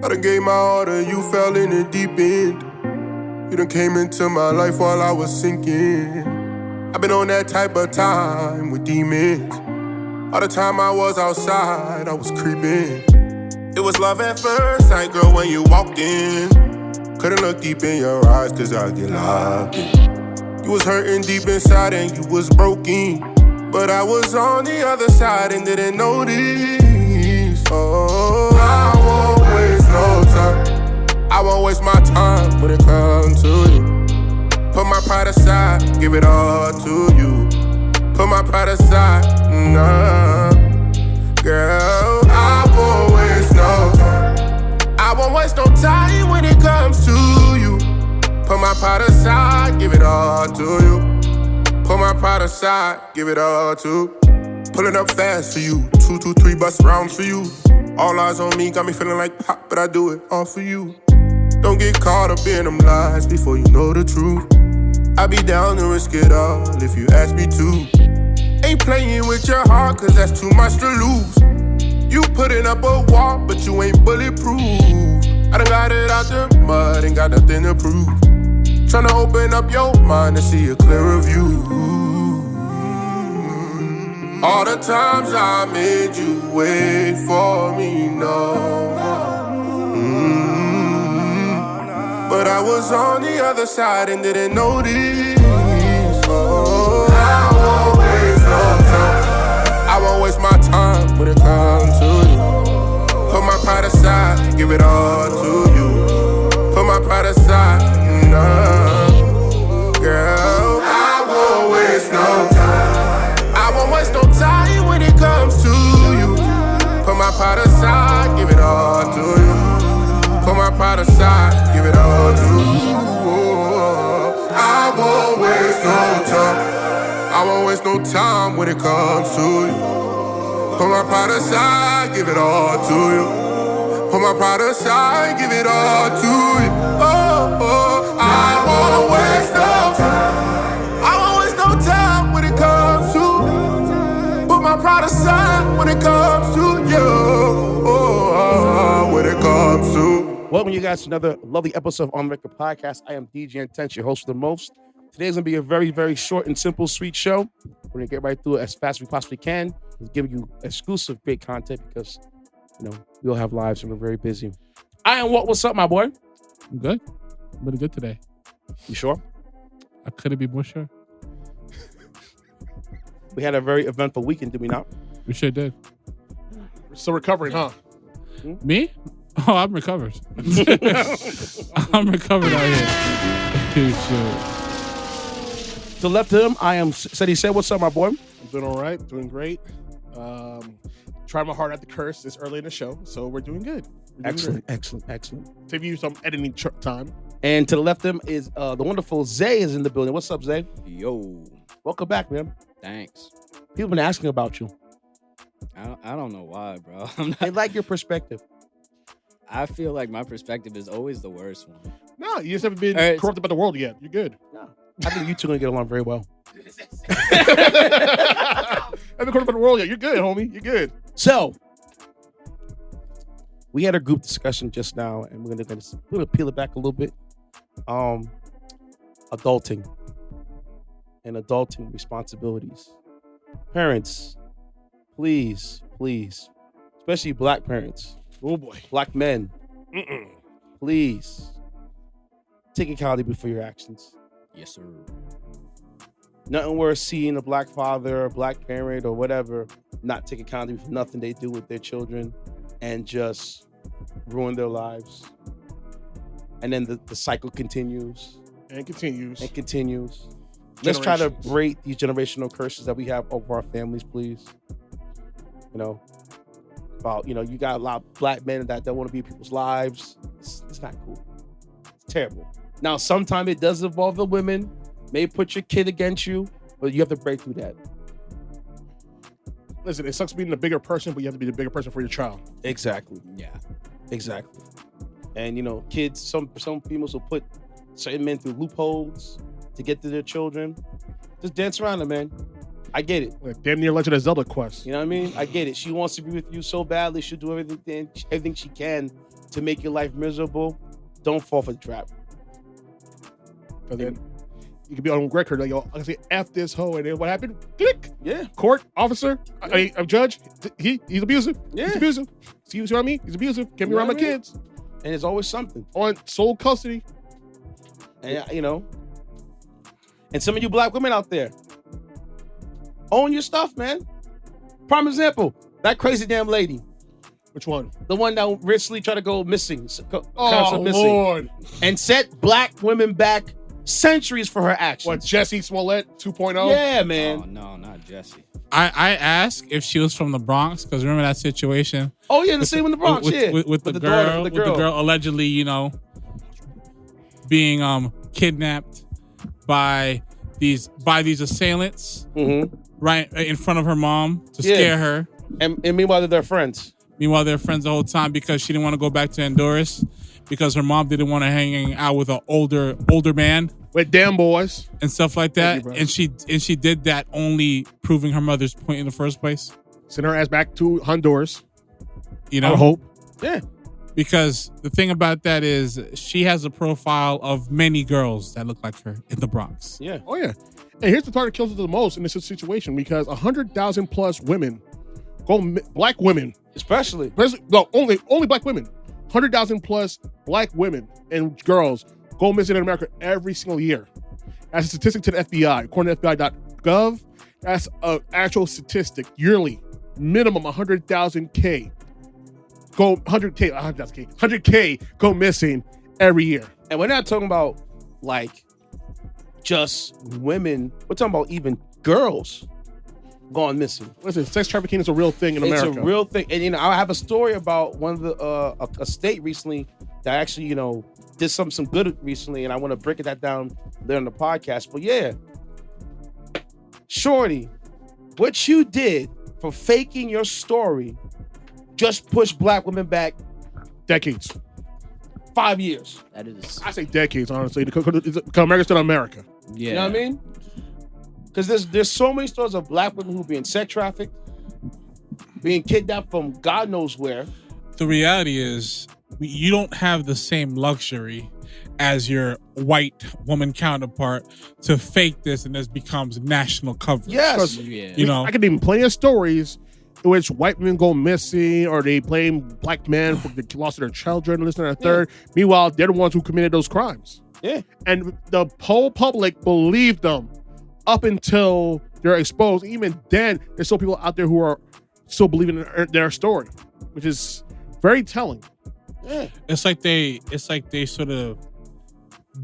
I done gave my all to you, fell in the deep end. You done came into my life while I was sinking. I've been on that type of time with demons. All the time I was outside, I was creeping. It was love at first sight, girl, when you walked in. Couldn't look deep in your eyes, cause I get locked in. You was hurting deep inside and you was broken. But I was on the other side and didn't notice. Oh, I won't waste no time. I won't waste my time when it comes to you. Put my pride aside, give it all to you. Put my pride aside, nah. Girl, I won't waste no time. I won't waste no time when it comes to you. Put my pride aside, give it all to you. Put my pride aside, give it all to. Pulling up fast for you, 2, 2, 3 bus rounds for you. All eyes on me, got me feeling like pop, but I do it all for you. Don't get caught up in them lies before you know the truth. I be down to risk it all if you ask me to. Ain't playing with your heart, cause that's too much to lose. You putting up a wall, but you ain't bulletproof. I done got it out the mud, ain't got nothing to prove. Tryna open up your mind to see a clearer view. All the times I made you wait for me, no. But I was on the other side and didn't notice. Oh, I won't waste no time. I won't waste my time when it comes to you. Put my pride aside, give it all to you. Put my pride aside, nah. Girl, I won't waste no time. I won't waste no time when it comes to you. Put my pride aside, give it all to you. Put my pride aside, give it all to you. I won't waste no time. I won't waste no time when it comes to you. Put my pride aside, give it all to you. Put my pride aside, give it all to you. Oh, oh, I won't waste no time. I won't waste no time when it comes to you. Put my pride aside when it comes to you. Oh, when it comes to. Welcome you guys to another lovely episode of On Record Podcast. I am DJ Intence, your host for the most. Today's going to be a very, very short and simple, sweet show. We're going to get right through it as fast as we possibly can. We'll give you exclusive great content because, you know, we all have lives and we're very busy. I am Walt. What's up, my boy? I'm good. I'm really good today. You sure? I couldn't be more sure. We had a very eventful weekend, did we not? We sure did. We're still recovering, huh? Me? Oh, I'm recovered. I'm recovered out here. Sure. To the left of him, I am Ceddy. Said, what's up, my boy? I'm doing all right, doing great. Trying my heart at the curse this early in the show, so we're doing good. Excellent. Save you some editing time. And to the left of him is the wonderful Zay is in the building. What's up, Zay? Yo. Welcome back, man. Thanks. People been asking about you. I don't know why, bro. They like your perspective. I feel like my perspective is always the worst one. No, you just haven't been right, corrupted by the world yet. You're good. No. I think you two are going to get along very well. Haven't been corrupted by the world yet. You're good, homie. You're good. So, we had a group discussion just now, and we're going to peel it back a little bit. Adulting and adulting responsibilities. Parents, please, especially black parents. Oh, boy. Black men, please take accountability for your actions. Yes, sir. Nothing worse seeing a black father, a black parent, or whatever not take accountability for nothing they do with their children and just ruin their lives. And then the cycle continues. And continues. Let's try to break these generational curses that we have over our families, please. You know, about, you know, you got a lot of black men that don't want to be in people's lives. It's not cool. It's terrible. Now, sometimes it does involve the women. May put your kid against you, but you have to break through that. Listen, it sucks being the bigger person, but you have to be the bigger person for your child. Exactly. Yeah. Exactly. And, you know, kids, some females will put certain men through loopholes to get to their children. Just dance around them, man. I get it. Like damn near Legend of Zelda quest. You know what I mean? I get it. She wants to be with you so badly. She'll do everything she can to make your life miserable, don't fall for the trap. Because then you can be on record like, yo, I can say F this hoe, and then what happened? Click. Yeah. Court, officer, a judge, he's abusive. Yeah. He's abusive. See what I mean? He's abusive. Can't be around my kids. And there's always something. On sole custody. And, you know, and some of you black women out there, own your stuff, man. Prime example, that crazy damn lady. Which one? The one that recently tried to go missing. Oh, missing, Lord. and set black women back centuries for her actions. What, Jesse Smollett 2.0? Yeah, man. Oh, no, not Jesse. I asked if she was from the Bronx because remember that situation? Oh yeah, the same in the Bronx. With the girl allegedly, you know, being kidnapped by these assailants right in front of her mom to scare her. And meanwhile, they're friends. Meanwhile, they're friends the whole time because she didn't want to go back to Honduras because her mom didn't want to hang out with an older man. With damn boys. And stuff like that. You, and she did that only proving her mother's point in the first place. Send her ass back to Honduras. You know? I hope. Yeah. Because the thing about that is she has a profile of many girls that look like her in the Bronx. Yeah. Oh, yeah. And here's the part that kills her the most in this situation because 100,000 plus women, black women. Especially. No, only black women. 100,000 plus black women and girls go missing in America every single year. That's a statistic to the FBI. According to FBI.gov, that's an actual statistic. Yearly, minimum 100,000 go 100K go missing every year. And we're not talking about like just women. We're talking about even girls gone missing. Listen, sex trafficking is a real thing in America. It's a real thing. And, you know, I have a story about one of the, a state recently that actually, you know, did some good recently. And I want to break that down there on the podcast. But yeah, shorty, what you did for faking your story just pushed black women back decades. 5 years. That is. I say decades, honestly. Because America's still America. Yeah. You know what I mean? Because there's so many stories of black women who are being sex trafficked, being kidnapped from God knows where. The reality is you don't have the same luxury as your white woman counterpart to fake this and this becomes national coverage. Yes. Yeah. You know, I can name plenty of stories in which white women go missing or they blame black men for the loss of their children, this and that third. Meanwhile, they're the ones who committed those crimes. Yeah. And the whole public believed them up until they're exposed. Even then, there's still people out there who are still believing in their story, which is very telling. Yeah. it's like they sort of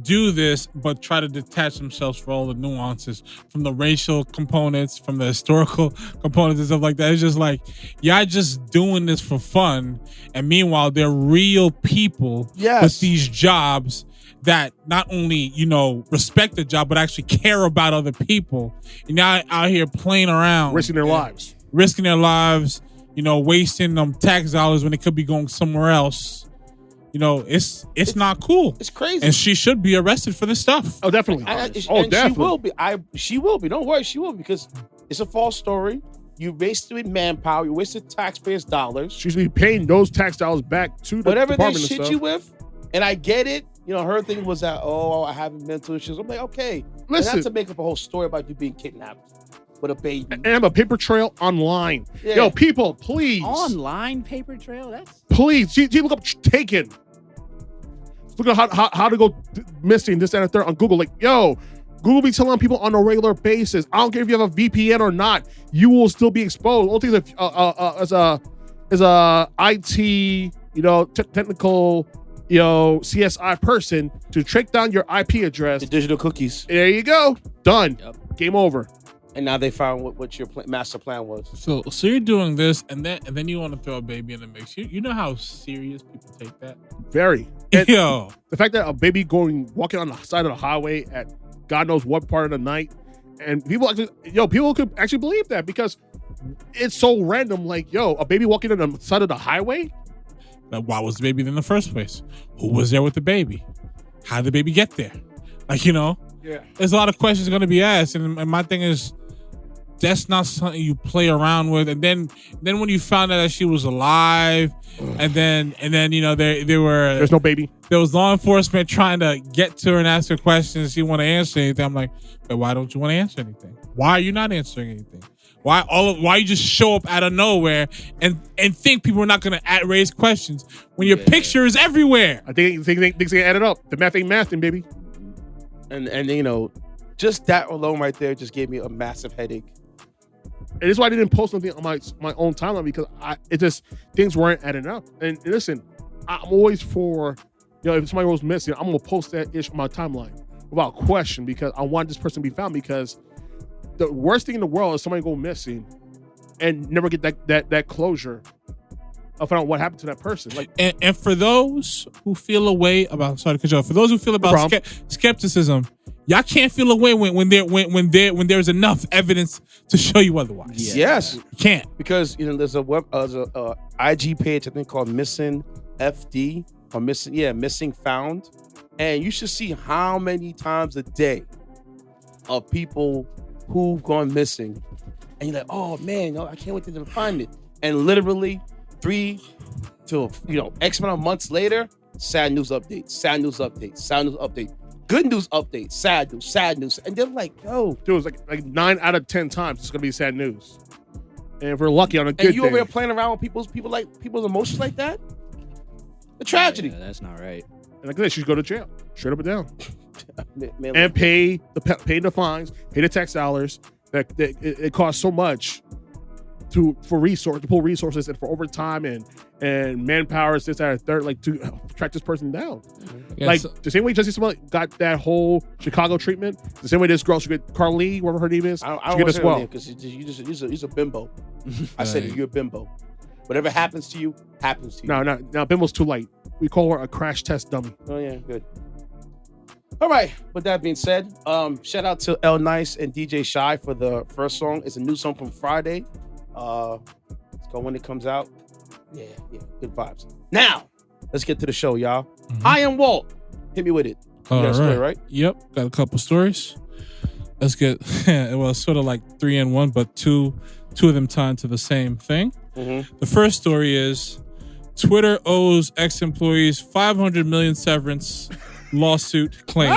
do this, but try to detach themselves from all the nuances, from the racial components, from the historical components and stuff like that. It's just like, y'all just doing this for fun. And meanwhile, they're real people with these jobs that not only, you know, respect the job, but actually care about other people. And now out here playing around. Risking their lives. Risking their lives, you know, wasting them tax dollars when they could be going somewhere else. You know, it's not cool. It's crazy. And she should be arrested for this stuff. Oh, definitely. Definitely. She will be. She will be. Don't worry, she will be, because it's a false story. You wasted manpower. You wasted taxpayers' dollars. She should be paying those tax dollars back to the whatever they department shit you with. And I get it. You know, her thing was that, oh, I have mental issues. I'm like, okay. Listen. Not to make up a whole story about you being kidnapped with a baby. And I have a paper trail online. Yeah. Yo, people, please. Online paper trail? That's. Please. She look up Taken. Look at how to go missing, this and a third on Google. Like, yo, Google be telling people on a regular basis. I don't care if you have a VPN or not. You will still be exposed. All things as a IT, you know, technical, you know, CSI person to track down your IP address. The digital cookies. There you go. Done. Yep. Game over. And now they found what your master plan was. So you're doing this, and then you want to throw a baby in the mix. You know how serious people take that? Very. And Yo, the fact that a baby walking on the side of the highway at God knows what part of the night, and people could actually believe that because it's so random. Like, yo, a baby walking on the side of the highway. like, why was the baby there in the first place? Who was there with the baby? How did the baby get there? Like, you know, Yeah. there's a lot of questions going to be asked, and my thing is, that's not something you play around with. And then when you found out that she was alive, and then they were there's no baby. There was law enforcement trying to get to her and ask her questions. She want to answer anything. I'm like, but why don't you want to answer anything? Why are you not answering anything? Why you just show up out of nowhere and think people are not going to raise questions when your picture is everywhere? I think they add it up. The math ain't mathing, baby. And just that alone right there just gave me a massive headache. And that's why I didn't post anything on my own timeline, because things weren't adding up. And listen, I'm always for, if somebody was missing, I'm gonna post that ish on my timeline without question, because I want this person to be found. Because the worst thing in the world is somebody go missing and never get that closure of finding out what happened to that person. Like, and for those who feel a way about, for those who feel about skepticism, y'all can't feel a way when there's enough evidence to show you otherwise. Yes, you can't, because there's a IG page I think called Missing FD or Missing Found, and you should see how many times a day of people who've gone missing, and you're like, oh man, I can't wait to find it, and literally 3 to X amount of months later, sad news update, good news update, sad news, and they're like, yo, dude, it's like 9 out of 10 times it's gonna be sad news. And if we're lucky on a good day, and you over here playing around with people's emotions like that, a tragedy. Yeah, that's not right. And like this, you should go to jail, straight up and down, man, and pay the fines, pay the tax dollars. That it costs so much to pull resources and for overtime and manpower, this, that, and third, like to track this person down. Yes. Like the same way Jesse Smollett got that whole Chicago treatment, the same way this girl should get, Carlee, whatever her name is, I should get as well. Because he's a bimbo. I said you're a bimbo. Whatever happens to you, happens to you. No, bimbo's too late. We call her a crash test dummy. Oh yeah, good. All right. With that being said, shout out to El Nice and DJ Shy for the first song. It's a new song from Friday. It's called When It Comes Out. Yeah, good vibes. Now, let's get to the show, y'all. Mm-hmm. I am Walt. Hit me with it. You got a story, right? Yep, got a couple stories. Let's get, well, it's sort of like 3 in 1, but two of them tied to the same thing. Mm-hmm. The first story is Twitter owes ex-employees 500 million severance lawsuit claims.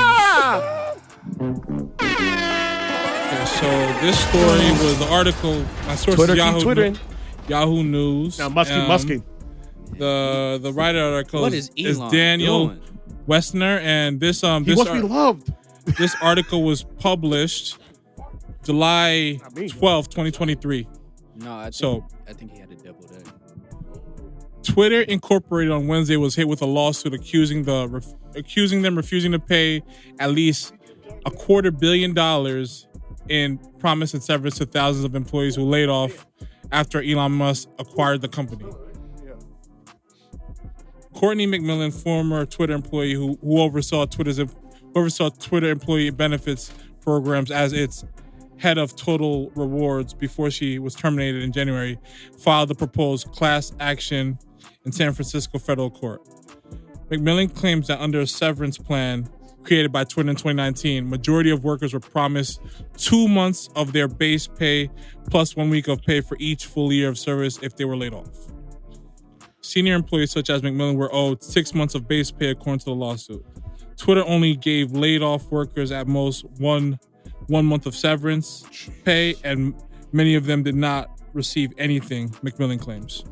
Okay, so this story was the article. My source is Yahoo News. Now Muskie. The writer article what is Elon Daniel doing? Westner, and this he must be loved. This article was published July 12th, 2023. No, I think he had a double day. Twitter Incorporated on Wednesday was hit with a lawsuit accusing them refusing to pay at least $250 million in promise and severance to thousands of employees who laid off after Elon Musk acquired the company. Courtney McMillan, former Twitter employee who oversaw Twitter employee benefits programs as its head of total rewards before she was terminated in January, filed the proposed class action in San Francisco federal court. McMillan claims that under a severance plan created by Twitter in 2019, majority of workers were promised 2 months of their base pay plus 1 week of pay for each full year of service if they were laid off. Senior employees such as McMillan were owed 6 months of base pay according to the lawsuit. Twitter only gave laid off workers at most one month of severance pay, and many of them did not receive anything, McMillan claims.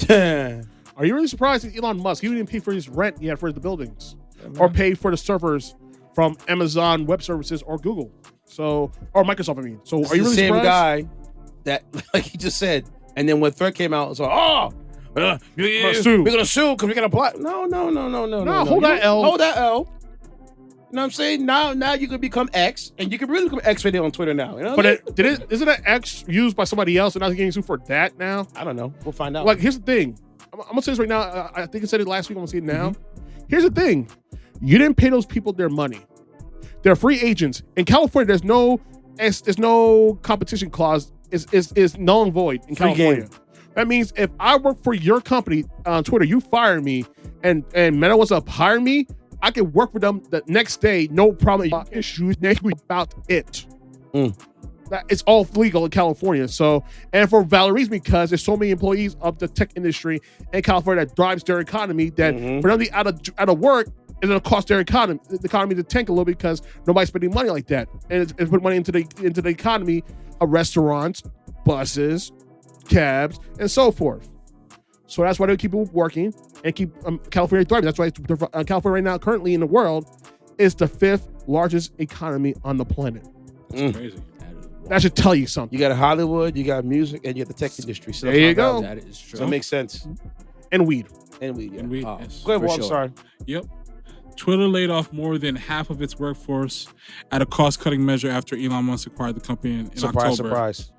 Are you really surprised that Elon Musk, he didn't pay for his rent he had for the buildings or pay for the servers from Amazon Web Services or Google? So, or Microsoft, I mean. So are you really same surprised? guy that, like he just said, and then when threat came out, it's like, we're gonna sue because we're gonna block. No. Hold that L. Hold that L. You know what I'm saying? Now you can become X, and you can really become X right there on Twitter now. You know but isn't that X used by somebody else and now he's getting sued for that now? I don't know. We'll find out. Like, here's the thing. I'm gonna say this right now. I think I said it last week. I'm gonna say it now. Mm-hmm. Here's the thing. You didn't pay those people their money. They're free agents. In California, there's no competition clause. Is null and void in California. That means if I work for your company on Twitter, you fire me, and Meta wants to hire me, I can work with them the next day, no problem. Issues next week about it. That's It's all legal in California. So, and for valid reason, because there's so many employees of the tech industry in California that drives their economy that for them to be out of work, it's going to cost their economy to tank a little bit because nobody's spending money like that, and it's putting money into the economy of restaurants, buses, cabs, and so forth. So that's why they keep people working and keep California thriving. That's why California right now, currently in the world, is the 5th largest economy on the planet. That's crazy. That should tell you something. You got Hollywood, you got music, and you got the tech industry. So there you go. That is true. So it makes sense. And weed. And weed. Yeah. And weed, Oh, yes. Go ahead, for Walt. I'm sure. sorry. Yep. Twitter laid off more than half of its workforce at a cost-cutting measure after Elon Musk acquired the company in Surprise, October. surprise.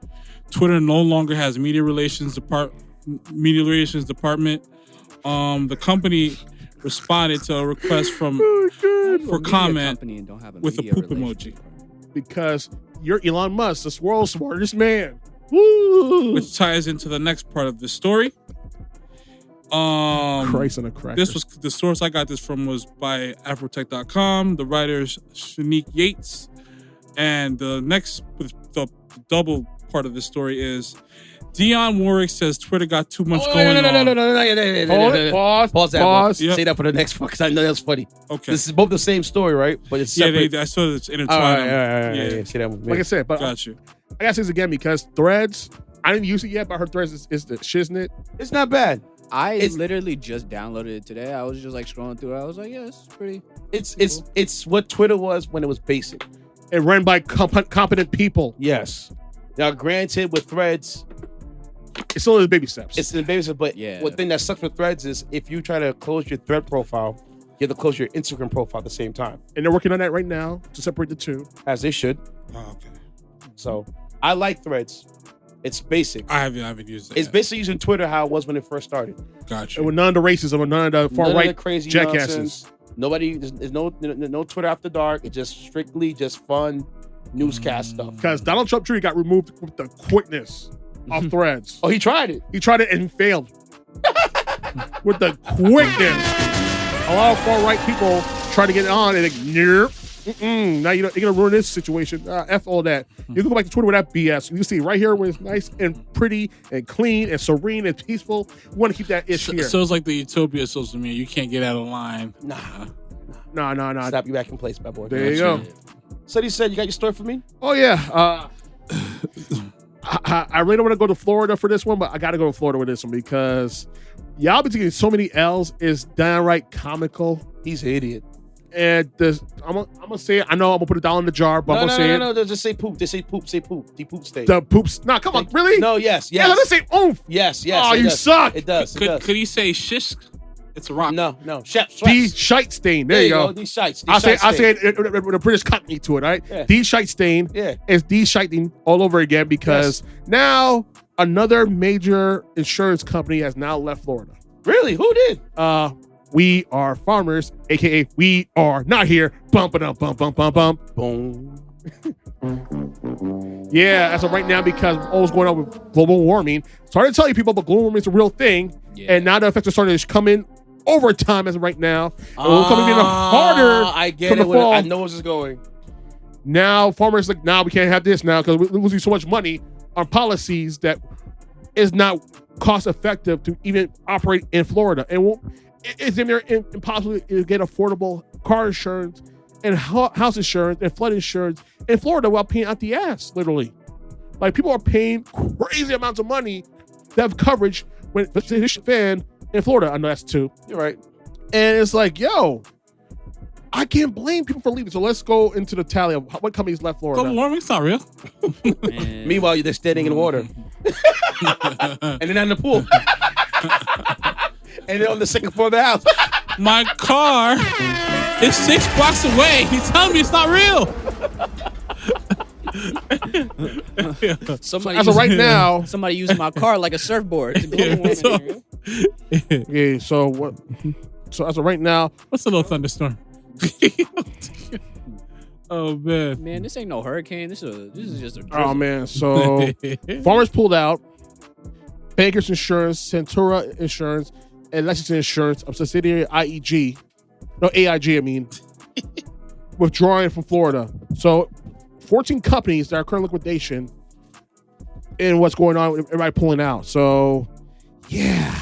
Twitter no longer has media relations department. The company responded to a request for comment with a poop emoji, because you're Elon Musk, the world's smartest man. Woo! which ties into the next part of the story. Christ on a cracker. This was the source I got this from was by Afrotech.com. The writers Shanique Yates, and the next the double part of the story is Dionne Warwick says Twitter got too much going on. Pause. Pause that. Pause. Yep. Say that for the next one because I know that's funny. Okay. This is both the same story, right? But it's separate. I saw it's All intertwined. right. Yeah. See that one. Like I said, but Got you. I gotta say this again because Threads, I didn't use it yet, but I heard Threads is the shiznit. It's not bad. I It's- literally just downloaded it today. I was just like scrolling through it. I was like, yeah, it's pretty. It's what Twitter was when it was basic. It ran by competent people. Yes. Now, granted, with Threads, It still is baby steps. it's in the basic, but Yeah. one thing that sucks with Threads is if you try to close your Thread profile, you have to close your Instagram profile at the same time, And they're working on that right now to separate the two. as they should. Oh, okay. So I like Threads. It's basic. I haven't used it. It's yet. basically using Twitter how it was when it first started. Got And you. with none of the racism and none of the far None of right the crazy jackasses. nonsense. Nobody, there's no Twitter after dark. It's just strictly just fun newscast stuff. Because Donald Trump Jr. got removed with the quickness of Threads. Oh, he tried it. He tried it and failed. With the quickness. A lot of far right people try to get it on and like, nope. Now you're gonna ruin this situation. F all that. You can go back to Twitter with that BS. You can see right here when it's nice and pretty and clean and serene and peaceful. We want to keep that ish here. So it's like the utopia of social media. You can't get out of line. Nah. No. Stop you back in place, my boy. There you go. So he said, you got your story for me? Oh yeah. I really don't want to go to Florida for this one, but I got to go to Florida with this one because y'all been taking so many L's. It's downright comical. He's an idiot. And I'm gonna say it. I know I'm gonna put it down in the jar, but I'm gonna say it. No. Just say poop. Just say poop. Say poop. The poop state. The poops. Nah, come on, really? No, yes. Yeah, let us say oomph. Yes. Oh, it you does. suck. It does. Could he say shish? It's a rock. No. The Schweppes. shite stain. There you go. These shites. I say it with a British company to it, all right? Yeah. The shite stain is the shiting all over again because now another major insurance company has now left Florida. Really? Who did? We are farmers, aka we are not here. Bump. Boom. Yeah, as of right now, because of all what's going on with global warming, sorry to tell you people, but global warming is a real thing. Yeah. And now the effects are starting to come in overtime as of right now. And we're coming in harder. I get from it. the fall. I know where this is going. Now farmers like, we can't have this now because we're losing so much money on policies that is not cost effective to even operate in Florida. And it's impossible to get affordable car insurance and house insurance and flood insurance in Florida while paying out the ass, literally. Like people are paying crazy amounts of money to have coverage when it's a fan in Florida. I know that's too. You're right. And it's like, yo, I can't blame people for leaving. So let's go into the tally of what companies left Florida. Global warming's not real. Meanwhile, they're standing in water. And then in the pool. And then on the second floor of the house. My car is 6 blocks away. He's telling me it's not real. Somebody As of right now, somebody using my car like a surfboard. It's global warming, nigga. yeah. So what? So as of right now, What's a little thunderstorm? Oh man. Man, this ain't no hurricane. This is just a drizzle. oh man. So farmers pulled out. Bankers Insurance, Centura Insurance, and Lexington Insurance of subsidiary AIG, I mean, withdrawing from Florida. So 14 companies that are current liquidation and what's going on with everybody pulling out. So, yeah.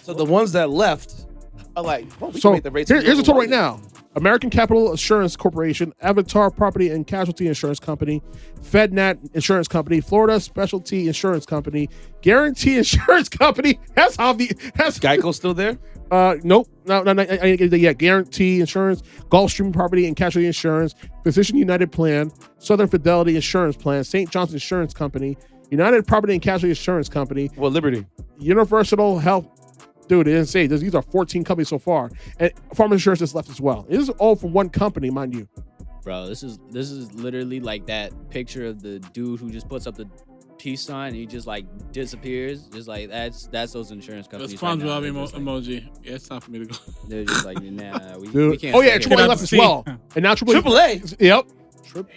So the ones that left are like, well, we So can make the rates. here's the total right now. American Capital Assurance Corporation, Avatar Property and Casualty Insurance Company, FedNat Insurance Company, Florida Specialty Insurance Company, Guarantee Insurance Company. That's Geico still there? Nope. No, I didn't get it yet. Guarantee Insurance, Gulfstream Property and Casualty Insurance, Physician United Plan, Southern Fidelity Insurance Plan, St. John's Insurance Company, United Property and Casualty Insurance Company. Well, Liberty. Universal Health. Dude, it didn't say. These are 14 companies so far. And Farm Insurance is left as well. This is all from one company, mind you. Bro, this is literally like that picture of the dude who just puts up the peace sign and he just like disappears. Just like that's those insurance companies. The SpongeBob emoji. Yeah, it's time for me to go. They're just like, nah, we can't. Oh yeah, stay here. AAA left as well. And now AAA. Yep.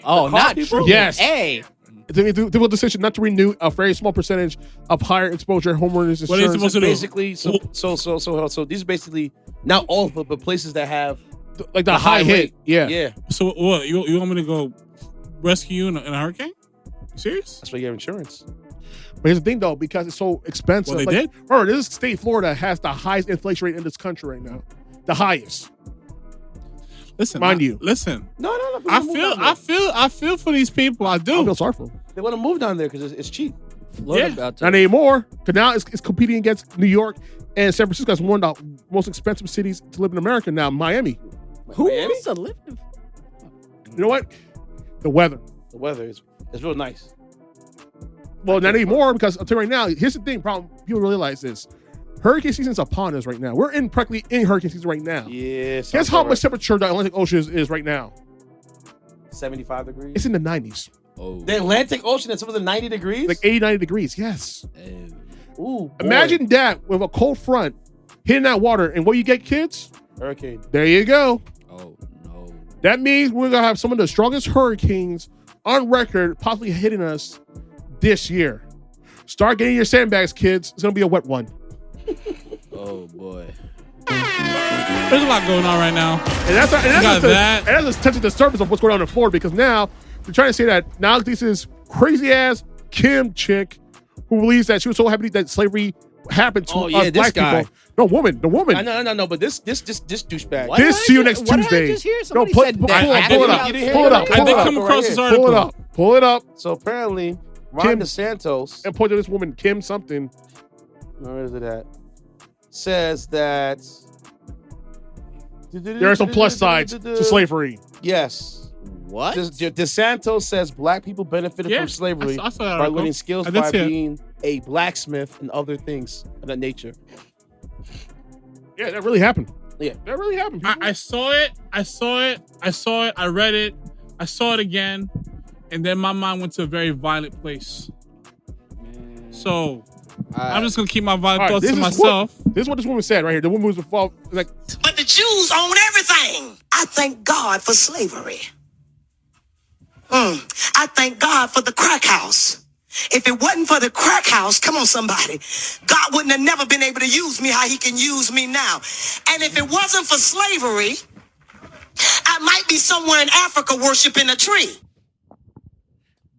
Oh, not Triple Yes. A. They do a decision not to renew a very small percentage of higher exposure homeowners insurance. What are they supposed to do? Basically, so these are basically not all of it, but places that have like the high hit. rate. Yeah. Yeah. So what? You want me to go rescue you in a hurricane? You serious? That's why you have insurance. But here's the thing though, because it's so expensive. Well, they did? Remember, this state, Florida, has the highest inflation rate in this country right now. The highest. Listen, Mind you. Listen. No. I feel for these people. I do. I feel sorry for them. They want to move down there because it's cheap. Florida Yeah. about to- Not anymore. Because now it's competing against New York and San Francisco as one of the most expensive cities to live in America now. Miami. Who Miami? wants to live? You know what? The weather. The weather is real nice. Well, not anymore because I'll tell you right now, here's the thing, problem. People realize this. Hurricane season's upon us right now. We're practically in hurricane season right now. Yeah. Guess how much temperature the Atlantic Ocean is right now? 75 degrees. It's in the 90s. Oh, The Atlantic Ocean at some of the 90 degrees. Like 80, 90 degrees. Yes. Ooh. Boy. Imagine that with a cold front hitting that water. And what you get, kids? Hurricane. There you go. oh no. That means we're going to have some of the strongest hurricanes on record possibly hitting us this year. Start getting your sandbags, kids. It's going to be a wet one. Oh boy. There's a lot going on right now. And that's that. just touching the surface of what's going on in Florida because now they're trying to say that now this is crazy ass Kim chick who believes that she was so happy that slavery happened to us black people. No, woman. The woman. No. But this douchebag. What? This see you next What did I Tuesday. just hear? No, Somebody pull said it that. up. I did come across this article. Pull it up. So apparently, Ron Kim- DeSantos, And point to this woman, Kim something. where is it at? Says that There are some plus sides to slavery. Yes. What? DeSantos says black people benefited Yeah, from slavery I saw that by article. learning skills I did by see it. being a blacksmith and other things of that nature. Yeah, that really happened. Yeah. That really happened. people. I saw it. I read it. I saw it again. And then my mind went to a very violent place. Man. So I'm just going to keep my violent All right, thoughts this to is myself. This is what this woman said right here. The woman was like, But the Jews own everything. I thank God for slavery. I thank God for the crack house. If it wasn't for the crack house, come on somebody, God wouldn't have never been able to use me how he can use me now. And if it wasn't for slavery, I might be somewhere in Africa worshiping a tree.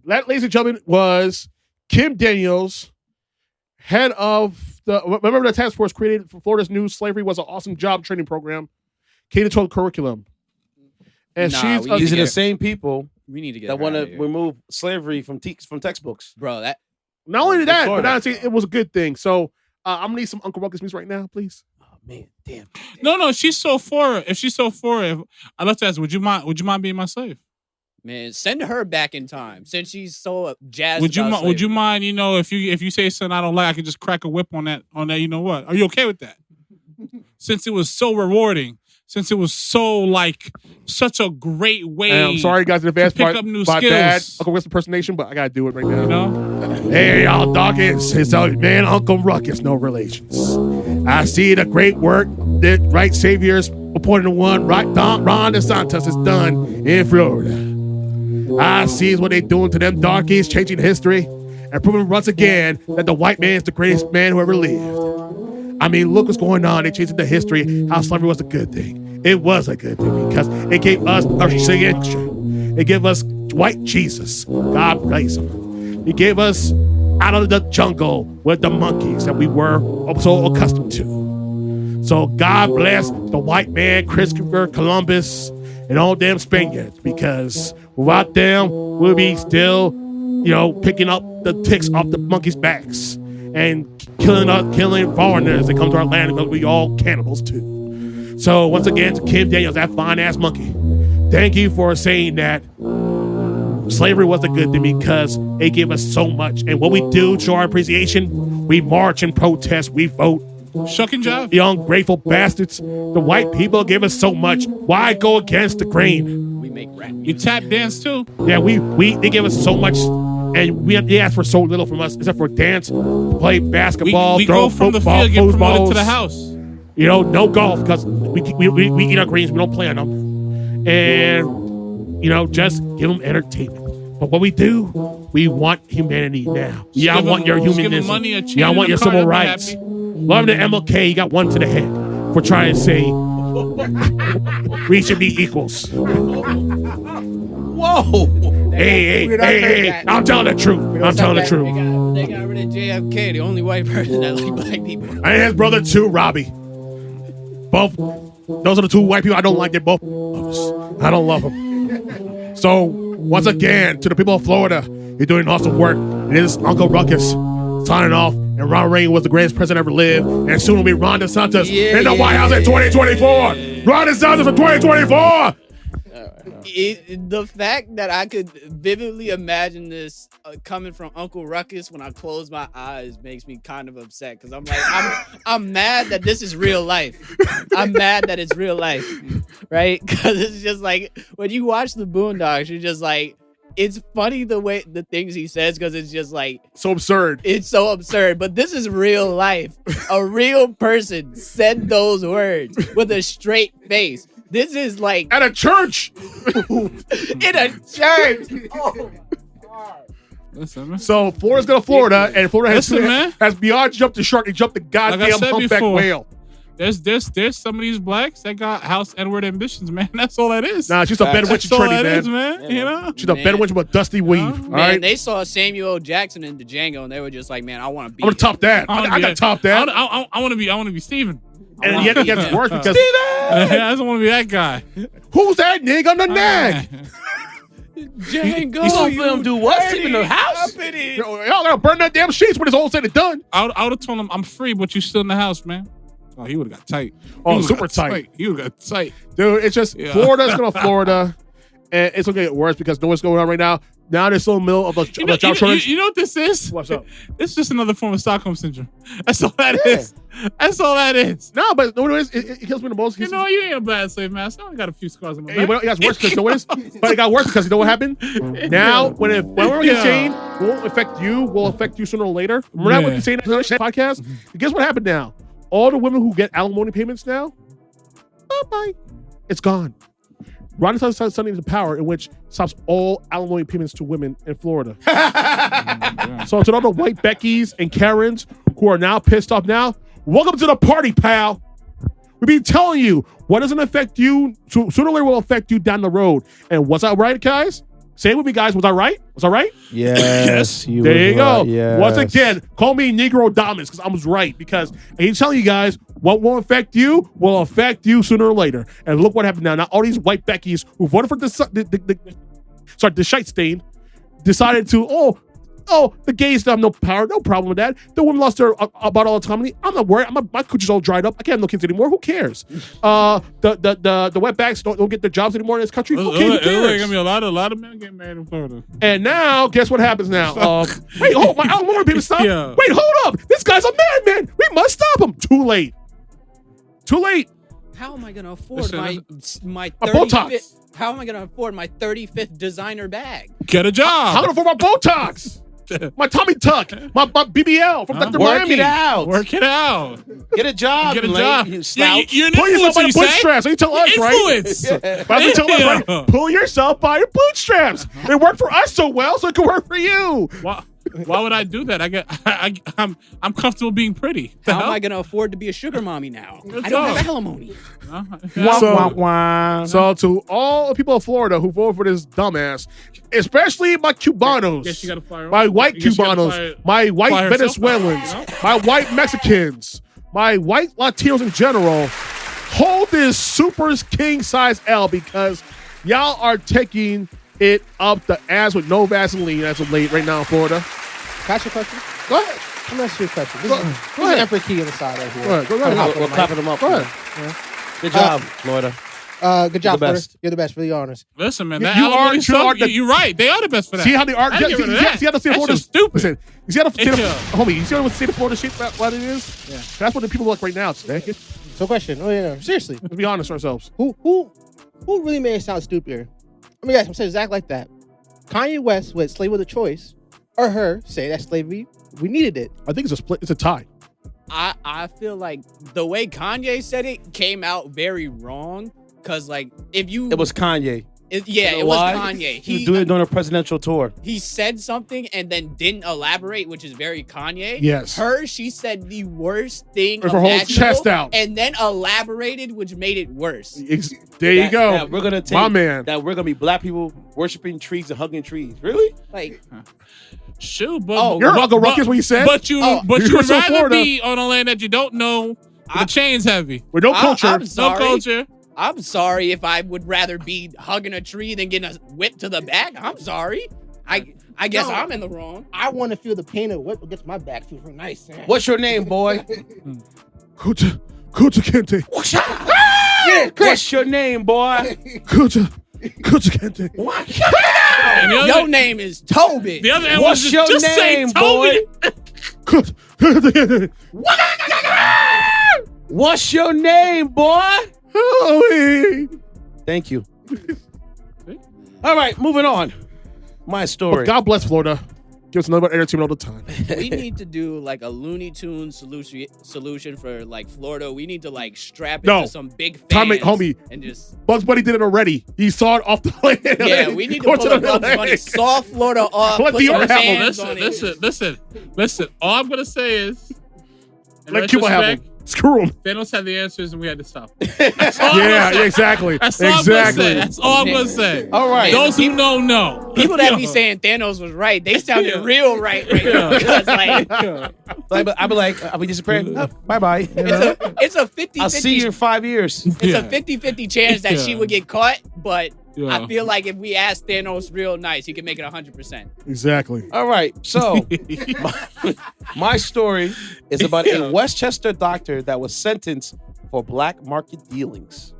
that, ladies and gentlemen, was Kim Daniels, head of remember the task force created for Florida's new slavery was an awesome job training program, K-12 curriculum. And Nah, she's we- These are Yeah. the same people We need to get that her want outta to here. remove slavery from textbooks. Bro, that not only that, but Florida. now it was a good thing. So I'm gonna need some Uncle Ruckus music right now, please. Oh man, damn. No, she's so for it. If she's so for it, I'd love to ask, would you mind being my slave? man, send her back in time since she's so jazzed. Would you about would you slavery. mind, if you say something I don't like, I could just crack a whip on that, you know what? Are you okay with that? Since it was so rewarding, since it was so such a great way. And I'm sorry, guys, in advance pick by up new bad skills. Uncle Ruckus impersonation, but I gotta do it right now. You know? Hey, y'all, doggies. It's man, Uncle Ruckus, no relations. I see the great work that right saviors appointed to one, right? Ron DeSantis has done in Florida. I see what they doing to them darkies, changing history and proving once again that the white man is the greatest man who ever lived. I mean, look what's going on. They changed the history, how slavery was a good thing. It was a good thing because it gave us our signature. It gave us white Jesus. God bless him. He gave us out of the jungle with the monkeys that we were so accustomed to. So God bless the white man, Christopher Columbus, and all them Spaniards, because without them, we'll be still, picking up the ticks off the monkeys' backs and killing foreigners that come to our land because we all cannibals too. So once again, to Kim Daniels, that fine-ass monkey, thank you for saying that slavery was a good thing because it gave us so much. And what we do to show our appreciation, we march and protest, we vote. Shucking job. The ungrateful bastards. The white people give us so much. Why go against the grain? We make rap music. You tap dance too. Yeah, they give us so much, and they ask for so little from us, except for dance, play basketball, we throw go from the football, field, get promoted foosballs. to the house. No golf because we eat our greens, we don't play on them, and just give them entertainment. But what we do, we want humanity now. I want your humanism. I want your civil rights. Love the MLK, you got one to the head for trying to say we should be equals. Whoa! Hey, I'm telling the truth. I'm telling the truth. They got rid of JFK, the only white person that like black people. And his brother too, Robbie. Both. Those are the two white people I don't like. They're both. I don't love them. So once again, to the people of Florida, you're doing awesome work. It is Uncle Ruckus signing off. And Ron Reagan was the greatest president ever lived. And soon will be Ron DeSantis in the White House in 2024. Ron DeSantis in 2024. The fact that I could vividly imagine this coming from Uncle Ruckus when I close my eyes makes me kind of upset because I'm like, I'm mad that this is real life. I'm mad that it's real life, right? Because it's just like when you watch the Boondocks, you're just like, it's funny the way the things he says because it's just like so absurd. It's so absurd, but this is real life. A real person said those words with a straight face. This is like at a church. In a church. Oh. Listen, so Florida's going to Florida, and Florida has beyond jumped the shark. He jumped the goddamn humpback whale. There's some of these blacks that got house Edward ambitions, man. That's all that is. Nah, she's a bedwitch trendy, man. Yeah, She's a bedwitch with a dusty weave. All right? They saw Samuel L. Jackson in Django, and they were just like, man, I want to be. I'm gonna top that. I got to top that. I want to be Steven. And yet it gets worse because I just want to be that guy. Who's that nigga on the neck? Django. You saw him do what? Sleep in the house? Y'all gotta burn that damn sheets when it's all said and done. I would have told him I'm free, but you still in the house, man. Oh, he would have got tight. Oh, super tight. He would have got tight. Dude, it's just Florida's gonna Florida, and it's gonna get worse because know what's going on right now. Now they're still in the middle of a job shortage. You know what this is? What's up? It's just another form of Stockholm syndrome. That's all that is. That's all that is. No, but no, it kills me the most. You know, you ain't a bad slave master. I only got a few scars on my back. It got worse because but it got worse because you know what happened? Now, when we're saying won't affect you, will affect you sooner or later. Remember what you're saying in the podcast? Guess what happened now? All the women who get alimony payments now, bye. It's gone. Ron DeSantis signed into power in which stops all alimony payments to women in Florida. So to all the white Beckys and Karens who are now pissed off now, welcome to the party, pal. We've been telling you what doesn't affect you, sooner or later will affect you down the road. And was I right, guys? Say it with me, guys. Was I right? Was I right? Yes. There you go. Yes. Once again, call me Negro Dominus because I was right. Because he's telling you guys what won't affect you will affect you sooner or later. And look what happened now. Now all these white Beckys who voted for the shite stain decided to the gays have no power, no problem with that. The women lost their about autonomy. I'm not worried. My coochie's all dried up. I can't have no kids anymore. Who cares? The wetbacks don't get their jobs anymore in this country. Who cares? There's gonna be a lot of men getting married in Florida. And now, guess what happens now? Wait, hold my alimony people stop. Yeah. Wait, hold up. This guy's a madman. We must stop him. Too late. How am I gonna afford my Botox? 35th? How am I gonna afford my 35th designer bag? Get a job. How can I afford my Botox? My tummy tuck, my BBL from Dr. Work Miami. it out. Work it out. Get a job. Get a job. You slouch. You're an Pull yourself by influencer, the you say? bootstraps. You tell us, Influence. right? But tell us, right? Pull yourself by your bootstraps. It worked for us so well, so it can work for you. Wow. Why would I do that? I'm comfortable being pretty. How am I gonna afford to be a sugar mommy now? I don't all. have alimony. So to all the people of Florida who voted for this dumbass, especially my Cubanos, my white Cubanos, my white Venezuelans, my white Mexicans, my white Latinos in general, hold this super king size L because y'all are taking it up the ass with no Vaseline as of late right now in Florida. Can I ask you a question? Go ahead. Let me ask you a question. This is Emperor Key on the side right here. Go ahead. We're clapping them up. Go ahead. Good job, Florida. Good job, Florida. You're the best, really honest. Listen, man, you're right. They are the best for that. See how they are? See how the state of Florida is stupid. Listen, you see how the state of homie? You see how the state of Florida shit what it is? Yeah. That's what the people look right now. Today. So, question. Oh yeah, seriously. Let's be honest with ourselves. Who really made it sound stupid here? Let me ask. I'm saying exactly like that. Kanye West with "Slave with a Choice," or her say that slavery we needed it. I think it's a split. It's a tie. I feel like the way Kanye said it came out very wrong. Cause like if you, it was Kanye. It was Kanye. He was doing it during a presidential tour. He said something and then didn't elaborate, which is very Kanye. Yes. She said the worst thing with her whole chest out, and then elaborated, which made it worse. There you go. That we're gonna take my man. That we're gonna be black people worshiping trees and hugging trees. Really? Like. Shoot, but you're Uncle Ruckus when you said. But you'd rather be on a land that you don't know. The chain's heavy. With no culture. I'm sorry. No culture. I'm sorry if I would rather be hugging a tree than getting a whip to the back. I'm sorry. I guess I'm in the wrong. I want to feel the pain of whip against my back. Feel nice. Man. What's your name, boy? Kuta Kente. Yeah, what's your name, boy? Kuta Kente. Your name is Toby. The other what's your name, boy? What's your name, boy? Thank you. All right, moving on. My story. But God bless Florida. Give us another entertainment all the time. We need to do like a Looney Tunes solution for like Florida. We need to like strap it to some big fans homie. And just Bugs Bunny did it already. He saw it off the land. Yeah, we need to pull a Bugs Bunny, saw Florida off. Put some fans on it. Listen. All I'm gonna say is, let Cuba have him. Screw him. Thanos had the answers and we had to stop. Yeah, exactly. That's all I'm gonna say. That's all I'm gonna say. All right. Those who know. People that be saying Thanos was right, they sounded real right now. I'll be disappearing. Bye bye. It's a 50-50. I'll see you in 5 years. It's a 50-50 chance that she would get caught, but I feel like if we ask Thanos real nice, he can make it 100%. Exactly. All right. So my story is about a Westchester doctor that was sentenced for black market dealings.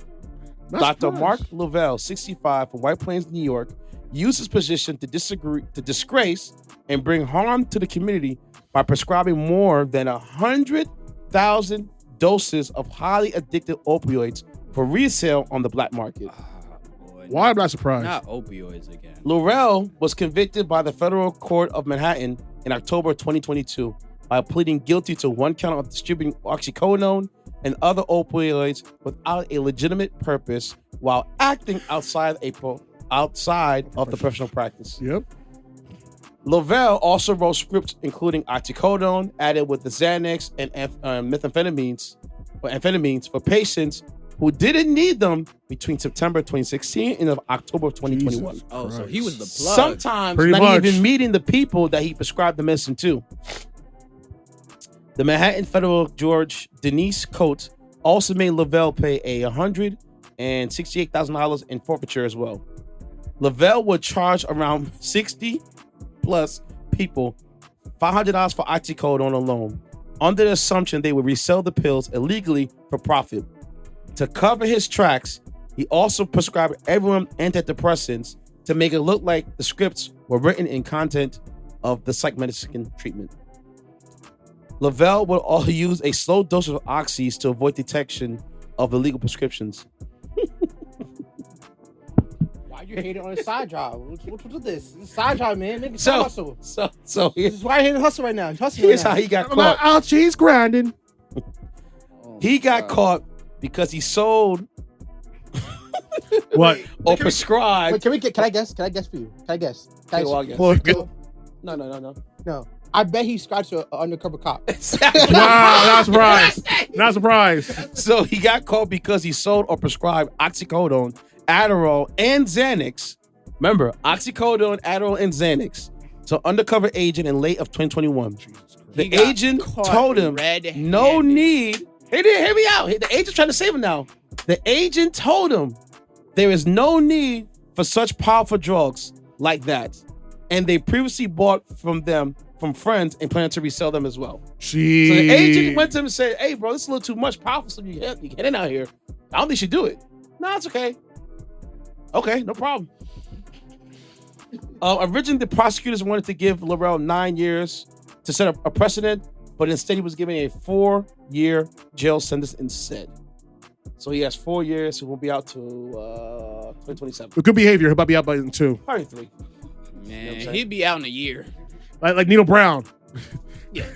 Dr. Mark Lavelle, 65, from White Plains, New York, used his position to disgrace and bring harm to the community by prescribing more than 100,000 doses of highly addictive opioids for resale on the black market. Why am I surprised? Not opioids again. Laurel was convicted by the Federal Court of Manhattan in October 2022 by pleading guilty to 1 count of distributing oxycodone and other opioids without a legitimate purpose while acting outside of the professional practice. Yep. Lavelle also wrote scripts including oxycodone added with the Xanax and amphetamines for patients who didn't need them between September 2016 and October 2021. Jesus oh, Christ. So he was the plug. Sometimes Pretty not much. even meeting the people that he prescribed the medicine to. The Manhattan Federal Judge Denise Coates also made Lavelle pay a $168,000 in forfeiture as well. Lavelle would charge around 60 plus people $500 for oxycodone alone, under the assumption they would resell the pills illegally for profit. To cover his tracks, he also prescribed everyone antidepressants to make it look like the scripts were written in content of the psych medicine treatment. Lavelle would also use a slow dose of oxys to avoid detection of the legal prescriptions. Why you hating on a side job? What's this? It's a side job, man. Make it So hustle. So This is why I hate hustle right now. He's hustling here's right how now. he got I'm out, caught. he's grinding. He got caught because he sold What? or prescribed. Wait, can I guess? Can I guess for you? Can I guess? Okay, well, I'll guess. Well, No. No. I bet he subscribed to an undercover cop. Wow, not surprised. Not surprised. So he got caught because he sold or prescribed oxycodone, Adderall, and Xanax. Remember, oxycodone, Adderall, and Xanax. So undercover agent in late of 2021. The agent told him no need. He didn't hear me out. The agent's trying to save him now. The agent told him there is no need for such powerful drugs like that. And they previously bought from friends and plan to resell them as well. Jeez. So the agent went to him and said, hey, bro, this is a little too much powerful stuff you getting out here. I don't think you should do it. No, it's okay. Okay, no problem. Originally, the prosecutors wanted to give Laurel 9 years to set up a precedent, but instead he was given a 4-year jail sentence instead. So he has 4 years. He won't be out till 2027. With good behavior, he'll about be out by 2. Probably 3. Man, he'd be out in a year. Like Nino Brown. Yeah.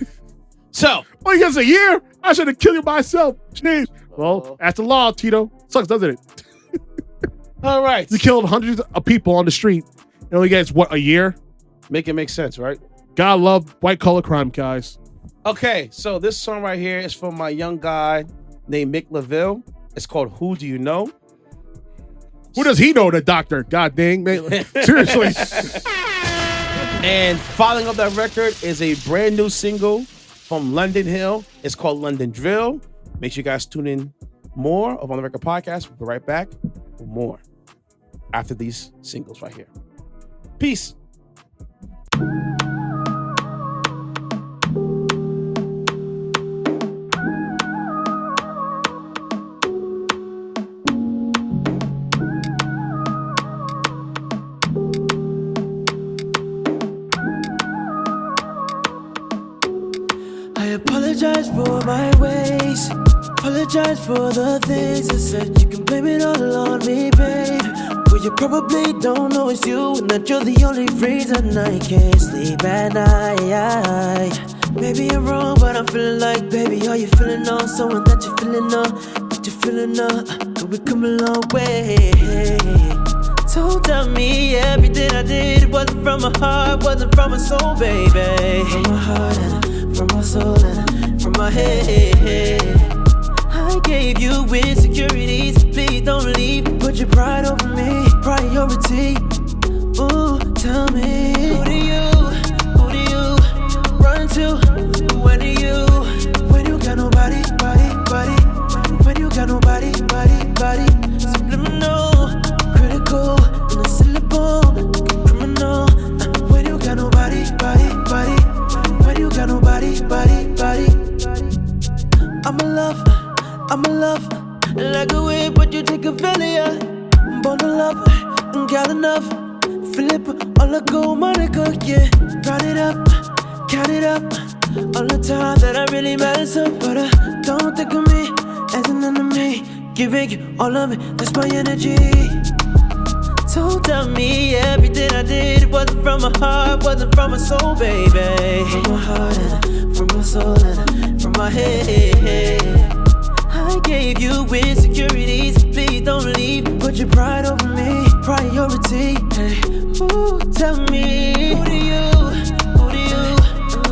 So. Oh, you guys a year? I should have killed you myself. Jeez. Well, that's the law, Tito. Sucks, doesn't it? All right. You killed hundreds of people on the street. And only gets, what, a year? Make it make sense, right? God love white collar crime, guys. Okay, so this song right here is from my young guy named Mick LaVille. It's called Who Do You Know? Who does he know, the doctor? God dang, man. Seriously. And following up that record is a brand new single from London Hill. It's called London Drill. Make sure you guys tune in more of On The Record Podcast. We'll be right back with more after these singles right here. Peace. I apologize for my ways. Apologize for the things I said. You can blame it all on me, babe. But you probably don't know it's you, and that you're the only reason I can't sleep at night. Maybe I'm wrong, but I'm feeling like, baby, are you feeling on someone that you're feeling on? That you're feeling on? Could we come a long way? Told me everything I did wasn't from my heart, wasn't from my soul, baby. From my heart and from my soul and from my head. I gave you insecurities, please don't leave. Put your pride over me, priority. Ooh, tell me, who do you run to? When you got nobody, body. When you got nobody, body. Subliminal, critical, in a syllable, criminal. When you got nobody, body. When you got nobody, body. I'm a love, like a wave, but you take a failure. Bundle up, got enough. Flip, all I go, Monica, yeah. Round it up, count it up. All the time that I really mess up, but don't think of me as an enemy. Giving you all of it, that's my energy. Told me everything I did wasn't from my heart, wasn't from my soul, baby. From my heart and from my soul and from my head. I gave you insecurities, please don't leave. Put your pride over me, priority. Hey, ooh, tell me, who do you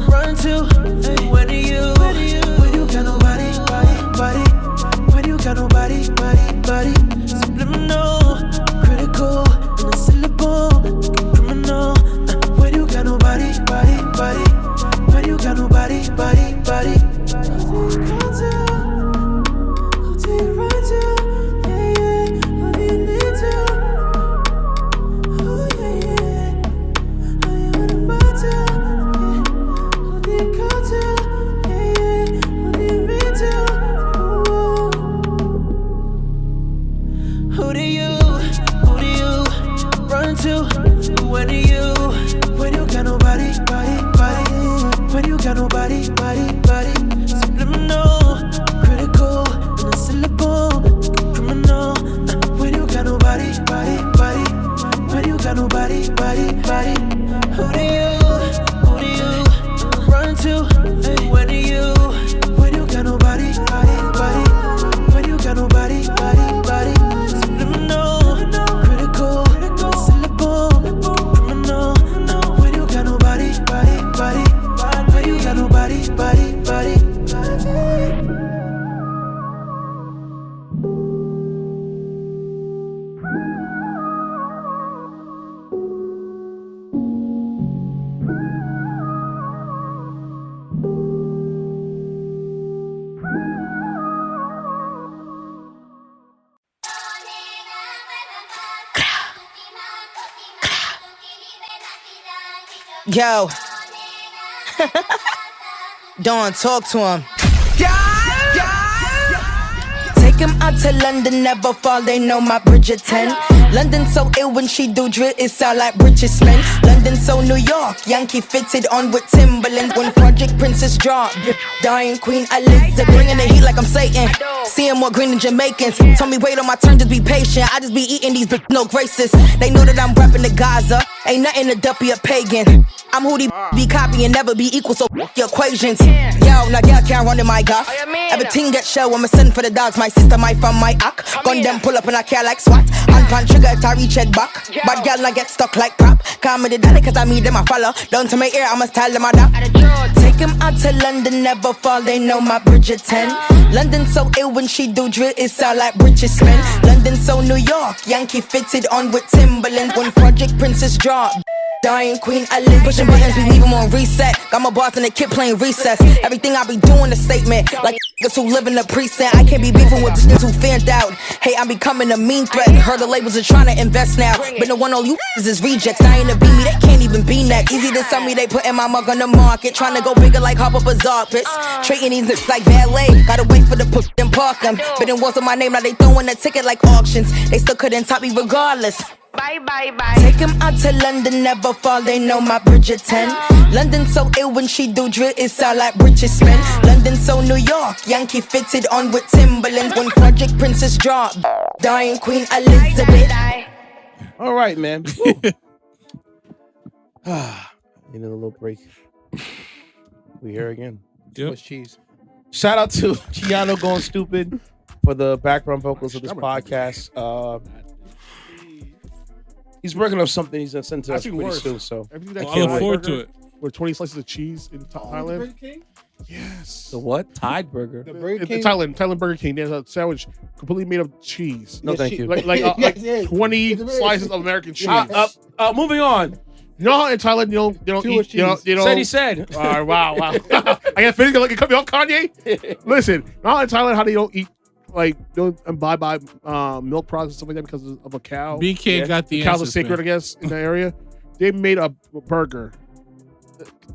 run to? Hey, when you got nobody, body. When you got nobody, body. Subliminal, critical, in a syllable, criminal. When you got nobody, body. When you got nobody, body. When you got nobody, body. When you got nobody, body. Subliminal, critical, in a syllable, criminal. When you got nobody, body. When you got nobody, body. Who do you run to? When you got nobody, body. When you got nobody, body. Subliminal, critical, in a syllable, criminal. When you got nobody, body. Yo. Don't talk to him. Take him out to London, never fall, they know my Bridgerton. London so ill when she do drill, it sound like richest men. London so New York, Yankee fitted on with Timberlands. When Project Princess drop, dying Queen Elizabeth. Bringing the heat like I'm Satan, seeing more green than Jamaicans. Told me wait on my turn, just be patient. I just be eating these no graces. They know that I'm rapping to Gaza, ain't nothing to duppy a pagan. I'm who they be copying, never be equal, so your equations. Yo, now girl can't run in my golf. Everything get shell when me send for the dogs. My sister, my fam, my ack. Gun them pull up and I care like SWAT. Hand pan trigger, I reach head back. But girl I get stuck like crap. Call me the daddy cause I meet them I follow. Down to my ear, I'ma style them I da. Take him out to London, never fall, they know my Bridgerton. London so ill when she do drill, it sound like richest men. London so New York, Yankee fitted on with Timberlands. When Project Princess drop, dying Queen Elizabeth. Pushing buttons, we leave them on reset. Got my boss and the kid playing recess. Everything I be doing a statement. Like niggas who live in the precinct. I can't be beefing with the niggas who fanned out. Hey, I'm becoming a mean threat. Heard the labels are trying to invest now. But the one all you is rejects. Dying to beat me, they can't even be next. Easy to sell me, they putting my mug on the market. Trying to go bigger like Hop Up a Zarpits. Treating these niggas like valet. Gotta wait for the push and park them. But it wasn't my name, now they throwing a ticket like auctions. They still couldn't top me regardless. Bye, bye, bye. Take him out to London, never fall, they know my Bridgerton. London so ill when she do drill, it sound like richest men. London so New York, Yankee fitted on with Timberlands. When Project Princess drop, dying Queen Elizabeth. All right, man. Need a little break. We here again. Too much cheese. Shout out to Keanu Going Stupid for the background vocals of this podcast. He's working on something he's gonna send to us pretty soon. So I look forward to it. With 20 slices of cheese in Thailand. Yes. The what? Tide Burger. The Burger In King. Thailand Burger King. There's a sandwich completely made of cheese. No, thank you. Like Yes. 20 slices of American cheese. Moving on. You know how in Thailand they don't eat. You know. Said he said. All right, wow. I got finish like you cut me off, Kanye. Listen, not in Thailand how they don't eat. Like don't imbibe by milk products and stuff like that because of a cow. BK got the cows are answers, sacred, man. I guess, in that area. They made a burger.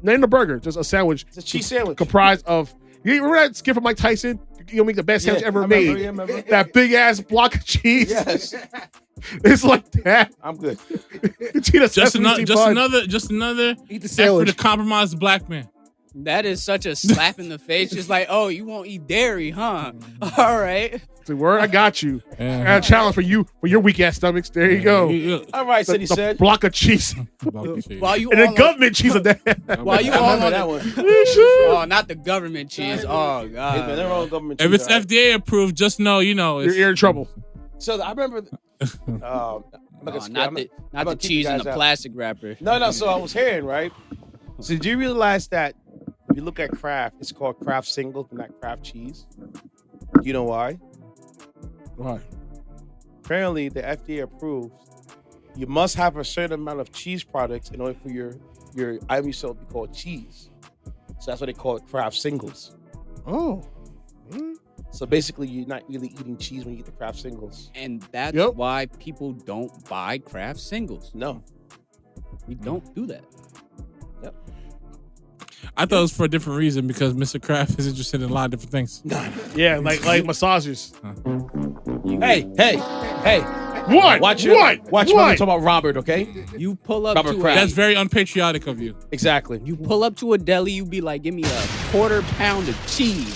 Not even a burger, just a sandwich. It's a cheese sandwich. Comprised of. You remember that skit from Mike Tyson? You'll make the best sandwich ever made. Remember. That big ass block of cheese. Yes. It's like that. I'm good. Just another Eat the effort sandwich. to compromise the black man. That is such a slap in the face. Just like, oh, you won't eat dairy, huh? All right. The word, I got you. Yeah. I got a challenge for you, for your weak ass stomachs. There you go. All right, said he The said. block of cheese. While you And the all government cheese of that. while you I all remember on that the, one. oh, not the government cheese. Oh Hey, man, god. they're all government If cheese, it's all right? FDA approved, just know, You're in trouble. So I remember. I'm No, not not the gonna keep cheese you in guys a out. plastic wrapper. No. So I was hearing right. So do you realize that if you look at Kraft, it's called Kraft Singles, not Kraft cheese? You know why? Why? Apparently, the FDA approves you must have a certain amount of cheese products in order for your item to be called cheese. So that's why they call it Kraft Singles. Oh. So basically, you're not really eating cheese when you eat the Kraft Singles. And that's Yep. why people don't buy Kraft singles. No. You don't do that. I thought it was for a different reason because Mr. Kraft is interested in a lot of different things. Yeah, like massages. Hey. What? Watch What? when we talk about Robert, okay? You pull up Robert to Kraft. That's very unpatriotic of you. Exactly. you pull up to a deli, you be like, give me a quarter pound of cheese.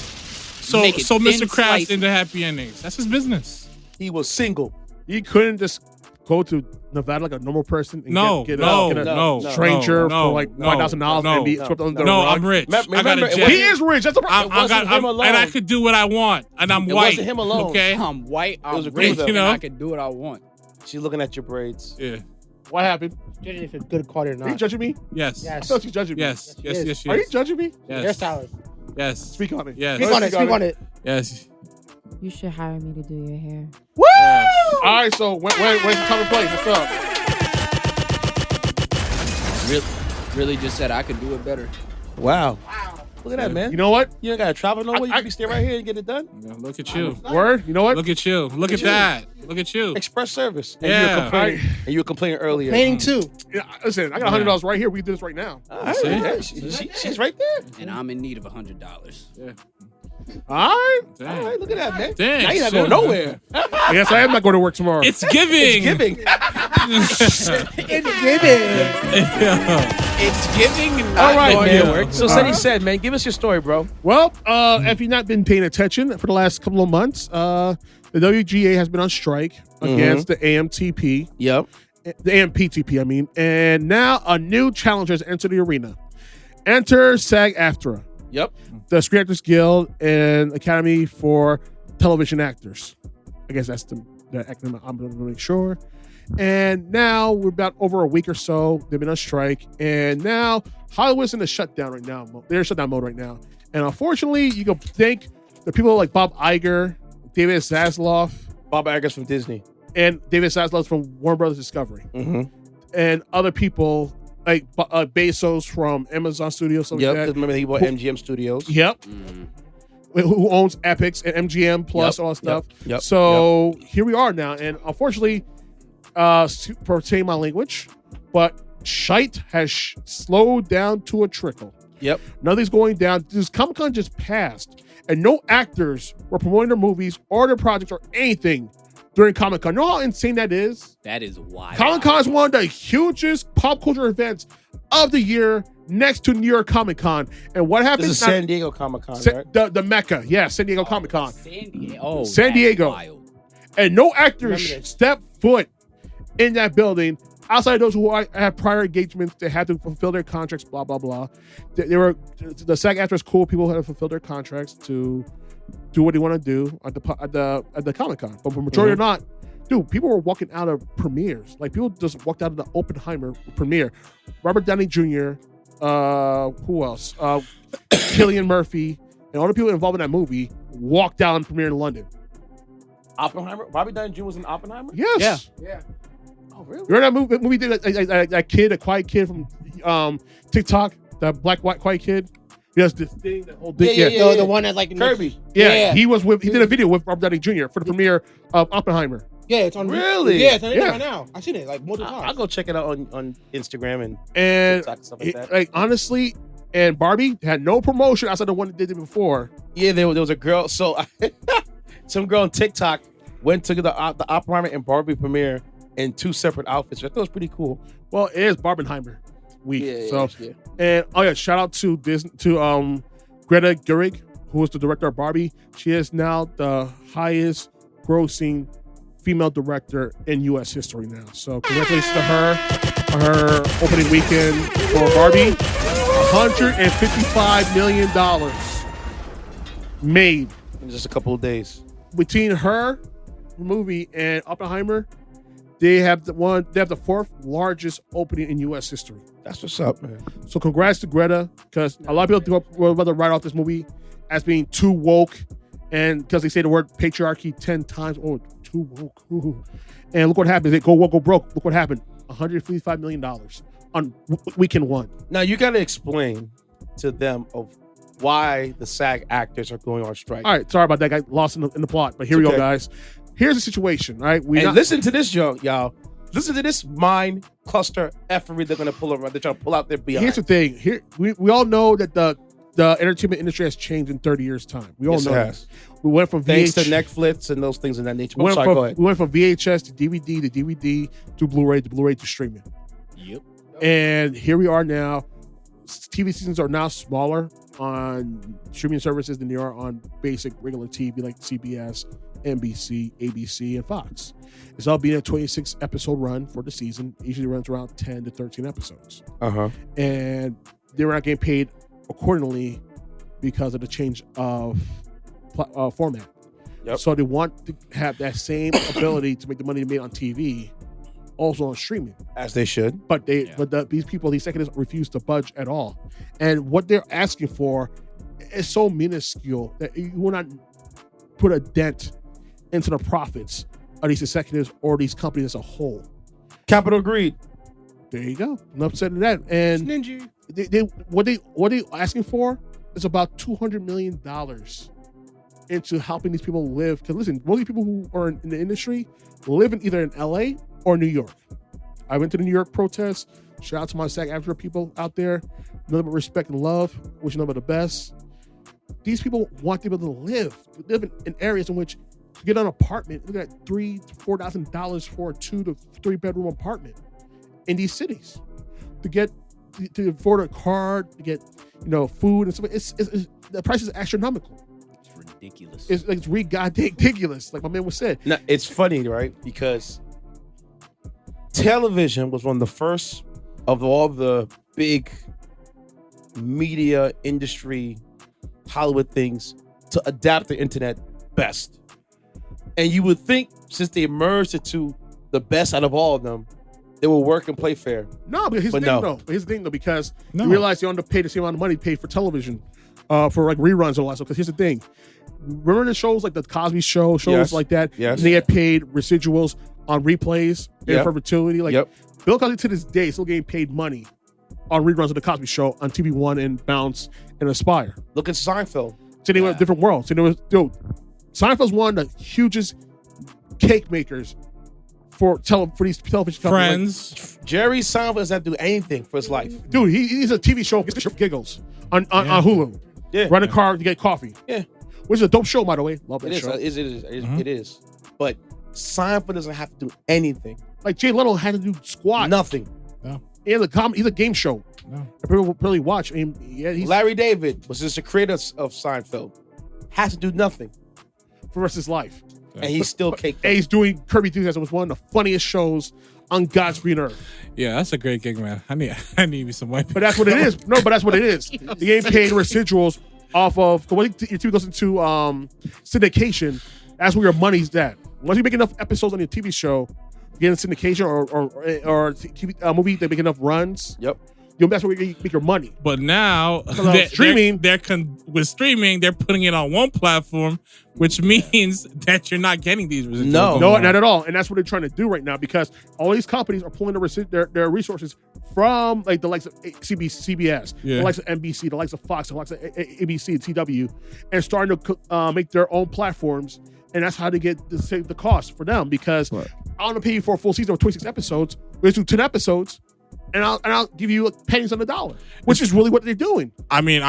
So Make it Mr. thin Kraft's slices. into happy endings. That's his business. He was single. You couldn't just go to Nevada like a normal person and No, get no, a no, stranger no, for like no, $5,000 no, and be swept under the No, rug. I'm rich. I got Remember, a it jet. He is rich. That's the problem. And I could do what I want. And I'm It white. wasn't him alone. Okay. I'm white, I'm was a rich, cruiser. You know? and I can do what I want. She's looking at your braids. Yeah. What happened? Judging if it's good quality or Are you not. judging me? Yes. I Yes. thought you judging me. Yes. Yes. Yes. Yes. Are you Yes. judging me? They're Yes. salads. Yes. Speak on it. Yes. Speak on it. Speak on it. Yes. You should hire me to do your hair. Woo! All right, so when's the time and place? What's up? Really just said I could do it better. Wow. Look at that, man. You know what? You ain't gotta travel nowhere. You can be stay right here and get it done. Yeah, look at you. Word. You know what? Look at you. Look at that. Look at you. Express service. And Yeah. you were complaining earlier. Complaining too. Yeah, listen, I got $100 right here. We can do this right now. All right. Yeah, she's right there. And I'm in need of $100. Yeah. All right. Dang. All right, look at that, man. Dang, Now you're not shit. going nowhere. Yes, I am not going to work tomorrow. It's giving. It's giving. It's giving. It's giving and All not right, going man. to work. So Ceddy said, man, give us your story, bro. Well, if you've not been paying attention for the last couple of months, the WGA has been on strike against the AMTP. Yep. The AMPTP, I mean. And now a new challenger has entered the arena. Enter SAGAFTA, Yep. the Screen Actors Guild and Academy for Television Actors. I guess that's the acronym. I'm going to make sure. And now we're about over a week or so. They've been on strike. And now Hollywood's in a shutdown right now. They're in shutdown mode right now. And unfortunately, you can thank the people like Bob Iger, David Zaslav. Bob Iger's from Disney. And David Zaslav from Warner Brothers Discovery. Mm-hmm. And other people like Bezos from Amazon Studios. Yep. Like that. Remember he bought MGM Studios. Yep. Who owns Epix and MGM Plus, all that stuff. Yep. So here we are now. And unfortunately, pertaining my language, but shite has slowed down to a trickle. Yep. Nothing's going down. This Comic-Con just passed, and no actors were promoting their movies or their projects or anything during Comic-Con. You know how insane that is? That is wild. Comic-Con is one of the hugest pop culture events of the year next to New York Comic-Con. And what happens? This is San Diego Comic-Con, right? The Mecca. Yeah, San Diego Comic-Con. San Diego. Oh, San Diego. Wild. And no actors step foot in that building outside of those who have prior engagements. They had to fulfill their contracts, blah, blah, blah. The SAG-AFTRA is cool. People had to fulfill their contracts to do what they want to do at the Comic-Con. But for majority or not, dude, people were walking out of premieres. Like, people just walked out of the Oppenheimer premiere. Robert Downey Jr., who else? Cillian Murphy, and all the people involved in that movie walked out in premiere in London. Oppenheimer? Bobby Downey Jr. was in Oppenheimer? Yes. Yeah. Oh, really? Remember that movie did that kid, a quiet kid from TikTok, that black white quiet kid? He has this thing, that whole thing. Yeah. The one that like Kirby. Yeah, he did a video with Robert Downey Jr. for the premiere of Oppenheimer. Yeah, it's on. Really? Yeah, it's on right now. I've seen it like multiple times. I'll go check it out on Instagram and TikTok and stuff like that. Like, honestly, and Barbie had no promotion outside the one that did it before. Yeah, there was a girl. So some girl on TikTok went to the Oppenheimer and Barbie premiere in two separate outfits. I thought it was pretty cool. Well, it is Barbenheimer week. Yeah. And shout out to Greta Gerwig, who is the director of Barbie. She is now the highest grossing female director in U.S. history now. So congratulations to her on her opening weekend for Barbie. $155 million made In just a couple of days. between her movie and Oppenheimer. They have the fourth largest opening in U.S. history. That's what's up, man. So congrats to Greta, because a lot of people were about to write off this movie as being too woke, and because they say the word patriarchy 10 times. Oh, too woke. Ooh. And look what happened. They go woke, go broke. Look what happened. $155 million on weekend one. Now you got to explain to them of why the SAG actors are going on strike. All right, sorry about that. Got lost in the plot, but here we go, guys. Here's the situation, right? Listen to this, y'all. Listen to this mind cluster effery they're going to pull around. They're trying to pull out their behind. Here's the thing. Here we all know that the entertainment industry has changed in 30 years' time. We all know that. We went from thanks to Netflix and those things of that nature. Go ahead. We went from VHS to DVD to Blu-ray to streaming. Yep. And here we are now. TV seasons are now smaller on streaming services than they are on basic regular TV like CBS, NBC, ABC, and Fox. It's all being a 26 episode run for the season. Usually runs around 10 to 13 episodes. And they were not getting paid accordingly because of the change of format. Yep. So they want to have that same ability to make the money they made on TV also on streaming. As they should. But these people, these executives refuse to budge at all. And what they're asking for is so minuscule that you will not put a dent into the profits of these executives or these companies as a whole. Capital greed. There you go. Enough said of that. And what they asking for is about $200 million into helping these people live. Because listen, most of the people who are in the industry live in either in LA or New York. I went to the New York protest. Shout out to my SAG-AFTRA people out there. Nothing but respect and love. Wishing them the best. These people want to be able to live in areas in which to get an apartment, look at $3,000 to $4,000 for a 2 to 3 bedroom apartment in these cities. To afford a car, to get food and stuff. It's the price is astronomical. It's ridiculous. It's really goddamn ridiculous, like my man was said. Now, it's funny, right? Because television was one of the first of all the big media industry Hollywood things to adapt the internet best. And you would think since they merged the two, the best out of all of them, it will work and play fair. No, but here's the thing though, because you realize you don't pay the same amount of money paid for television, for like reruns and all that stuff. Because here's the thing. Remember the shows like the Cosby Show, shows like that? Yes. And they get paid residuals on replays in perpetuity. Like Bill Cosby to this day is still getting paid money on reruns of the Cosby Show on TV One and Bounce and Aspire. Look at Seinfeld. So they were different worlds. Seinfeld's one of the hugest cake makers for these television companies. Friends. Jerry Seinfeld doesn't have to do anything for his life. Dude, he's a TV show giggles on Hulu. Yeah. Rent a car to get coffee. Yeah. Which is a dope show, by the way. Love that show. It is. But Seinfeld doesn't have to do anything. Like Jay Leno had to do squat. Nothing. No. He's a game show. No. People will really watch. I mean, he's Larry David was just the creator of Seinfeld. Has to do nothing for the rest of his life. And he's still caked up. And he's doing Kirby Enthusiasm. Was one of the funniest shows on God's green earth. Yeah, that's a great gig, man. I need me some white people. But that's what it is. No, but that's what it is. The game paid residuals off of when your TV goes into syndication. That's where your money's at. Once you make enough episodes on your TV show, get in syndication or TV, movie, they make enough runs. Yep. That's where you make your money. But now, streaming, with streaming, they're putting it on one platform, which means that you're not getting these residuals. No, not at all. And that's what they're trying to do right now, because all these companies are pulling their resources from like the likes of CBS, the likes of NBC, the likes of Fox, the likes of ABC and CW, and starting to make their own platforms. And that's how they get to save the cost for them, because I want to pay you for a full season of 26 episodes. Let's do 10 episodes. And I'll give you pennies on the dollar, which is really what they're doing. I mean,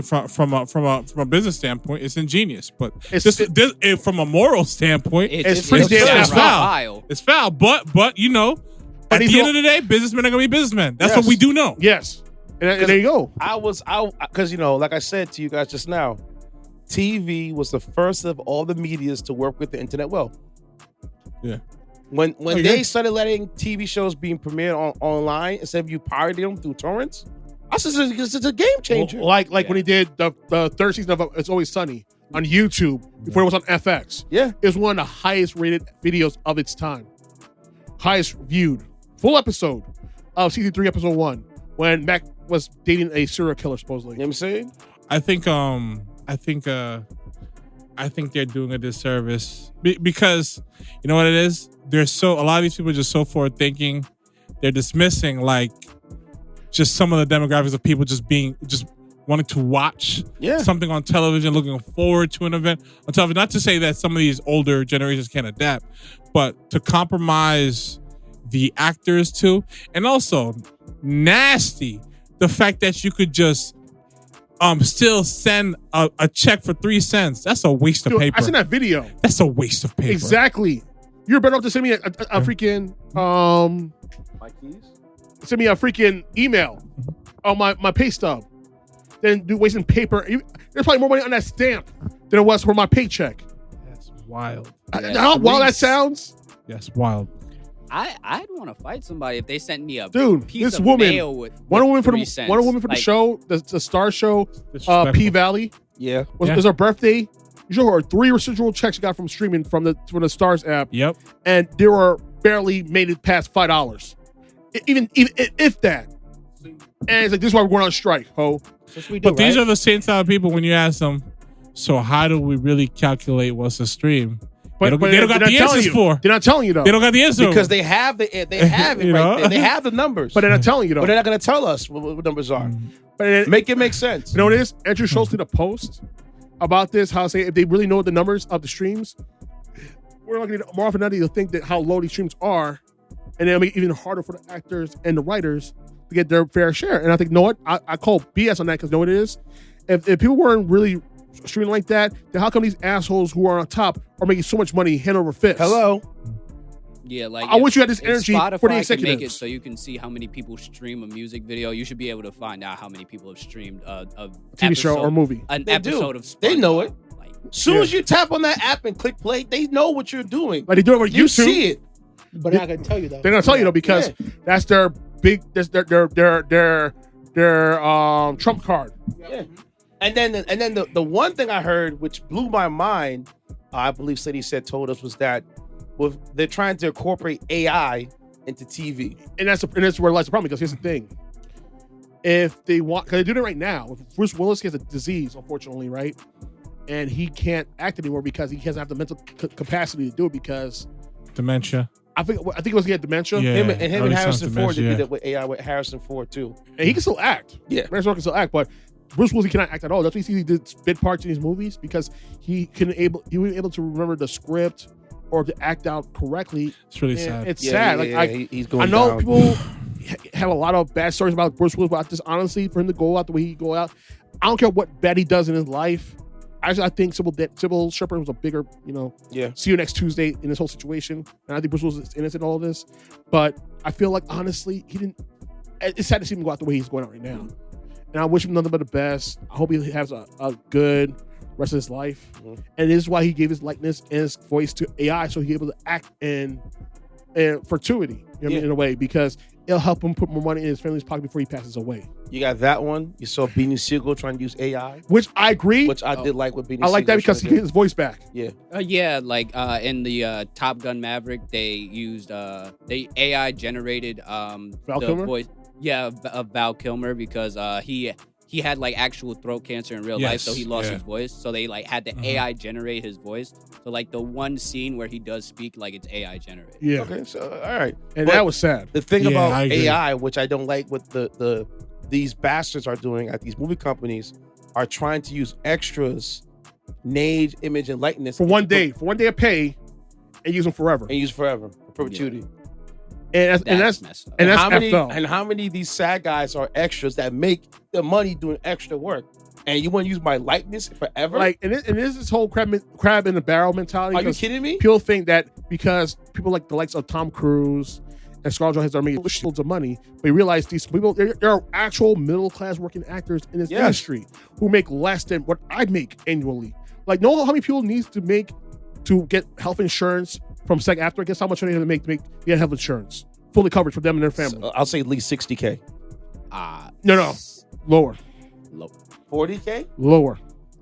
from a business standpoint, it's ingenious, but from a moral standpoint, it's pretty damn foul. It's foul, but at the end of the day, businessmen are gonna be businessmen. That's what we do know. Yes, and there you go. Because like I said to you guys just now, TV was the first of all the medias to work with the internet well. Yeah. When they started letting TV shows being premiered online instead of you pirating them through torrents, it's a game changer. Like when he did the third season of It's Always Sunny on YouTube before it was on FX. Yeah. It was one of the highest rated videos of its time. Highest viewed. Full episode of season 3, episode 1, when Mac was dating a serial killer, supposedly. You know what I'm saying? I think they're doing a disservice because you know what it is? A lot of these people are just so forward thinking. They're dismissing like just some of the demographics of people just wanting to watch something on television, looking forward to an event on television. Not to say that some of these older generations can't adapt, but to compromise the actors too. And also nasty, the fact that you could just still send a check for 3 cents. That's a waste of paper. I seen that video. That's a waste of paper. Exactly. You're better off to send me a freaking my keys? Send me a freaking email on my pay stub than wasting paper. There's probably more money on that stamp than it was for my paycheck. That's wild. How wild that sounds? Yes, wild. I'd want to fight somebody if they sent me a piece of mail with one woman for the show, the star show, P Valley. Yeah, was her birthday. You show her 3 residual checks she got from streaming from the Stars app. Yep, and they were barely made it past $5, even if that. And it's like, this is why we're going on strike, ho. But these are the same type of people when you ask them, so how do we really calculate what's a stream? They don't got the answers for. They're not telling you though. They don't got the answer because they have it right there. They have the numbers. But they're not telling you though. But they're not going to tell us what numbers are. But make it make sense. You know what it is? Andrew Schultz did a post about this. How say if they really know the numbers of the streams, we're not going to more often than not to think that how low these streams are, and it'll make it even harder for the actors and the writers to get their fair share. And I think, you know what? I call BS on that because you know what it is? If people weren't really streaming like that, then how come these assholes who are on top are making so much money hand over fist? Hello. Yeah, like I wish you had this energy Spotify for the can executives. make it so you can see how many people stream a music video. You should be able to find out how many people have streamed a TV show or movie. An They episode do. of SpongeBob. They know it. Like, Soon as you tap on that app and click play, they know what you're doing. Like they do it with You YouTube. see it. But they're not gonna tell you though. They're gonna tell you though because that's their big, that's their trump card. Yeah. And then the one thing I heard, which blew my mind, I believe Ceddy told us, was that they're trying to incorporate AI into TV. And that's where lies the problem, because here's the thing. If they want, because they're doing it right now. If Bruce Willis has a disease, unfortunately, right? And he can't act anymore because he doesn't have the mental capacity to do it because dementia. I think it was he had dementia. Yeah, Him and Harrison Ford dementia, did it with AI with Harrison Ford too. And he can still act. Yeah. Harrison Ford can still act, but Bruce Willis, he cannot act at all. That's why he did bit parts in these movies, because he was able to remember the script or to act out correctly. It's really sad. It's sad. He's going I know down. people have a lot of bad stories about Bruce Willis, but just honestly, for him to go out the way he go out, I don't care what bad he does in his life. I think Sybil Shepherd was a bigger, see you next Tuesday in this whole situation. And I think Bruce Willis is innocent in all of this. But I feel like, honestly, it's sad to see him go out the way he's going out right now. And I wish him nothing but the best. I hope he has a good rest of his life. Mm-hmm. And this is why he gave his likeness and his voice to AI, so he's able to act in fortuity, in a way, because it'll help him put more money in his family's pocket before he passes away. You got that one. You saw Beanie Siegel trying to use AI, which I agree. Which I did like with Beanie. I like that because he gets his voice back. Yeah. In the Top Gun Maverick, they used they AI generated Val Kilmer? voice. Yeah, of Val Kilmer, because he had like actual throat cancer in real life, so he lost his voice. So they had to AI generate his voice. So the one scene where he does speak, it's AI generated. Yeah. Okay. So all right. And that was sad. The thing about AI, which I don't like, what these bastards are doing at these movie companies, are trying to use extras, name, image, and likeness for one day of pay, and use them forever. For perpetuity. And that's how many of these SAG guys are extras that make the money doing extra work, and you want to use my likeness forever? And this is whole crab in the barrel mentality. Are you kidding me? People think that because people like the likes of Tom Cruise and Scarlett Johansson are making loads of money, but you realize these people, there are actual middle class working actors in this industry who make less than what I make annually. Know how many people need to make to get health insurance from SAG-AFTRA? Guess how much are they going to get health insurance fully covered for them and their family? So, I'll say at least $60K. No, lower. 40K? Lower.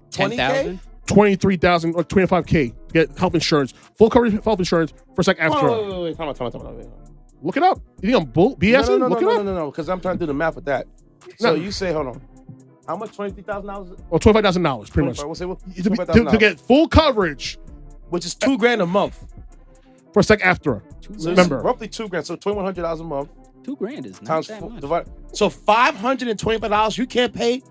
10,000? 23,000 or 25K to get health insurance, full coverage health insurance for SAG-AFTRA. Wait, come on. Look it up. You think I'm BSing? No, Look it up. No, because I'm trying to do the math with that. So you say, hold on. How much? $23,000? Or $25,000, pretty much. We'll say to get full coverage, which is $2,000 a month for SAG-AFTRA. So remember, roughly $2,000, so $2,100 a month. $2,000 is not that much. So $525 you can't pay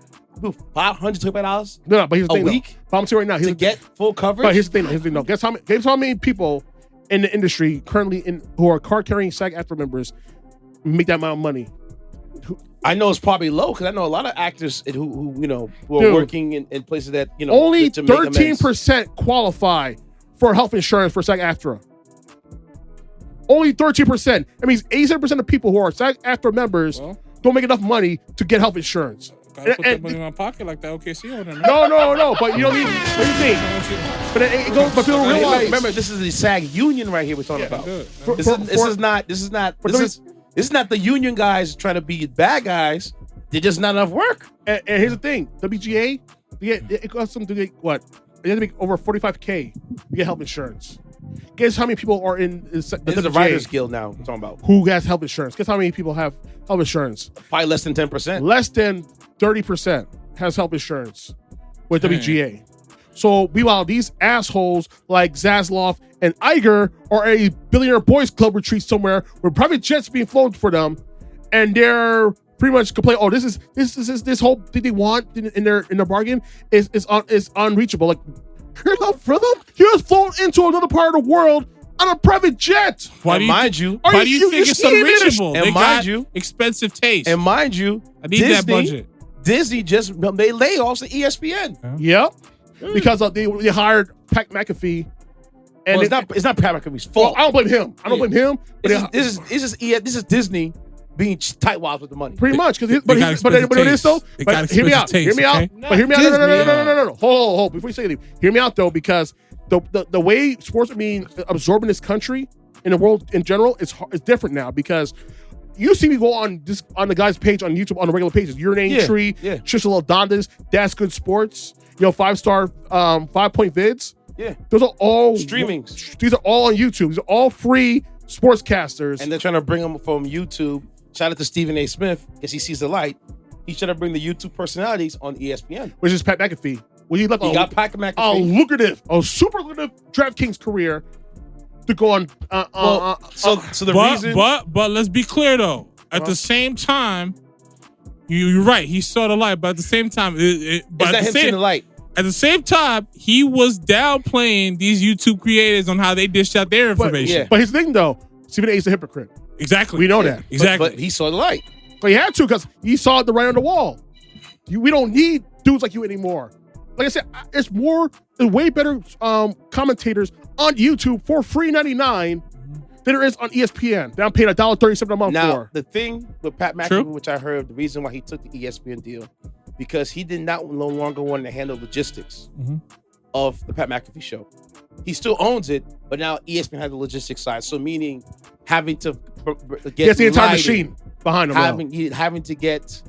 $525. No, but here's the thing, week. But I'm saying right now, to get full coverage. But here's the thing. No. Guess how many people in the industry currently who are card carrying SAG-AFTRA members make that amount of money? I know it's probably low because I know a lot of actors who are working in places that only 13% qualify for health insurance for SAG-AFTRA. Only 13%. That means 87% of people who are SAG-AFTRA members don't make enough money to get health insurance. Gotta put that money in my pocket like that OKC owner. No. But you don't need. What do you think? But it goes. But people realize. Remember, this is the SAG union right here we're talking about. This is not the union guys trying to be bad guys. They're just not enough work. And here's the thing: WGA, it costs them to get what? They have to make over $45K to get health insurance. Guess how many people are in this is the Writers Guild now we're talking about. Who has health insurance? Guess how many people have health insurance? Probably less than 10%. Less than 30% has health insurance with WGA. So meanwhile, these assholes like Zaslav and Iger are a billionaire boys club retreat somewhere with private jets being flown for them, and they're pretty much complain, oh, this whole thing they want in their bargain is unreachable. Like, you're not for them? You're flown into another part of the world on a private jet. Why do you think it's unreachable? And mind you, expensive taste. And mind you, I need that budget. Disney just made layoffs at ESPN. Yep. Because they hired Pat McAfee. And it's not Pat McAfee's fault. Well, I don't blame him. But this is Disney being tightwads with the money. Pretty much. But it is though. But hear me out. But hear me out. No. Hold. Before you say anything, hear me out though, because the way sports are being absorbed in this country, in the world in general, is different now. Because you see me go on the guy's page on YouTube on the regular pages. Your Name Tree, Trisha Ladondas, That's Good Sports, 5-star 5-point vids. Yeah. Those are all streaming. These are all on YouTube. These are all free sportscasters. And they're trying to bring them from YouTube. Shout out to Stephen A. Smith, because he sees the light. He's trying to bring the YouTube personalities on ESPN. Which is Pat McAfee. Well, he got Pat McAfee. A super lucrative DraftKings career to go on. So the reason. But let's be clear though. At the same time, you're right. He saw the light, but at the same time, seeing the light? At the same time, he was downplaying these YouTube creators on how they dished out their information. But his thing though, Stephen A is a hypocrite. Exactly. We know that. Exactly. But he saw the light. But he had to, because he saw the writing on the wall. We don't need dudes like you anymore. Like I said, it's way better commentators on YouTube for free $99 than there is on ESPN. That I'm paying $1.37 a month for. The thing with Pat McAfee, which I heard, the reason why he took the ESPN deal, because he did no longer want to handle logistics of the Pat McAfee show. He still owns it, but now ESPN has the logistics side. So meaning having to get the entire machine behind him. Having to get,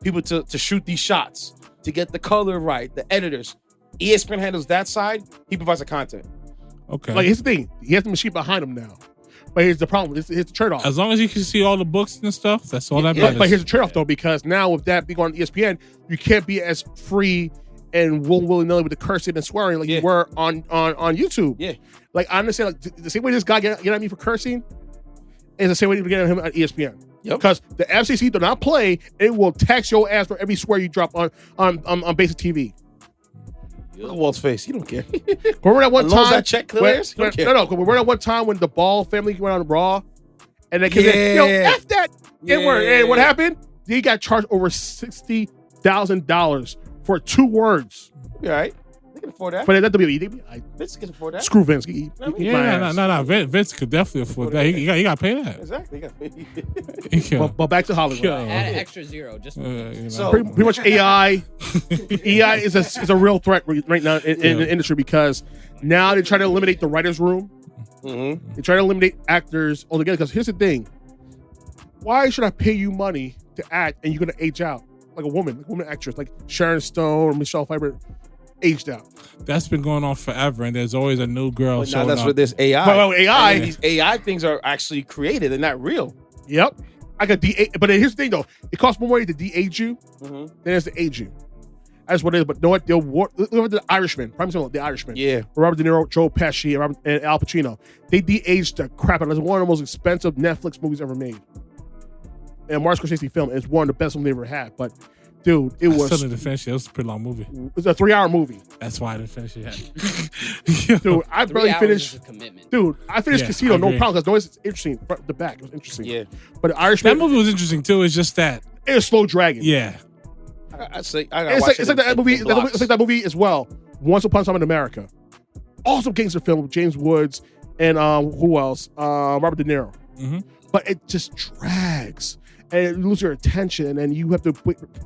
people to shoot these shots, to get the color right, the editors. ESPN handles that side. He provides the content. Okay. Like, here's the thing. He has the machine behind him now. But here's the problem. Here's the trade-off. As long as you can see all the books and stuff, that's all that matters. But here's the trade-off, though, because now with that being on ESPN, you can't be as free and willy-nilly with the cursing and swearing like you were on YouTube. Yeah. Like, I understand, like, the same way this guy get at me for cursing is the same way you get at him at ESPN. Yep. Because the FCC do not play, it will tax your ass for every swear you drop on basic TV. Look at Walt's face. He don't care. Remember that one time? That check clears? No. Remember that one time when the Ball family went on Raw? And they came in, F that. And what happened? He got charged over $60,000 for 2 words. All right. They can afford that. But that's WWE. Vince can afford that. Screw Vince. No. Vince could definitely afford that. He got to pay that. Exactly. But back to Hollywood. Add an extra 0 just so pretty much AI. AI is a real threat right now in the industry, because now they try to eliminate the writer's room. Mm-hmm. They try to eliminate actors altogether. Because here's the thing: why should I pay you money to act and you're gonna age out like a woman actress like Sharon Stone or Michelle Pfeiffer? Aged out. That's been going on forever, and there's always a new girl. But now that's what this AI. Well, AI. These AI things are actually created; they're not real. Yep. I got but here's the thing, though: it costs more money to de-age you than it is to age you. That's what it is. But you know what? Look at the Irishman. The Irishman. Yeah. Robert De Niro, Joe Pesci, and Al Pacino. They de-aged the crap out of it. It's one of the most expensive Netflix movies ever made. And Martin Scorsese film is one of the best ones they ever had. But dude, it was. Still didn't finish it. It was a pretty long movie. It was a 3-hour movie. That's why I didn't finish it. Dude, I barely finished. Dude, I finished Casino, no problem, because it's interesting. The back, it was interesting. Yeah. But the Irishman. That movie was interesting too. It's just that it was slow dragging. Yeah. It's like that movie. It's like that movie as well. Once Upon a Time in America. Awesome gangster film with James Woods and who else? Robert De Niro. Mm-hmm. But it just drags. And you lose your attention, and you have to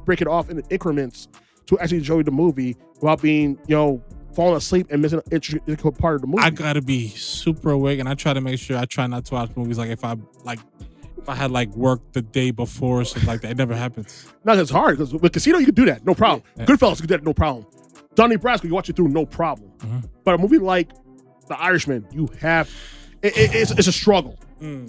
break it off in increments to actually enjoy the movie without being, falling asleep and missing an intricate part of the movie. I gotta be super awake, and I try to make sure I try not to watch movies if I had work the day before or something like that. It never happens. No, it's hard, because with Casino you can do that, no problem. Yeah. Goodfellas you can do that, no problem. Donnie Brasco, you watch it through, no problem. Mm-hmm. But a movie like The Irishman, you have it's a struggle.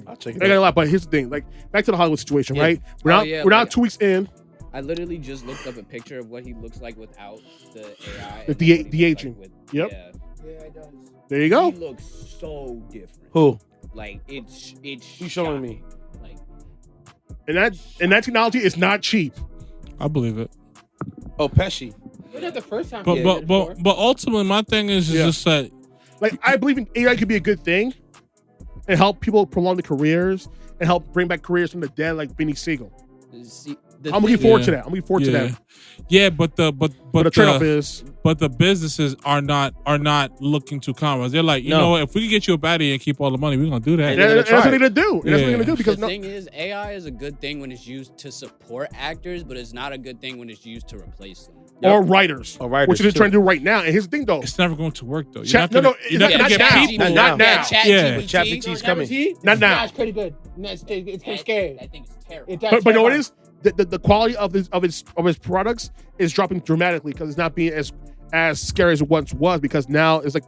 I'll check it out. I got a lot, but here's the thing: back to the Hollywood situation, right? We're now 2 weeks in. I literally just looked up a picture of what he looks like without the AI. The aging. Yep. Yeah, it does. There you go. He looks so different. Who? It's Who's showing me? And that technology is not cheap. I believe it. Oh, Pesci. Was that the first time? But ultimately, my thing is just that. Like, I believe in AI could be a good thing and help people prolong their careers and help bring back careers from the dead, like Benny Siegel. I'm looking forward to that. I'm looking forward to that. Yeah, but the trade-off is, but the businesses are not looking to commerce. They're like, you know what? If we can get you a baddie and keep all the money, we're gonna do that. And that's what they're gonna do. And that's what they're gonna do because the thing is, AI is a good thing when it's used to support actors, but it's not a good thing when it's used to replace them. Or writers, which they're trying to do right now. And here's the thing, though, it's never going to work though. You're not gonna get people. Not now. ChatGPT's coming. Not now. It's pretty good. It's scary. I think it's terrible. But you know what it is? The quality of his products is dropping dramatically because it's not being as scary as it once was, because now it's like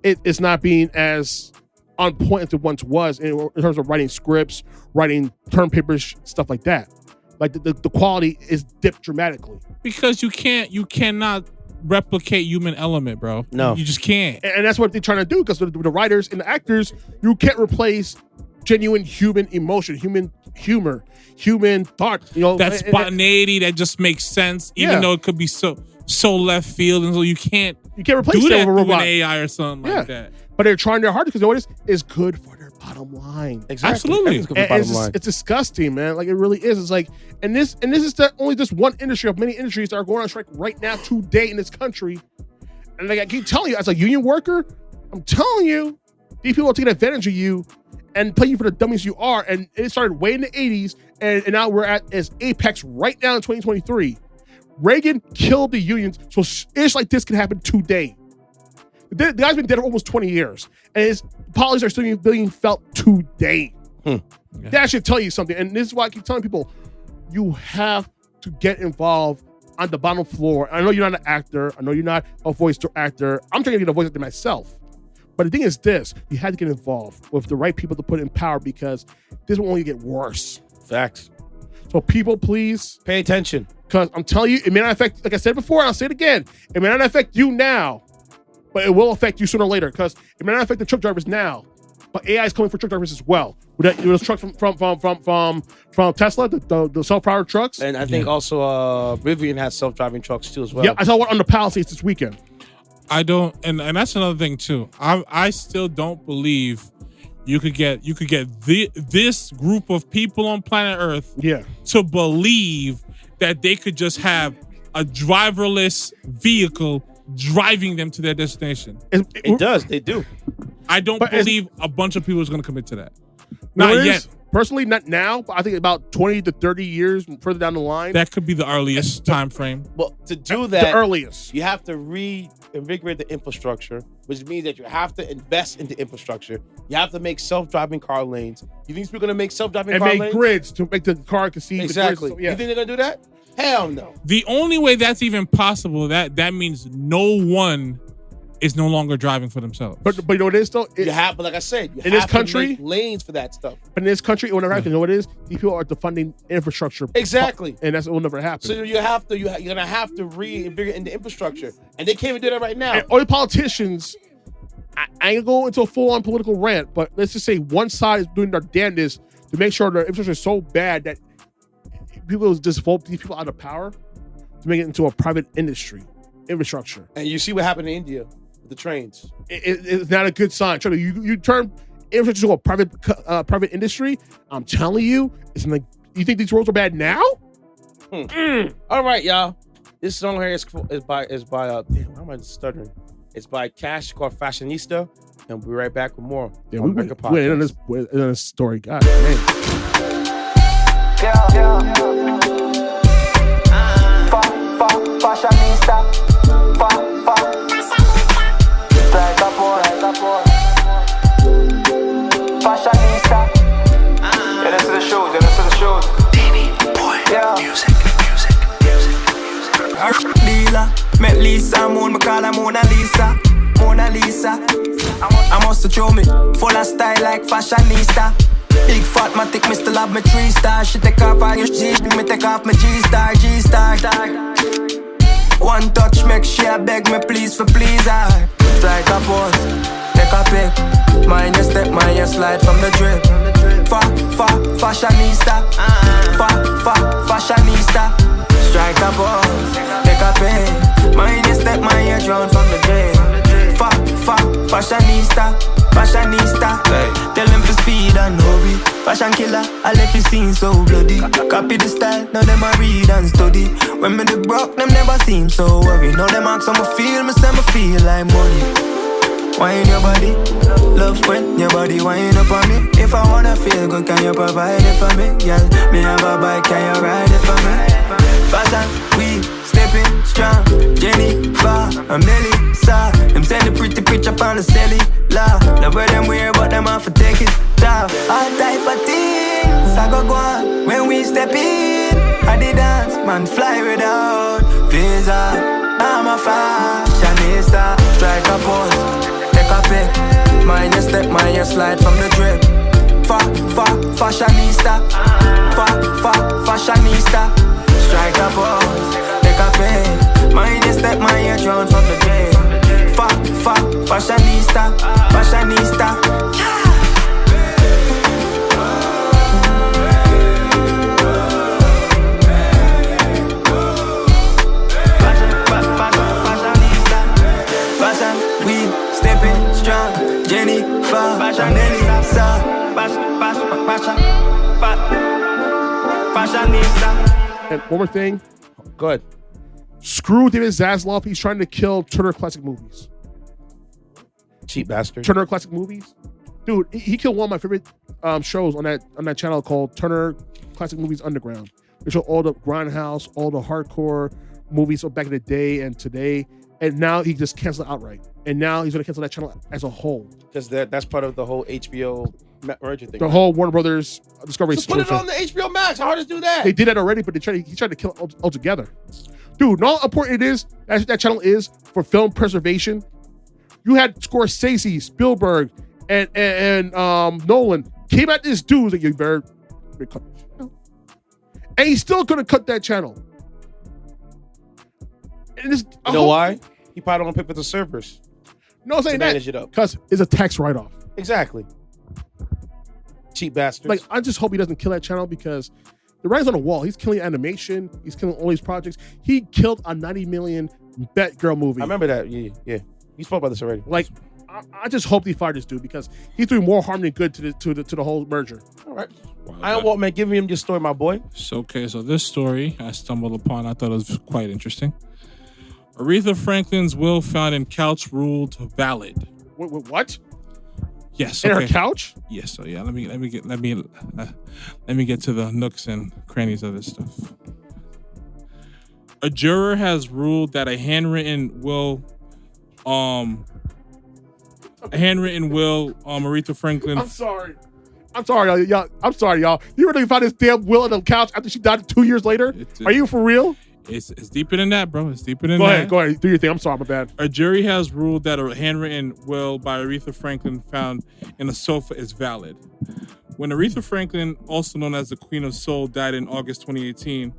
it's not being as on point as it once was in terms of writing scripts, writing term papers, stuff like that. Like the quality is dipped dramatically. Because you cannot replicate human element, bro. No. You just can't. And that's what they're trying to do, because the writers and the actors, you can't replace genuine human emotion, human humor, human thought. You know, that spontaneity that just makes sense, even though it could be so left field, and so you can't replace do that that with a with robot. an AI or something like that. But they're trying their hardest because what is good for their bottom line. Exactly. Absolutely. It's disgusting, man. Like, it really is. It's like, and this is only this one industry of many industries that are going on strike right now today in this country. And like I keep telling you, as a union worker, I'm telling you, these people are taking advantage of you and playing you for the dummies you are. And it started way in the 80s, and now we're at its apex right now in 2023. Reagan killed the unions, so it's like this can happen today. The guy's been dead for almost 20 years, and his policies are still being felt today. That should tell you something. And this is why I keep telling people, you have to get involved on the bottom floor. I know you're not an actor. I know you're not a voice actor. I'm trying to get a voice actor myself. But the thing is this, you have to get involved with the right people to put in power, because this will only get worse. Facts. So people, please pay attention. Because I'm telling you, it may not affect, like I said before, I'll say it again, it may not affect you now, but it will affect you sooner or later, because it may not affect the truck drivers now, but AI is coming for truck drivers as well. With those trucks from Tesla, the self-powered trucks. And I think also Rivian has self-driving trucks too as well. Yeah, I saw one on the Palisades this weekend. I don't, and that's another thing too. I still don't believe you could get this group of people on planet Earth to believe that they could just have a driverless vehicle driving them to their destination. It does. They do. I don't believe a bunch of people is going to commit to that. Not yet. Personally, not now, but I think about 20 to 30 years further down the line. That could be the earliest time frame. Well, to do that, the earliest, you have to reinvigorate the infrastructure, which means that you have to invest into infrastructure. You have to make self-driving car lanes. You think people are going to make self-driving car lanes? And make grids to make the car can see exactly. The grids. So, you think they're going to do that? Hell no. The only way that's even possible, that means no one is no longer driving for themselves. But you know what it is though? You have, but like I said, you in have this country, to make lanes for that stuff. But in this country, it will never happen. You know what it is? These people are defunding infrastructure. Exactly. And it will never happen. So you're gonna have to reinvigorate into infrastructure. And they can't even do that right now. And all the politicians, I ain't going into a full-on political rant, but let's just say one side is doing their damnedest to make sure their infrastructure is so bad that people just vote these people out of power to make it into a private industry, infrastructure. And you see what happened in India. The trains. It's not a good sign. You turn infrastructure to a private industry. I'm telling you, it's like, you think these roads are bad now? All right, y'all. This song here is by damn, why am I stuttering? It's by Cashh, called Fashionista, and we'll be right back with more. Yeah, we're in this story. God man. Fashionista. Fashionista. Yeah, this is the shows. Baby boy, music. Dealer, met Lisa Moon, me call her Mona Lisa. I must show me full of style like Fashionista. Big fat matic, me still have my 3-star. She take off all your G's, me take off my G-star. One touch make she beg me please for please her. Strike a pose, take a pic. Mind your step, mind your slide from the drip. Fashionista. Fashionista. Strike a pose, take a pen. Mind you step, mind you drown from the drain. Fashionista. Hey. Tell them to speed and hurry. Fashion killer, I left you scene so bloody. Copy the style, now them I read and study. When me the broke, them never seem so worried. Now them ask how me feel, me say me feel like money. Wine your body, love when your body wind up on me. If I wanna feel good, can you provide it for me? Girl, me have a bike, can you ride it for me? Fashion, we stepping strong. Jennifer and Melissa, them send the pretty picture on the celly. Now where them wear, but them have to take it off. All type of things I go on when we step in. I did dance, man, fly without visa. I'm a fashionista. Strike a pose, take a pic. Mind your step, mind your slide from the drip. Fashionista. Fashionista. Strike a pose, take a pic. Mind your step, mind your drown from the drip. Fashionista. Fashion, we stepping strong. Jennifer, Melissa. Fashionista. And one more thing. Good. Screw David Zaslav. He's trying to kill Turner Classic Movies. Cheap bastard. Turner Classic Movies. Dude, he killed one of my favorite shows on that channel called Turner Classic Movies Underground. They show all the grindhouse, all the hardcore movies of back in the day and today. And now he just canceled it outright. And now he's going to cancel that channel as a whole. Because that's part of the whole HBO merger thing. The whole Warner Brothers Discovery situation. Put it on the HBO Max. How hard to do that? They did that already, but he tried to kill it altogether. Dude, know how important it is that channel is for film preservation? You had Scorsese, Spielberg, and Nolan came at this dude that you better cut the channel. And he's still going to cut that channel. And you know why? He probably don't pay for the servers. No, I'm saying that because it's a tax write-off. Exactly. Cheap bastards. Like, I just hope he doesn't kill that channel because the writing's on the wall. He's killing animation. He's killing all these projects. He killed a 90 million Batgirl movie. I remember that. Yeah. You spoke about this already. Like, I just hope they fire this dude because he's doing more harm than good to the whole merger. All right. I don't want, man. Give him your story, my boy. So this story I stumbled upon. I thought it was quite interesting. Aretha Franklin's will found in couch ruled valid. What? Yes. In her couch? Yes. So yeah, let me get to the nooks and crannies of this stuff. A juror has ruled that a handwritten will, Aretha Franklin. I'm sorry, y'all. I'm sorry, y'all. You really found this damn will on the couch after she died 2 years later? Are you for real? It's deeper than that, bro. It's deeper than that. Go ahead. Do your thing. I'm sorry, my bad. A jury has ruled that a handwritten will by Aretha Franklin found in a sofa is valid. When Aretha Franklin, also known as the Queen of Soul, died in August 2018,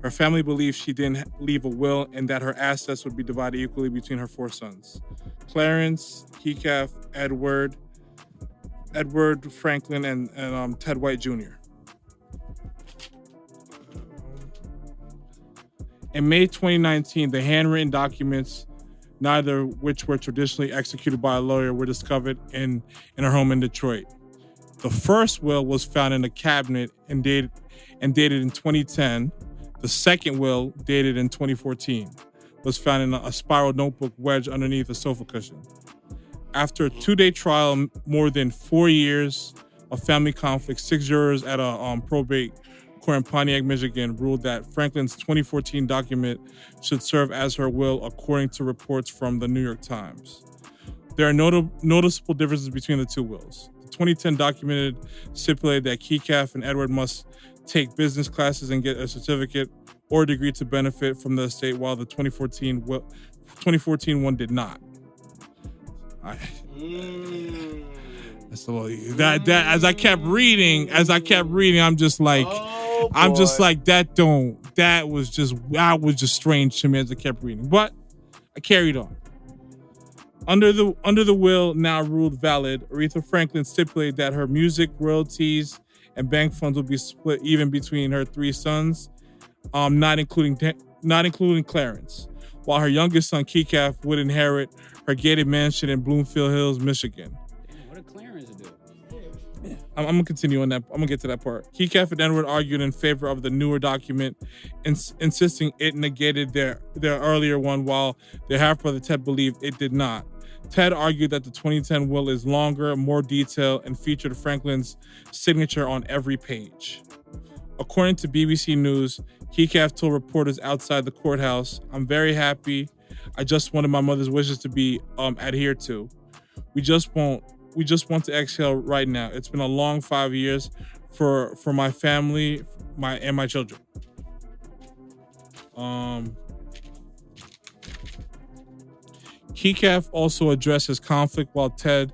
her family believes she didn't leave a will and that her assets would be divided equally between her 4 sons: Clarence, Keith, Edward Franklin, and Ted White Jr. In May 2019, the handwritten documents, neither of which were traditionally executed by a lawyer, were discovered in her home in Detroit. The first will was found in a cabinet and dated in 2010. The second will, dated in 2014, was found in a spiral notebook wedged underneath a sofa cushion. After a 2-day trial, more than 4 years of family conflict, 6 jurors at a probate court in Pontiac, Michigan, ruled that Franklin's 2014 document should serve as her will, according to reports from the New York Times. There are noticeable differences between the two wills. The 2010 document stipulated that Keith and Edward must take business classes and get a certificate or degree to benefit from the estate, while the 2014 one did not. That's the that as I kept reading, I'm just like, that was just strange to me as I kept reading. But I carried on. Under the will, now ruled valid, Aretha Franklin stipulated that her music royalties and bank funds would be split even between her 3 sons, not including Clarence, while her youngest son, Keekaf, would inherit her gated mansion in Bloomfield Hills, Michigan. Damn, what did Clarence do? I'm going to continue on that. I'm going to get to that part. Keekaf and Edward argued in favor of the newer document, insisting it negated their earlier one, while their half-brother Ted believed it did not. Ted argued that the 2010 will is longer, more detailed, and featured Franklin's signature on every page. According to BBC News, Keekaf told reporters outside the courthouse, "I'm very happy. I just wanted my mother's wishes to be adhered to. We just want to exhale right now. It's been a long 5 years for my family, my children." Keekaf also addressed his conflict with Ted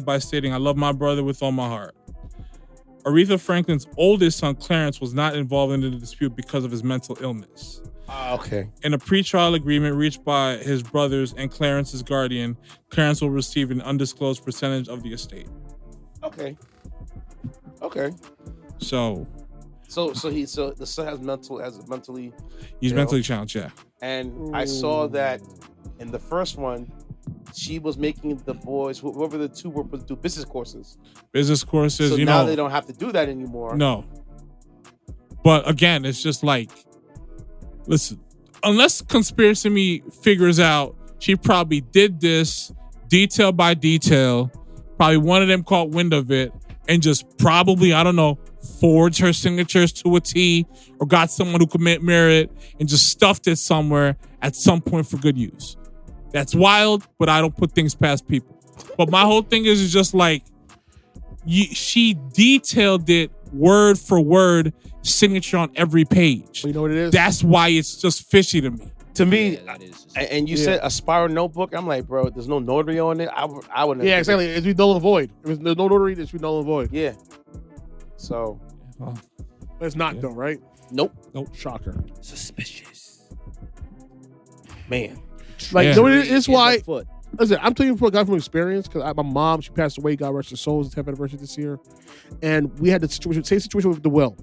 by stating, "I love my brother with all my heart." Aretha Franklin's oldest son, Clarence, was not involved in the dispute because of his mental illness. Okay. In a pretrial agreement reached by his brothers and Clarence's guardian, Clarence will receive an undisclosed percentage of the estate. Okay. So the son mentally. He's mentally challenged, yeah. And I saw that in the first one, she was making the boys, whoever the two were, do business courses. So now they don't have to do that anymore. No. But again, it's just like, listen, unless Conspiracy Me figures out she probably did this detail by detail, probably one of them caught wind of it, and just probably, I don't know, forged her signatures to a T, or got someone who could mirror it and just stuffed it somewhere at some point for good use. That's wild, but I don't put things past people. But my whole thing is just like, she detailed it word for word, signature on every page. You know what it is? That's why it's just fishy to me. To me, and you said a spiral notebook. I'm like, bro, there's no notary on it. I wouldn't. Yeah, exactly. It's be null and void. If there's no notary, it's be null and void. Yeah. So, it's not though, right? Nope. Shocker. Suspicious. Man. Like, Yeah. you know what it is? Why? Listen, I'm telling you from a guy from experience, because my mom, she passed away, God rest her soul, it's 10th anniversary this year. And we had the same situation with the will.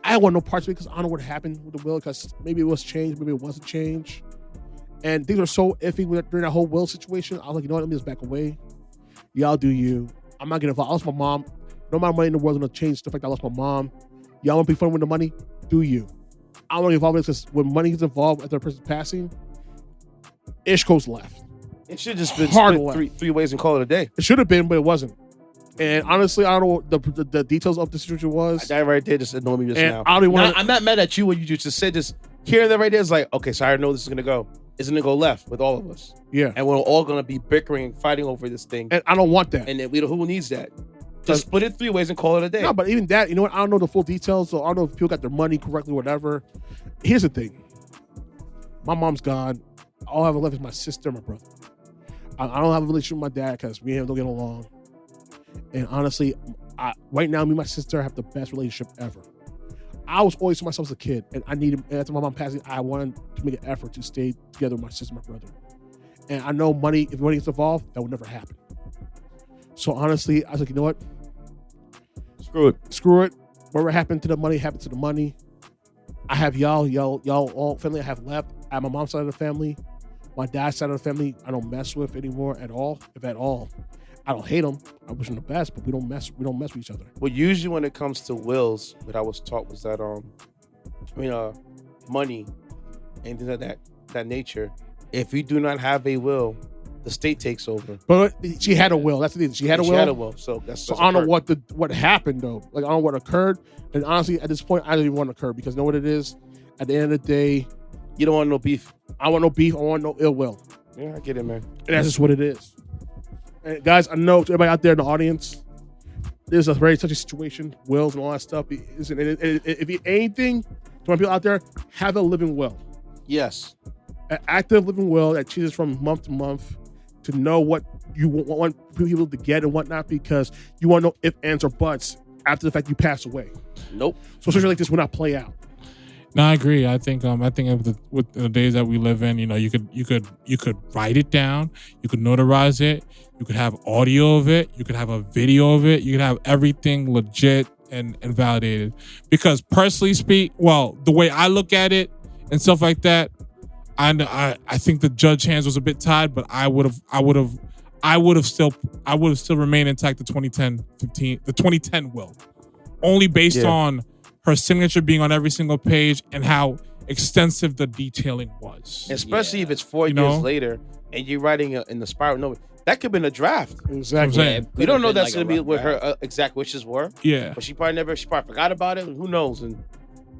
I don't want no parts of it because I don't know what happened with the will, because maybe it was changed, maybe it wasn't changed. And things are so iffy during that whole will situation. I was like, you know what, let me just back away. Y'all do you. I'm not getting involved. I lost my mom. No amount of money in the world is going to change stuff like that. I lost my mom. Y'all want to be fun with the money? Do you. I don't want to get involved with this, because when money is involved after a person's passing, ish goes left. It should just been split three ways and call it a day. It should have been, but it wasn't. And honestly, I don't know what the details of the situation was. That right there just annoyed me just now. I don't even I'm not mad at you when you just said this. Hearing that right there is like, okay, so I know this is going to go. It's going to go left with all of us. Yeah. And we're all going to be bickering, fighting over this thing. And I don't want that. And then who needs that? Just split it 3 ways and call it a day. No, but even that, you know what? I don't know the full details, so I don't know if people got their money correctly or whatever. Here's the thing. My mom's gone. All I have left is my sister and my brother. I don't have a relationship with my dad because me and him don't get along. And honestly, right now, me and my sister have the best relationship ever. I was always to myself as a kid, and after my mom passing, I wanted to make an effort to stay together with my sister and my brother. And I know if money gets involved, that would never happen. So honestly, I was like, you know what? Screw it. Whatever happened to the money, happened to the money. I have y'all all family I have left. I have my mom's side of the family. My dad's side of the family, I don't mess with anymore at all, if at all. I don't hate them. I wish them the best, but we don't mess with each other. Well, usually when it comes to wills, what I was taught was that money and things of that nature, if you do not have a will, the state takes over. But she had a will. That's the thing. She had a will. She had a will. So I don't know what happened though. Like, I don't know what occurred. And honestly, at this point, I don't even want to occur, because you know what it is? At the end of the day, you don't want no beef. I want no beef. I want no ill will. Yeah, I get it, man. And that's just what it is. And guys, I know to everybody out there in the audience, there's a very touchy situation, wills and all that stuff. If anything, to my people out there, have a living will. Yes. An active living will that changes from month to month, to know what you want people to get and whatnot, because you want to know if, ands, or buts after the fact you pass away. Nope. So situation like this will not play out. No, I agree. I think with the days that we live in, you could write it down, you could notarize it, you could have audio of it, you could have a video of it, you could have everything legit and validated. Because personally the way I look at it and stuff like that, I think the judge hands was a bit tied, but I would have still remained intact the 2010 will, only based on her signature being on every single page and how extensive the detailing was. Especially if it's 4 years later and you're writing in the spiral note. That could have been a draft. Exactly. Yeah, we don't know that's going to be what her exact wishes were. Yeah. But she probably forgot about it. Who knows? And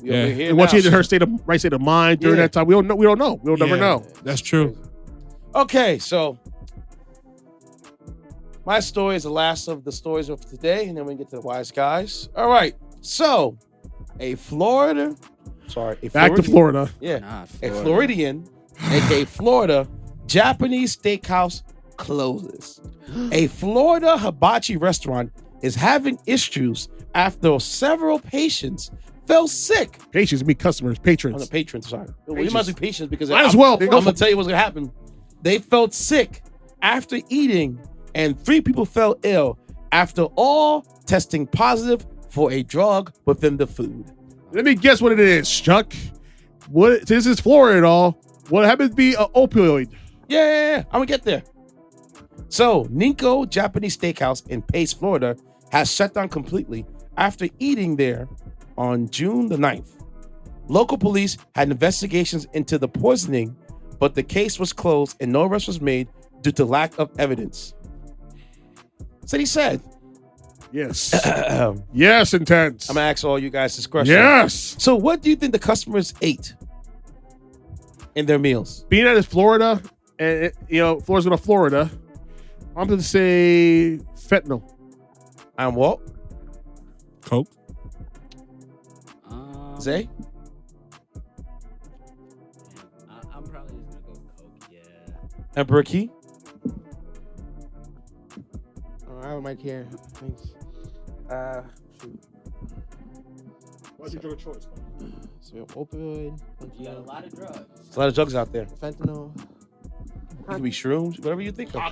Yeah. And what she did, her state of mind during that time, we don't know. We'll never know. That's true. Okay, so my story is the last of the stories of today, and then we can get to the wise guys. All right, so back to Florida. Yeah, a Floridian, aka Florida, Japanese steakhouse closes. A Florida hibachi restaurant is having issues after several patients fell sick. Patients mean customers, patrons. Oh, the patrons, sorry. Well, you must be patients because Might as well. I'm going to tell you what's going to happen. They felt sick after eating, and 3 people fell ill after all testing positive for a drug within the food. Let me guess what it is, Chuck. This is Florida and all. What happens to be an opioid? Yeah. I'm going to get there. So, Ninko Japanese Steakhouse in Pace, Florida has shut down completely after eating there on June the 9th. Local police had investigations into the poisoning, but the case was closed and no arrest was made due to lack of evidence. So he said. Yes. Yes, Intence. I'm going to ask all you guys this question. Yes. So what do you think the customers ate in their meals? Being that it's Florida, and Florida's going to Florida, I'm going to say fentanyl. I'm Walt. Coke. Zay? I'm probably just going to go Coke, yeah. Emperor Key? I have a mic here. Thanks. What's your choice? So opioid. You got a lot of drugs. There's a lot of drugs out there. Fentanyl. It could be shrooms, whatever you think of.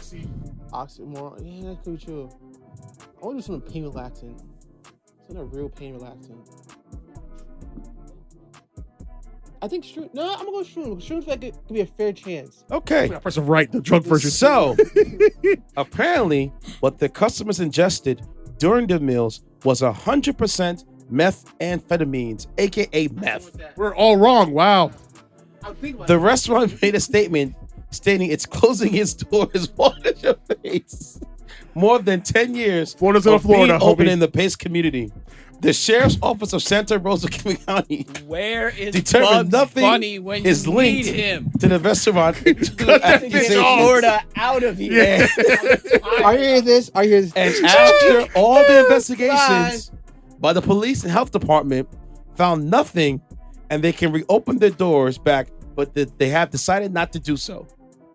Oxymoron. Yeah, that could be true. I want to do some pain relaxant. It's a real pain relaxant. I think shroom. No, I'm gonna go shroom. Shroom like it could be a fair chance. Okay. That person right, the drug version. So, apparently, what the customers ingested during the meals was 100% methamphetamines, aka meth. We're all wrong. Wow. The restaurant made a statement stating it's closing its doors. What is your face? More than 10 years Florida's in Florida, being open homie. in the Pace community. The sheriff's office of Santa Rosa County Where is determined Bugs nothing Bunny when is you linked need him? to the restaurant. Get Florida out of here. I hear this. And after all the investigations by the police and health department found nothing, and they can reopen their doors back, but they have decided not to do so.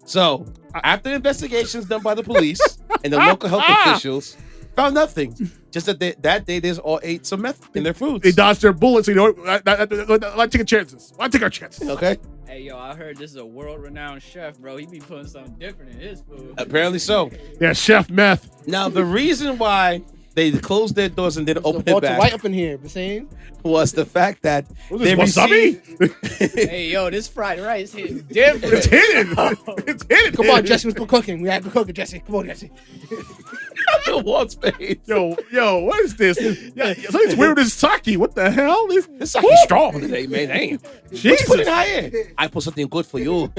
So after investigations done by the police and the local health officials found nothing, just that that day they all ate some meth in their foods. They dodged their bullets. Like taking chances. Why take our chances? Okay. Hey, yo, I heard this is a world-renowned chef, bro. He be putting something different in his food. Apparently so. Yeah, Chef Meth. Now, the reason why they closed their doors and didn't open it back White up in here, the same. was the fact that they wasabi? Hey, yo, this fried rice is different. It's hidden. It's hidden. Come on, Jesse, let's go cooking. We have to cook it, Jesse. Come on, Jesse. Walt's face. Yo, what is this? Yeah, something's weird with this sake. What the hell? This sake strong today, man. Damn. Jesus. Put it higher. I put something good for you.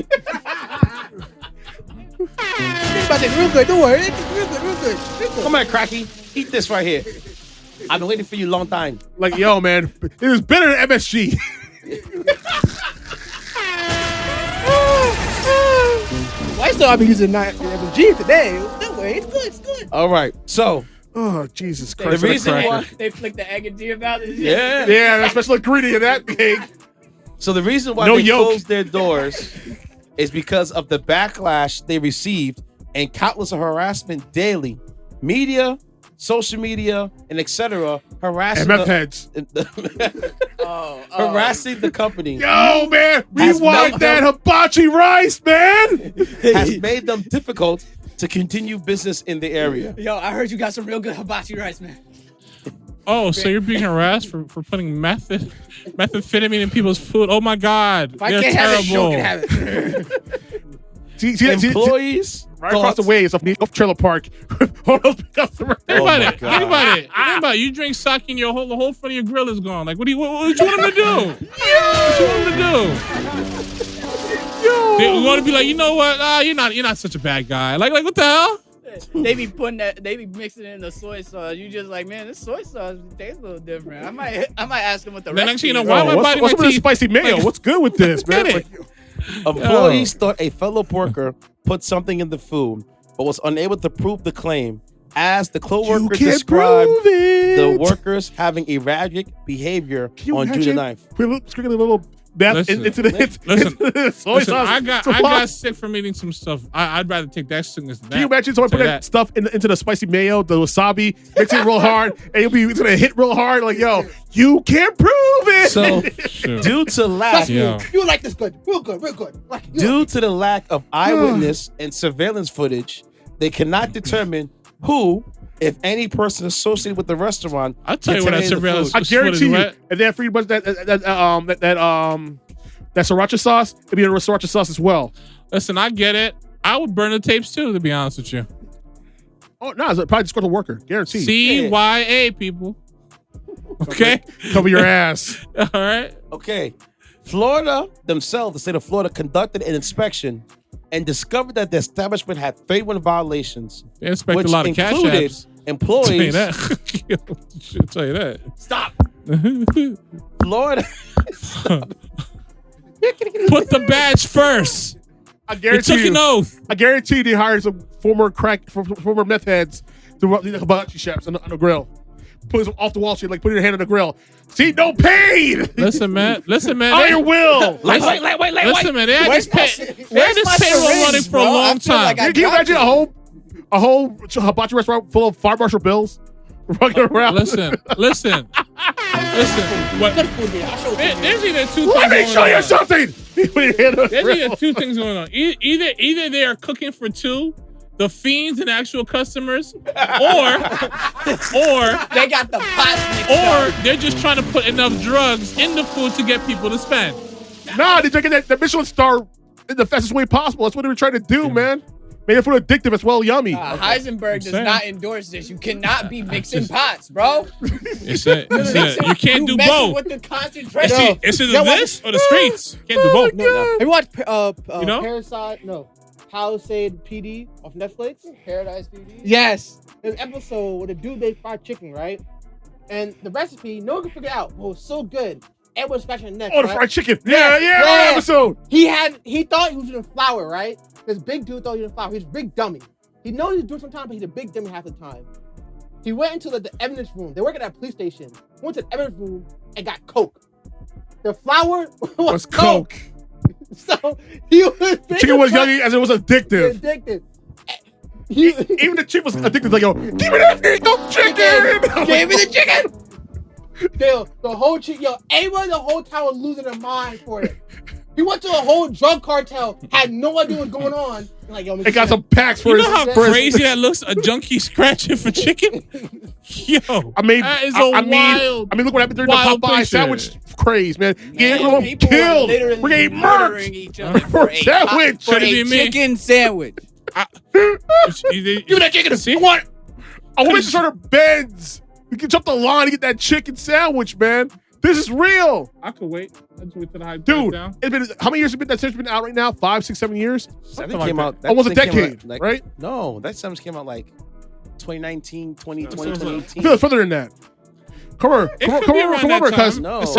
About it real good. Don't worry. Real good. Come on, Cracky. Eat this right here. I've been waiting for you a long time. Like, yo, man, it is better than MSG. Why still I've been using MSG today? Don't worry. It's good. All right. So, oh, Jesus Christ. the reason why. They flick the egg into your mouth. Yeah. Yeah, that special ingredient, that cake. So, the reason why No they yolk. closed their doors is because of the backlash they received and countless of harassment daily. Media, social media, and etc. harassing meth heads. Harassing the company. Yo, man, rewind that hibachi rice, man. Has made them difficult to continue business in the area. Yo, I heard you got some real good hibachi rice, man. Oh, so you're being harassed for putting methamphetamine in people's food? Oh my God, if I can't terrible. Have it, can have it. Employees right across the way is off Trailer Park. All those customers. Think about it. Think about it. You drink sake and the whole front of your grill is gone. Like, what you want them to do? What you want them to do? They want to be like, you know what? You're not such a bad guy. Like what the hell? They be mixing it in the soy sauce. You just like, man, this soy sauce tastes a little different. I might ask them what the recipe is. You know, why am I biting my teeth? What's spicy mayo? Like, what's good with this, man? Employees thought a fellow worker put something in the food, but was unable to prove the claim, as the co-worker described the workers having erratic behavior on June 9th. Sprinkle a little bath into the soy sauce. I got sick from eating some stuff. I'd rather take that sickness than that. Can you imagine someone put that stuff into the spicy mayo, the wasabi, mix it real hard, and it's gonna hit real hard? Like, yo, you can't prove it. So, due to lack, you like this good, real good. Due to the lack of eyewitness and surveillance footage, they cannot determine who, if any person associated with the restaurant. I'll tell you what that surveillance I guarantee you, and then pretty much that sriracha sauce, it'd be a sriracha sauce as well. Listen, I get it. I would burn the tapes too, to be honest with you. Oh no, it's probably just go to worker, guaranteed. CYA people. Okay, cover your ass. All right. Okay, Florida themselves, the state of Florida, conducted an inspection and discovered that the establishment had 31 violations. They inspected a lot of Cash apps. Employees. I'll tell you that. Stop. Florida. Stop. Put the badge first. I guarantee you took an oath. I guarantee they hired some former meth heads to run the hibachi shops on the grill. Put some off the wall shit, like put your hand on the grill. See, no pain. Listen, man. Iron will. Listen, man. They had this payroll running for a long time. Can you imagine a whole hibachi restaurant full of fire marshal bills running around? Listen. What? There's either two things. Let me show you something. There's either two things going on. Either they are cooking for two, the fiends and actual customers, or they got the pots mixed up. They're just trying to put enough drugs in the food to get people to spend. Nah, they're taking the Michelin star in the fastest way possible. That's what they were trying to do, man. Make it food addictive as well, yummy. Heisenberg does not endorse this. You cannot be mixing pots, bro. You can't do both. With the concentration. It's either this or the streets. Can't do both. Have you watched Parasite? No. Palisade PD off Netflix? Paradise PD? Yes. There's an episode where the dude made fried chicken, right? And the recipe, no one could figure it out. But it was so good. Everyone's scratching their neck. Oh, the fried chicken. Yeah. Episode. He thought he was using flour, right? This big dude thought he was using flour. He's a big dummy. He knows he's doing sometimes, but he's a big dummy half the time. He went into the evidence room. They work at that police station. Went to the evidence room and got Coke. The flour was Coke. So he was chicken was young as it was addictive. Even the chick was addicted. Like, yo, give me that chicken. Give me the chicken. The whole everyone, the whole town was losing their mind for it. He went to a whole drug cartel, had no idea what's going on. Like, yo, it got some packs for you know how crazy that looks? A junkie scratching for chicken? Yo, I mean, that is wild. look what happened during the Popeye sandwich craze, man. Getting killed. We're getting murdered each other for a sandwich. For a chicken sandwich. Give me that chicken. I want to start our beds. We can jump the line and get that chicken sandwich, man. This is real. I could wait. Let's wait till the hype Dude, down. It's been how many years has that sandwich been out right now? 5, 6, 7 years? I think came out almost a decade, right? No, that sandwich came out like 2019, 2020, 2018. I feel further than that. Come over, cuz. No. It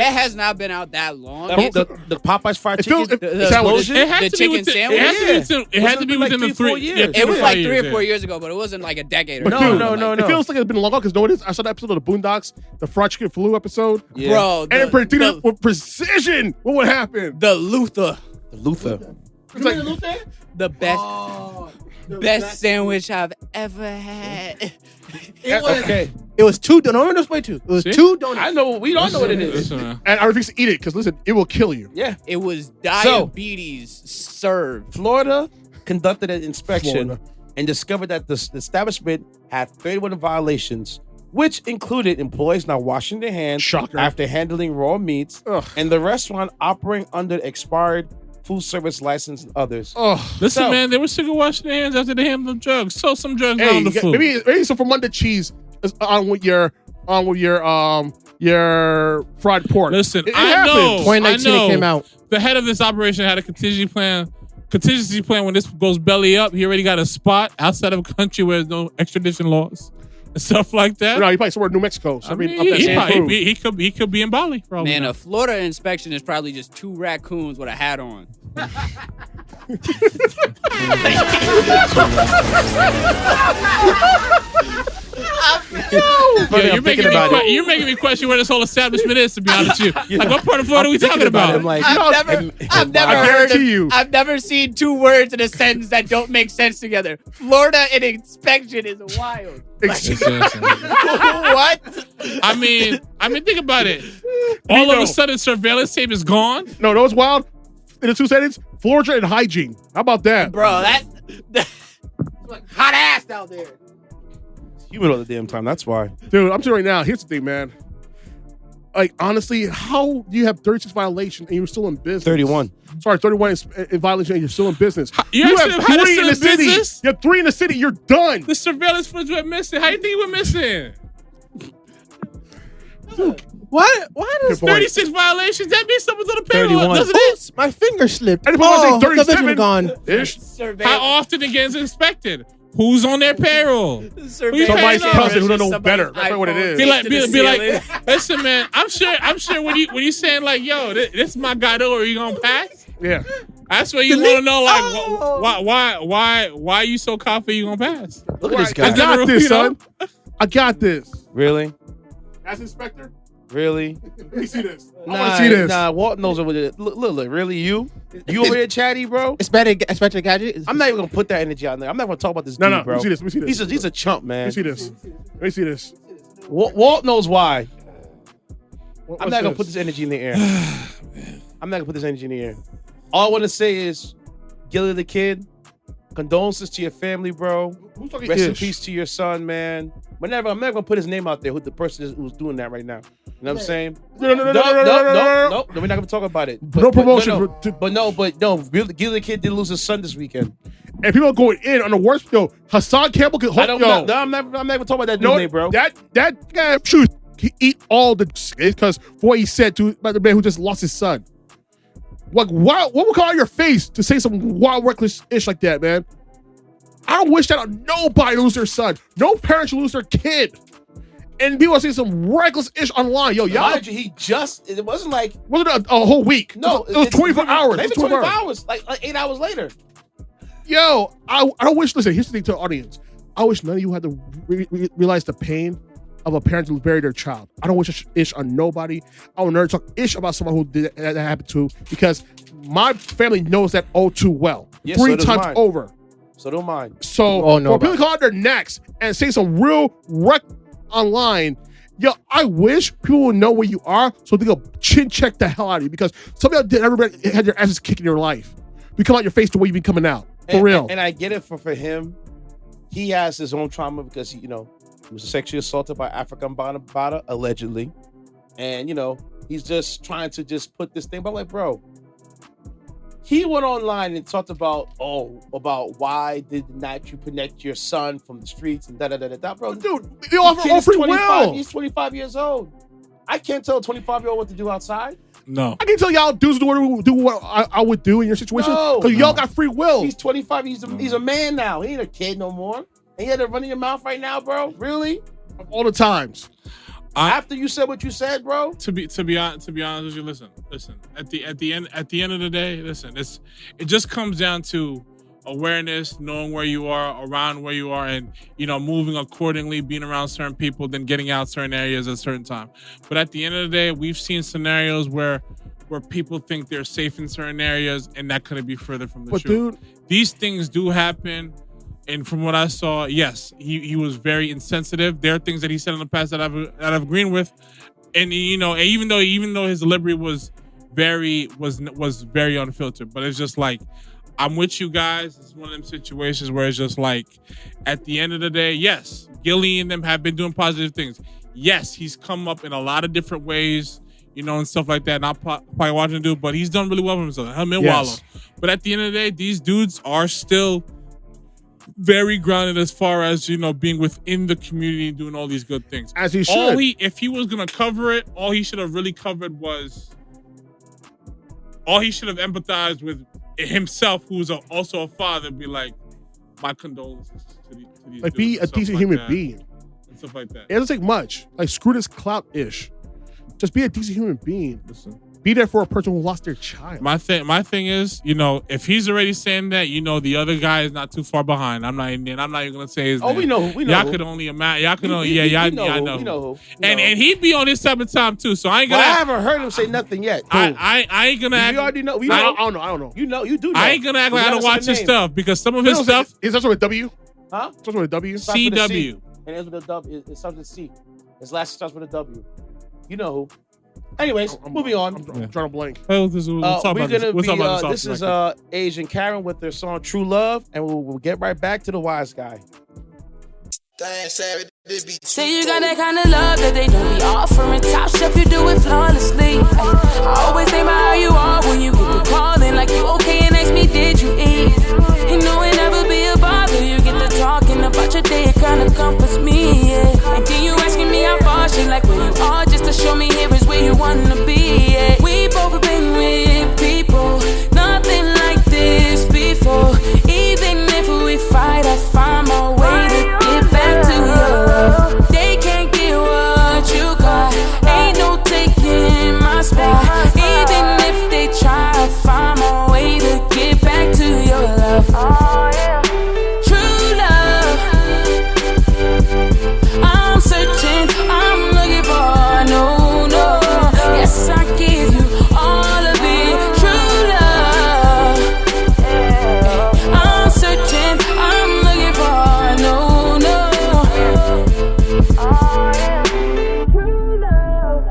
has not been out that long. The Popeye's fried chicken, the chicken sandwich. It had to be within the 3 years. It was like 3 or 4 years ago, but it wasn't like a decade. No. It feels like it's been long because I saw the episode of the Boondocks, the fried chicken flu episode. Bro, and it predicted with precision what would happen. The Luther. The best sandwich I've ever had. It was 2 donuts. No, just wait 2. It was 2 donuts. I know. We don't know what it is. And I refuse to eat it because listen, it will kill you. Yeah. It was diabetes served. Florida conducted an inspection and discovered that the establishment had 31 violations, which included employees not washing their hands after handling raw meats, and the restaurant operating under expired food service license and others. Listen, man, they were sick of washing their hands after they handled drugs. So some drugs on the food. Maybe some from under cheese is on with your fried pork. Listen, it I know. 2019 it came out. The head of this operation had a contingency plan when this goes belly up. He already got a spot outside of a country where there's no extradition laws and stuff like that. No, he probably somewhere in New Mexico. So he could be in Bali. Probably. Man, a Florida inspection is probably just 2 raccoons with a hat on. You're making me question where this whole establishment is, to be honest with you. Like, what part of Florida are we talking about? I've never seen 2 words in a sentence that don't make sense together. Florida and inspection is wild. What? I mean, think about it. All of a sudden, surveillance tape is gone. No, it's wild. In the 2 settings, Florida and hygiene. How about that, bro? That's like hot ass out there. It's humid all the damn time. That's why, dude. I'm telling you right now. Here's the thing, man. Like, honestly, how do you have 36 violations and you're still in business? 31. Sorry, 31 in violation and you're still in business. You have 3 in the city. You have 3 in the city. You're done. The surveillance footage went missing. How do you think we're missing? Dude, why does 36 violations? That means someone's on the payroll, doesn't it? My finger slipped. Oh, 37 gone. How often it gets inspected? Who's on their payroll? Somebody's cousin who don't know better. That's not what it is. Be like, listen, man. I'm sure when you saying like, yo, this is my guy, though, are you gonna pass? Yeah. That's what you want to know. Like, why are you so confident you gonna pass? Look at this guy. I got this, son. I got this. Really? As inspector. Really? Let me see this. I want to see this. Nah, Walt knows over there. Look, really, you over there, chatty, bro? Inspector Gadget. I'm not even gonna put that energy out there. I'm not gonna talk about this dude, bro. Let me see this. He's a chump, man. Let me see this. Walt knows why. I'm not gonna this? put this energy in the air. I'm not gonna put this energy in the air. All I want to say is, Gilly the kid, condolences to your family, bro. Who's talking Rest in ish? peace to your son, man. I'm never gonna put his name out there. Who the person is who's doing that right now? You know what I'm saying? No. We're not gonna talk about it. No promotion. Really, Gilly the kid did lose his son this weekend. And people are going in on the worst. Yo, Hassan Campbell could hold. I'm never gonna talk about that dude's name, bro. That guy should eat all the because for what he said about the man who just lost his son. Like, what would come out of your face to say some wild, reckless ish like that, man? I don't wish that on nobody to lose their son. No parent should lose their kid. And people are saying some reckless ish online. Yo, y'all. It wasn't like. Wasn't a whole week. No. It was 24 hours. Maybe 24 hours. Like 8 hours later. Yo, I don't wish, listen, here's the thing to the audience. I wish none of you had to realize the pain of a parent to bury their child. I don't wish ish on nobody. I will never talk ish about someone who did that happened to, because my family knows that all too well. Yeah, 3 times over. So don't mind. So for people call out their necks and say some real wreck online, yo, I wish people would know where you are so they go chin check the hell out of you, because some of y'all everybody had their asses kicked in your life. You come out your face the way you've been coming out. For real. And I get it for him. He has his own trauma because he was sexually assaulted by African Bada, allegedly. And, he's just trying to just put this thing, but like, bro, he went online and talked about why did not you protect your son from the streets and da-da-da-da-da, bro. Dude, you offer all free will. He's 25 years old. I can't tell a 25-year-old what to do outside. No. I can tell y'all dudes do what I would do in your situation. Because y'all got free will. He's 25. He's a man now. He ain't a kid no more. And you had to run in your mouth right now, bro? Really? All the times. After you said what you said, bro. To be honest with you, listen. At the end of the day, listen. It just comes down to awareness, knowing where you are, around where you are, and moving accordingly, being around certain people, then getting out certain areas at a certain time. But at the end of the day, we've seen scenarios where where people think they're safe in certain areas, and that couldn't be further from the But truth. dude, These things do happen, and from what I saw, yes, he was very insensitive. There are things that he said in the past that I've agreed with, and you know, and even though his delivery was very unfiltered, but it's just like, I'm with you guys. It's one of them situations where it's just like, at the end of the day, yes, Gilly and them have been doing positive things. Yes, he's come up in a lot of different ways, you know, and stuff like that. Not probably watching do, but he's done really well for himself. Him and Wallow. But at the end of the day, these dudes are still very grounded as far as, you know, being within the community and doing all these good things. As he should. If he was gonna cover it, all he should have really covered was, all he should have empathized with himself, who's also a father, be like, my condolences to these like, be a decent human being. And stuff like that. It doesn't take much. Like, screw this clout-ish. Just be a decent human being. Listen. Be there for a person who lost their child. My thing is, you know, if he's already saying that, you know, the other guy is not too far behind. I'm not even gonna say his name. We know. Y'all could only imagine. Y'all could only, y'all know. We know who. And he'd be on this type of time too. So I ain't gonna. I haven't heard him say nothing yet. I ain't gonna act. You already know. I don't know. You know. You do know. I ain't gonna act like I don't watch his stuff, because some of his stuff. Is that with a W? Huh? Starts with a W? CW. And it's with a W. It starts with a C. His last starts with a W. You know who. Anyways, moving on. I'm drawing a blank. We'll talk about this. This is Asian Karin with their song True Love, and we'll get right back to the wise guy. Say you got that kind of love that they don't be offering. Top shelf, you do it flawlessly. I always think about how you are when you get the calling, like you okay, and ask me, did you eat? You know it never be a bother. You get the talking about your day, it kind of comforts me, yeah. And then you asking me how far she like where you are, just to show me here is where you wanna be, yeah. We both have been with people, nothing like this before. Even if we fight, I find my way to get back to you. They can't get what you got. Ain't no taking my spot. Even if they try, I find my way to get back to your love. True love. I'm searching, I'm looking for no. Yes, I give you all of it. True love. I'm searching, I'm looking for no. True love.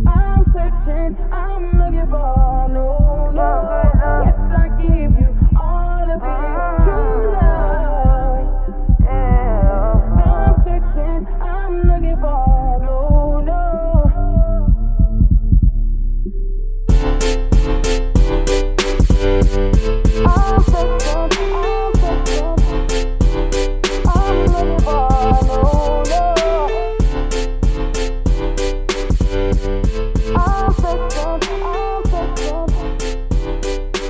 I'm searching, I'm looking for no. Yes, I give you all of it. True love. I'm searching, I'm looking for no. I'm searching, I'm looking for no. I'm searching,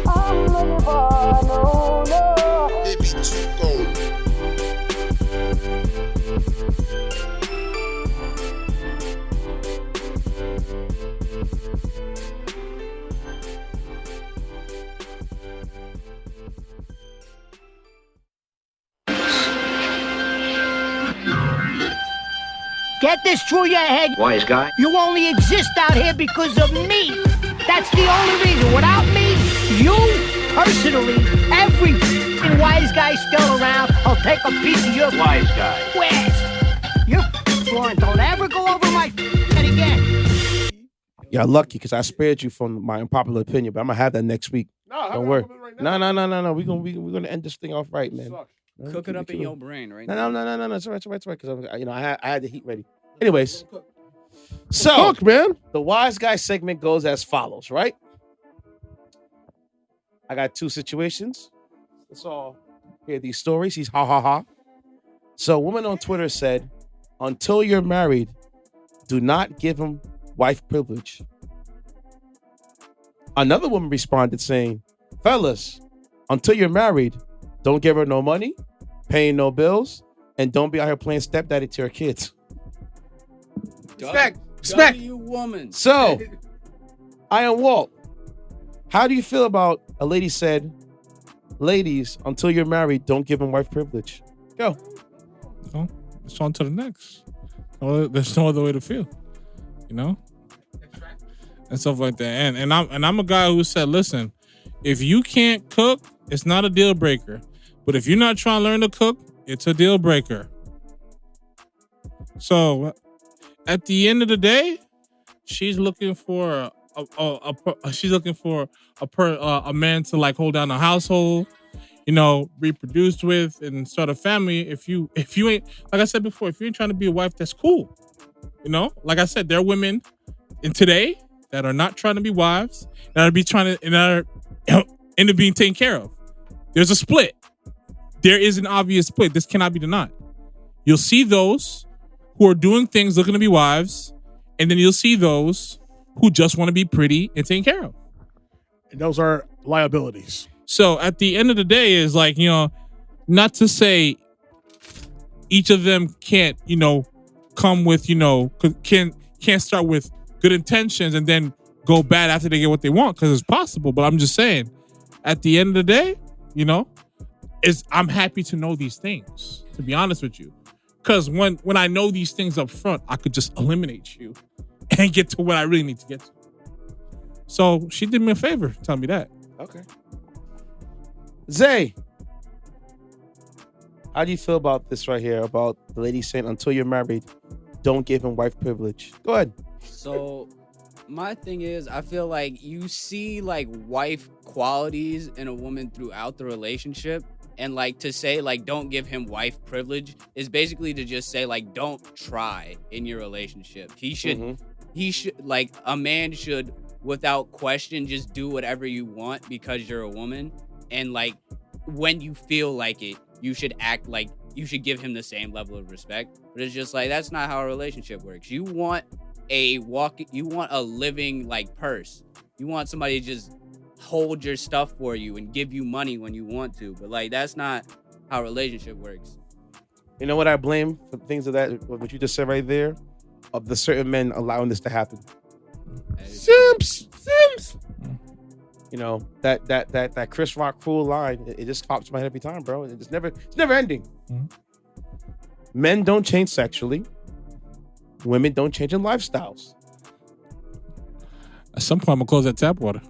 I'm looking for no. It be too cold. Get this through your head. Wise guy. You only exist out here because of me. That's the only reason. Without me, you, personally, every wise guy still around, I'll take a piece of your Wise guy. Where's your Lauren? Don't ever go over my head again. You're lucky because I spared you from my unpopular opinion, but I'm gonna have that next week. No, don't worry. No. We're gonna end this thing off right, man. Cook it up in your brain, right? No. It's all right. Because I had the heat ready. Anyways, so Cook, man. The wise guy segment goes as follows, right? I got two situations. Let's all hear these stories. He's ha. So a woman on Twitter said, until you're married, do not give him wife privilege. Another woman responded saying, fellas, until you're married, don't give her no money, paying no bills, and don't be out here playing stepdaddy to your kids. Respect. You woman. So, I am Walt. How do you feel about a lady said, ladies, until you're married, don't give him wife privilege? Go. No, it's on to the next. There's no other way to feel. You know? and stuff like that. And I'm a guy who said, listen, if you can't cook, it's not a deal breaker. But if you're not trying to learn to cook, it's a deal breaker. So at the end of the day, she's looking for a man to like hold down a household, you know, reproduce with and start a family. If you ain't, like I said before, if you ain't trying to be a wife, that's cool. You know, like I said, there are women in today that are not trying to be wives, that are end up being taken care of. There's a split. There is an obvious split. This cannot be denied. You'll see those who are doing things looking to be wives, and then you'll see those who just want to be pretty and taken care of. And those are liabilities. So at the end of the day is like, you know, not to say each of them can't, you know, come with, you know, can't start with good intentions and then go bad after they get what they want, because it's possible. But I'm just saying, at the end of the day, you know, I'm happy to know these things, to be honest with you. Because when I know these things up front, I could just eliminate you and get to what I really need to get to. So she did me a favor, tell me that. Okay. Zay, how do you feel about this right here? About the lady saying, until you're married, don't give him wife privilege. Go ahead. So my thing is, I feel like you see like wife qualities in a woman throughout the relationship. And like to say like don't give him wife privilege is basically to just say like don't try in your relationship. He should like a man should without question just do whatever you want because you're a woman. And like when you feel like it, you should act like you should give him the same level of respect. But it's just like that's not how a relationship works. You want a living like purse. You want somebody to just hold your stuff for you and give you money when you want to, but like that's not how a relationship works. You know what I blame for things of that, what you just said right there, of the certain men allowing this to happen. Simps. You know, that Chris Rock cruel line, it just pops in my head every time, bro. It's never ending. Mm-hmm. Men don't change sexually. Women don't change in lifestyles. At some point, I'm gonna close that tap water.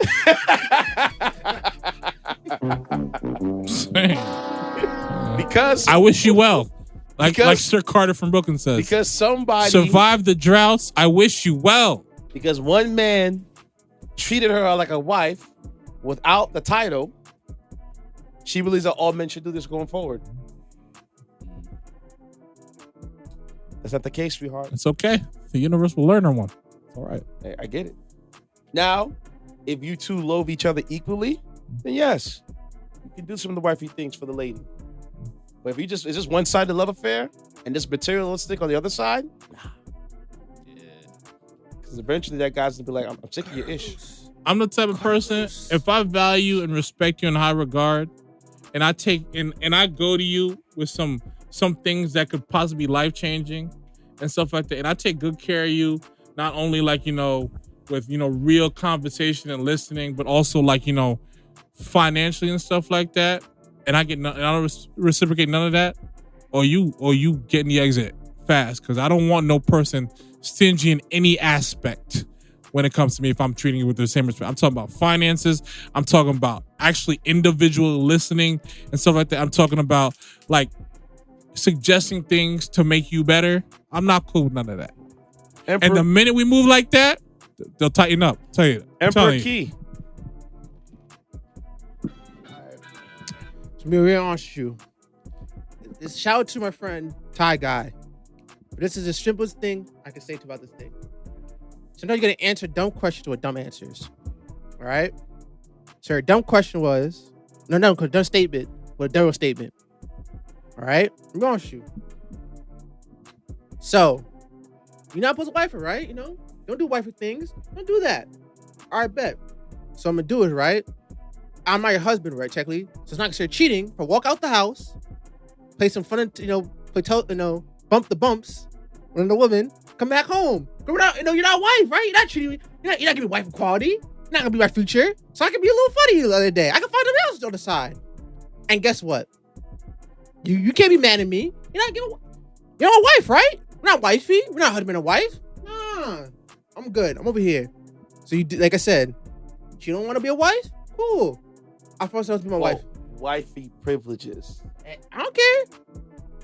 Because I wish you well. Like Sir Carter from Brooklyn says. Because somebody survived the droughts. I wish you well. Because one man treated her like a wife without the title. She believes that all men should do this going forward. That's not the case, sweetheart. It's okay. The universe will learn on one. It's all right. Hey, I get it. Now, if you two love each other equally, then yes, you can do some of the wifey things for the lady. But if it's just one-sided love affair and just materialistic on the other side, nah. Yeah. Because eventually that guy's gonna be like, I'm sick of your ish. I'm the type of person, if I value and respect you in high regard, and I take and I go to you with some things that could possibly be life-changing and stuff like that, and I take good care of you, not only like, you know, with, you know, real conversation and listening, but also like, you know, financially and stuff like that, and I don't reciprocate none of that, or you getting the exit fast, because I don't want no person stingy in any aspect when it comes to me if I'm treating you with the same respect. I'm talking about finances. I'm talking about actually individual listening and stuff like that. I'm talking about like suggesting things to make you better. I'm not cool with none of that. And the minute we move like that, they'll tighten up. Tell you. Emperor Key. To be real honest with you, shout out to my friend Ty Guy. But this is the simplest thing I can say to you about this thing. Sometimes you're gonna answer dumb questions with dumb answers. All right. So her dumb question was dumb statement with a dumb statement. All right. I'm going to shoot. So you're not supposed to wife her, right? You know. Don't do wifey things. Don't do that. All right, bet. So I'm gonna do it, right? I'm not your husband, right, technically. So it's not considered cheating. But walk out the house, play some fun, bump the bumps with the woman. Come back home. You're not wife, right? You're not treating me. You're not gonna be wife equality. You're not gonna be my future. So I can be a little funny the other day. I can find something else on the side. And guess what? You can't be mad at me. You're not wife, right? We're not wifey. We're not husband and wife. Nah. I'm good. I'm over here. So you, like I said, she don't want to be a wife. Cool. I force her to be my wife. Wifey privileges. I don't care.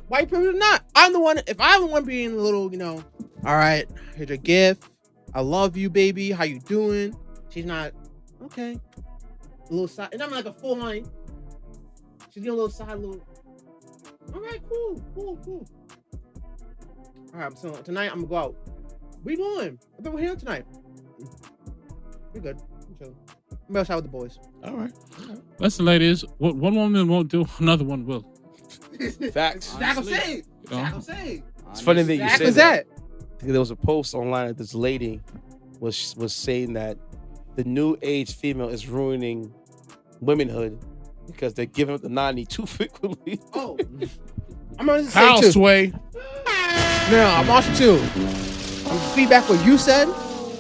White privilege or not. I'm the one. If I'm the one being a little, all right, here's your gift. I love you, baby. How you doing? She's not okay. A little side. It's not like a full line. She's getting a little side, little. All right, cool. All right, so tonight I'm gonna go out. We going? I think we're here tonight. We're good. I'm chilling. I'm outside with the boys. All right. Listen, ladies, what one woman won't do, another one will. Facts. I'm saying. It's funny that you Zach said was that. There was a post online that this lady was saying that the new age female is ruining womanhood because they're giving up the 90 too frequently. Oh. I'm gonna say How, too. Sway? No, I'm also too. I'm feedback what you said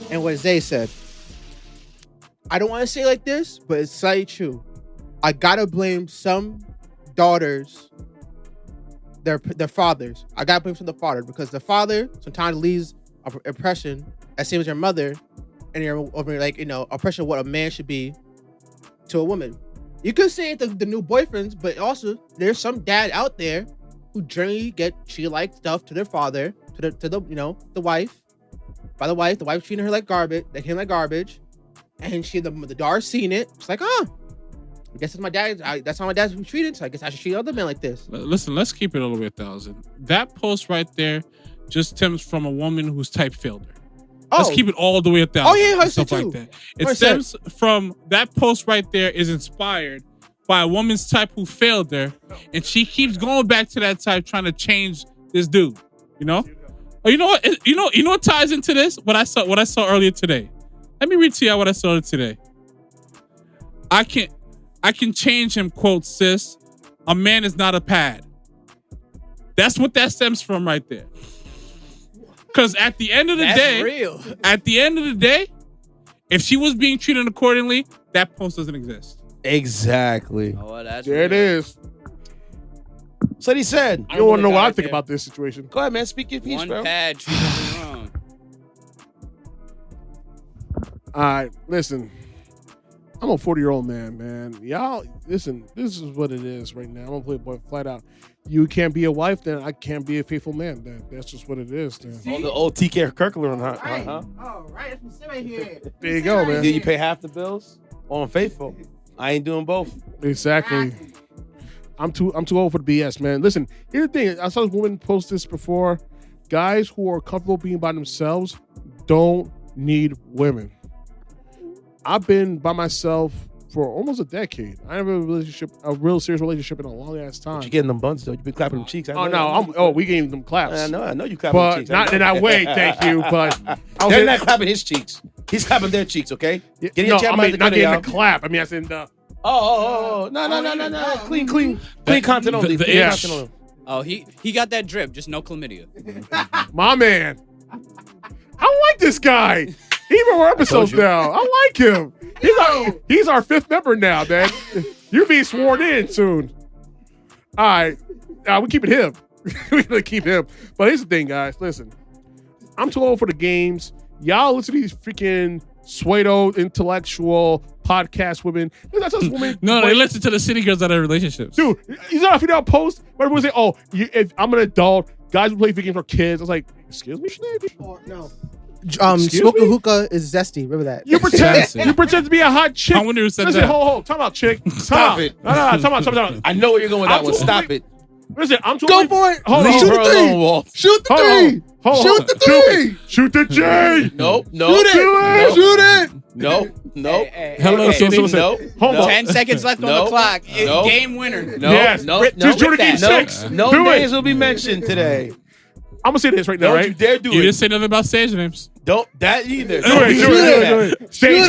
and what Zay said. I don't want to say it like this, but it's slightly true. I gotta blame some daughters, their fathers. I gotta blame some of the father because the father sometimes leaves an impression as same as your mother, and you're over oppression of what a man should be to a woman. You could say the new boyfriends, but also there's some dad out there who generally get treated like stuff to their father, to the wife. By the wife treating her like garbage, they him like garbage, and the daughter's seen it. It's like, I guess it's my dad. That's how my dad's been treated, so I guess I should treat other men like this. Listen, let's keep it all the way 1,000. That post right there just stems from a woman whose type failed her. Let's keep it all the way 1,000. Oh yeah, stuff like that. It stems from that post right there is inspired by a woman's type who failed her, and she keeps going back to that type trying to change this dude. Oh, you know what? You know what ties into this? What I saw earlier today. Let me read to you what I saw earlier today. I can change him, quote, sis. A man is not a pad. That's what that stems from right there. Because at the end of the day, if she was being treated accordingly, that post doesn't exist. Exactly. Oh, that's there it is. So he said. You don't want to know what I think about this situation. Go ahead, man. Speak your piece, bro. One pad treated her wrong. All right, listen. I'm a 40-year-old man. Y'all, listen, this is what it is right now. I'm going to play boy flat out. You can't be a wife, then I can't be a faithful man. Then that's just what it is. Then. Oh, the old TK Kirkler, huh? All right, let's sit right here. There you go, man. Did you pay half the bills? Oh, I'm faithful. I ain't doing both. Exactly. I'm too old for the BS, man. Listen, here's the thing. I saw this woman post this before. Guys who are comfortable being by themselves don't need women. I've been by myself for almost a decade. I have a real serious relationship in a long ass time. You getting them buns though? You been clapping them cheeks. We gave them claps. I know you clapping them cheeks. But not in that way, thank you. But they're not clapping his cheeks. He's clapping their cheeks, okay? Not getting a clap. I mean, I said no. Clean content only. Oh, he got that drip, just no chlamydia. My man. I like this guy. Even more episodes now. I like him. He's our 5th member now, man. You're being sworn in soon. All right. We keeping him. We're going to keep him. But here's the thing, guys. Listen. I'm too old for the games. Y'all listen to these freaking pseudo intellectual podcast women. That's just women. No, they listen to the city girls that have relationships. Dude, you know if you don't post, where everyone say, if I'm an adult, guys who play video games are kids. I was like, excuse me, No. Smoking hookah is zesty. Remember that. You pretend to be a hot chick. I wonder who said Listen, that. hold. Time out, chick. Stop it. No, time out. I know where you're going with that one. Stop it. Listen, I'm too Go for it. Hold on. Leave her alone, Walt. Shoot the three. Shoot the three. Shoot the J. Nope. Shoot it. Nope. Hello, Nope. Hold on. 10 seconds left on the clock. Game winner. Yes. Just shoot it. 6. No names will be mentioned today. I'm gonna say this right now, right? Don't you dare do it. You didn't say nothing about stage names. Don't that either. Do it. Stage.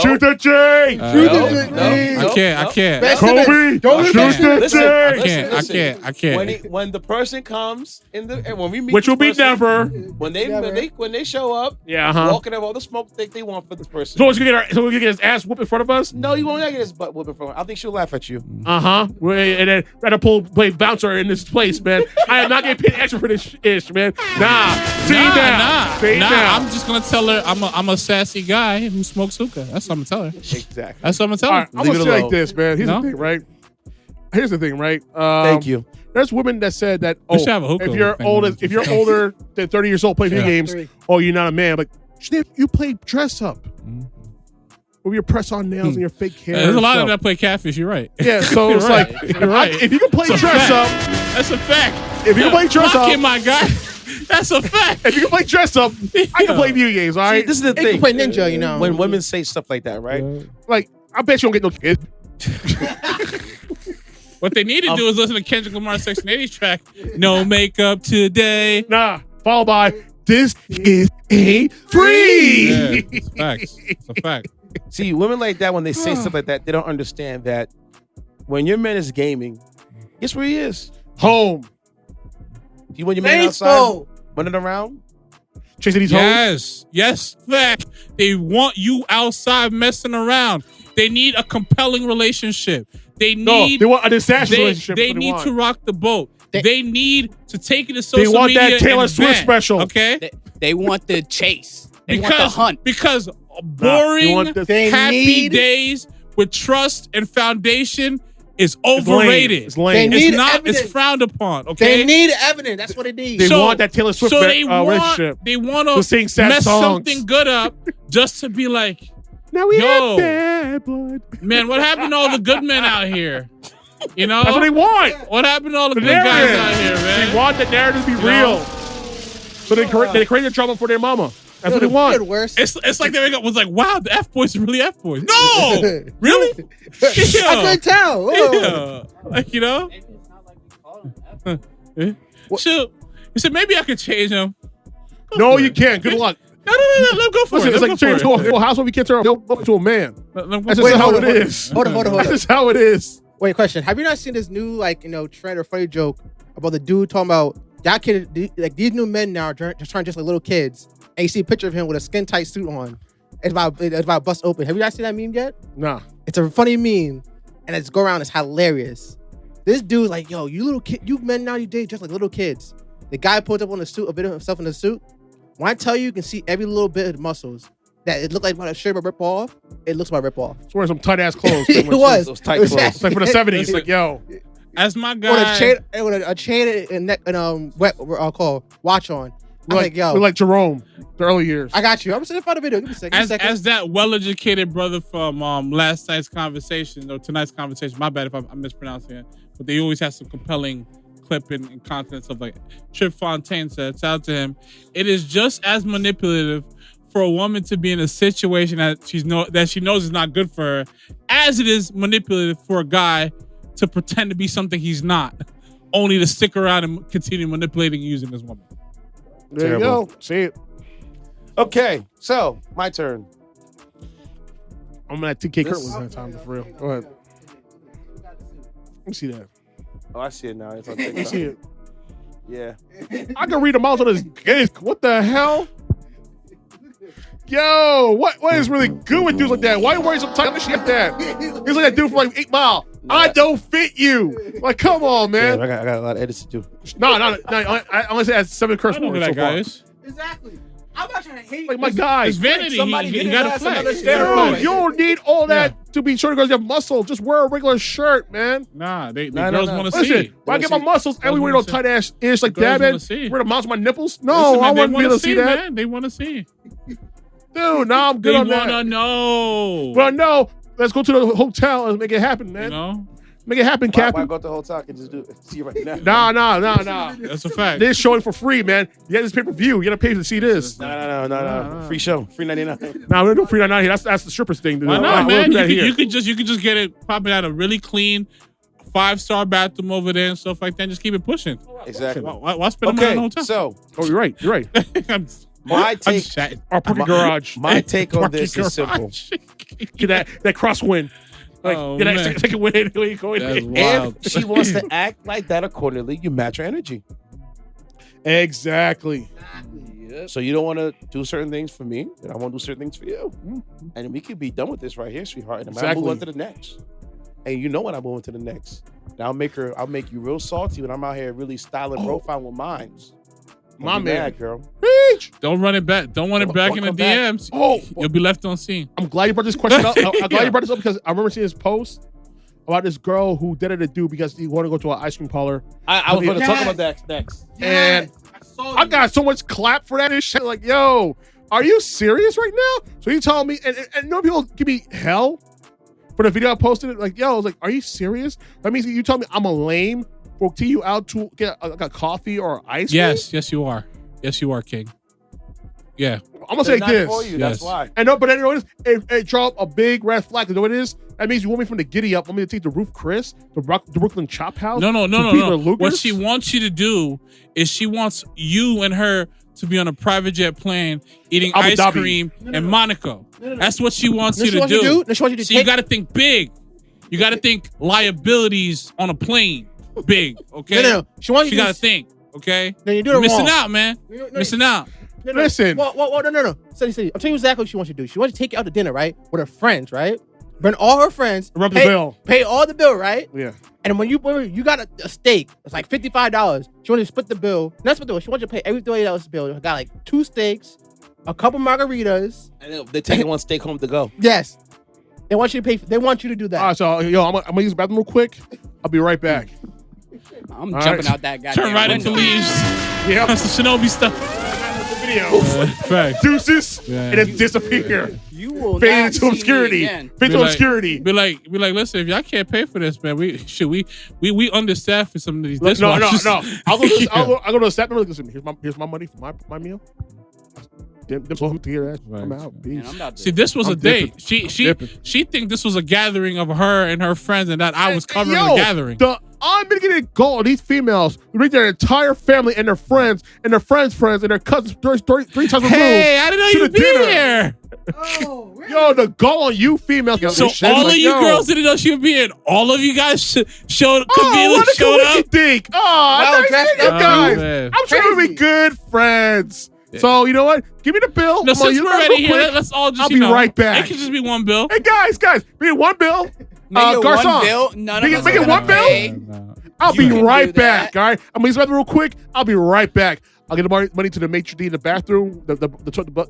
Shoot the J. I can't. Kobe. Shoot the J. I can't. When the person comes in and when we meet, Which will be never. When they show up, walking up all the smoke they want for this person. So we're gonna get his ass whooped in front of us? No, you won't get his butt whooped in front of us. I think she'll laugh at you. And then try to play bouncer in this place, man. I am not getting paid extra for this ish, man. Nah. Say it now. I'm just gonna tell her I'm a sassy guy who smokes hookah. That's what I'm gonna tell her. Exactly. That's what I'm gonna tell her. All right, I'm gonna say like this, man. Here's the thing, right? Thank you. There's women that said that should have a hookah if you're older than 30 years old, play video games, you're not a man. Like you play dress up. With your press-on nails and your fake hair. There's a lot of them that play catfish. You're right. Yeah, so it's right. like You're right. if you can play dress up, that's a fact. If you can play dress up, my guy. That's a fact. If you can play dress up, I can play video games. All right. See, this is the They thing. can play ninja, you know. When women say stuff like that, right? Like I bet you don't get no kids. What they need to do is listen to Kendrick Lamar's Section 80 track. No makeup today. Nah. Followed by this is a free. Yeah, it's facts. It's a fact. See, women like that, when they say stuff like that, they don't understand that when your man is gaming, guess where he is? Home. You want your man outside running around? Chasing these hoes? Yes, fact. They want you outside messing around. They need a compelling relationship. They want a disastrous relationship. They need to rock the boat. They need to take it to social media. They want that Taylor Swift special. Okay? They want the chase. They want the hunt. Because boring, happy days with trust and foundation is overrated. It's lame. It's frowned upon. Okay, They need evidence. That's what they need. They want that Taylor Swift relationship. They want to sing sad mess songs. something good up just to be like, now we yo, have bad blood. Man, what happened to all the good men out here? You know, that's what they want. What happened to all the good guys out here, man? They want the narrative to be real. So they create the trouble for their mama. That's what they want. It's like they was like, wow, the F boys are really F boys. No, really? Yeah. I couldn't tell. Yeah. Like, you know. Shoot. He said maybe I could change him. No, you can't. Good luck. No. Let him go for it. It's like change to a housewife. You can't turn up to a man. That's just how it is. Hold on. That's just how it is. Wait, question. Have you not seen this new trend or funny joke about the dude talking about y'all kids, like these new men now are just trying just like little kids, and you see a picture of him with a skin tight suit on. It's about bust open. Have you not seen that meme yet? Nah. It's a funny meme, and it's go around. It's hilarious. This dude's like, yo, you little kid, you men now you date just like little kids. The guy pulled up on the suit, a video of himself in the suit. When I tell you can see every little bit of the muscles that it looked like about a shirt but rip off, it looks like rip off. He's wearing some tight ass clothes. It was. Those tight clothes. It's like for the 70s. Like, yo. As my guy. With a chain and neck and watch on. I'm like, yo. We're like Jerome, the early years. I got you. I'm sitting in front of the video. Give me a second. As that well-educated brother from last night's conversation, or tonight's conversation, my bad if I'm mispronouncing it, but they always have some compelling clip and content of like Trip Fontaine said, shout out to him. It is just as manipulative for a woman to be in a situation that she knows is not good for her, as it is manipulative for a guy to pretend to be something he's not, only to stick around and continue manipulating and using this woman. There you go. See it. Okay, so my turn. I'm gonna TK Kurt was that time for real. Go ahead. Let me see that. Oh, I see it now. It's on Let me TikTok. see it. Yeah. I can read them out on this game. What the hell? Yo, what is really good with dudes like that? Why are you wearing some tight shit like that? He's like that dude from like 8 Mile. I don't fit you. Like, come on, man. Yeah, I got a lot of edits to do. No. I only say I have 7 curse words so far. Exactly. I'm not trying to hate Like my guy. It's vanity. He got to flex. Dude, you don't need all that to be short girls have muscle. Just wear a regular shirt, man. Nah, the girls want to Listen, see. when I get my muscles and we wear no tight ass ish like that, man. Wear the mounts on my nipples. No, I wouldn't be able to see that. Man. They want to see. Dude, nah, I'm good on that. They want to know. Well, no. Let's go to the hotel and make it happen, man. You know? Make it happen, Captain. Why go to the hotel? I can just do it. See you right now. Nah. That's a fact. This showing for free, man. You got this pay-per-view. You got to pay to see this. No. Free show. Free 99. Nah, we don't do free 99 here. That's the strippers thing. Why not, man? You could just get it popping out a really clean 5-star bathroom over there and stuff like that. Just keep it pushing. Exactly. Why spend money on the hotel? So, you're right. my take, our parking garage. My take on this is simple. Get that crosswind. Like, get that second wind. If she wants to act like that accordingly, you match her energy. Exactly. So you don't want to do certain things for me, and I want to do certain things for you. And we could be done with this right here, sweetheart. And I'll move on to the next. And you know when I'm moving to the next. And I'll make you real salty when I'm out here really styling profile with mines. My man. Mad, girl. page. Don't run it back. Don't run it back in the DMs. Oh, you'll be left unseen. I'm glad you brought this question up. I'm glad you brought this up because I remember seeing this post about this girl who did it a dude because he wanted to go to an ice cream parlor. I was going to talk about that next. And I got so much clap for that and shit. Like, yo, are you serious right now? So you telling me, and no people give me hell for the video I posted. Like, yo, I was like, are you serious? That means you tell me I'm a lame for take you out to get a coffee or ice cream? Yes, you are. Yes, you are, King. Yeah. I'm gonna say this. For you, that's why. And no, but then you know it dropped a big red flag. You know what it is? That means you want me from the giddy up. Want me to take the Roof Chris, the Brooklyn Chop House? No. What she wants you to do is she wants you and her to be on a private jet plane eating Abu ice Dhabi. cream in Monaco. That's what she wants you She to wants you do. to- she wants you to So you take- got to think big. You got to think liabilities on a plane big. Okay. No. She wants you She to got to think. Okay. No, you do it You're missing wrong. out, man. Missing out. No. Listen. No. Ceddy, I'll tell you exactly what she wants you to do. She wants you to take you out to dinner, right? With her friends, right? Bring all her friends. Rub the bill. Pay all the bill, right? Yeah. And when you got a steak, it's like $55. She wants you to split the bill. Not split the bill. She wants you to pay every $30 bill. You got like 2 steaks, a couple margaritas. And they're taking one steak home to go. Yes. They want you to pay. They want you to do that. All right, so yo, I'm gonna use the bathroom real quick. I'll be right back. I'm All jumping right. out that goddamn Turn right into window. leaves. Yeah. That's the Shinobi stuff. Video. Fact. Deuces Yeah. and then disappear. You will Fade not into see me obscurity. again. Fade Be into like- obscurity. Be like, listen, if y'all can't pay for this, man, we understaffed for some of these No. dishwashers. I'll go to Yeah. I'll go to the staff member. Listen, here's my money for my meal. Them to hear that. I'm out. Man, I'm about to- See, this was I'm a date. dipping. She think this was a gathering of her and her friends, and that I was covering Yo, the gathering. The unmitigated goal of these females to bring their entire family and their friends and their friends' friends and their cousins 3 times removed. Hey, I didn't know to you'd the be dinner. here. Yo, the goal on you females. So all of you girls didn't know she would be here. All of you guys showed conveniently what showed up. you think? Oh, nice meeting you guys. man. I'm trying to be good friends. So you know what? Give me the bill. No, I'm on since you we're real already here, quick. let's all just I'll you be know, right back. It can just be one bill. Hey guys, we need one bill. Make it Garçon, one bill. None of us make are it one gonna pay. bill. I'll You be can right do back. that. All right, I'm gonna use that real quick. I'll be right back. I'll get the money to the maitre d' in the bathroom, the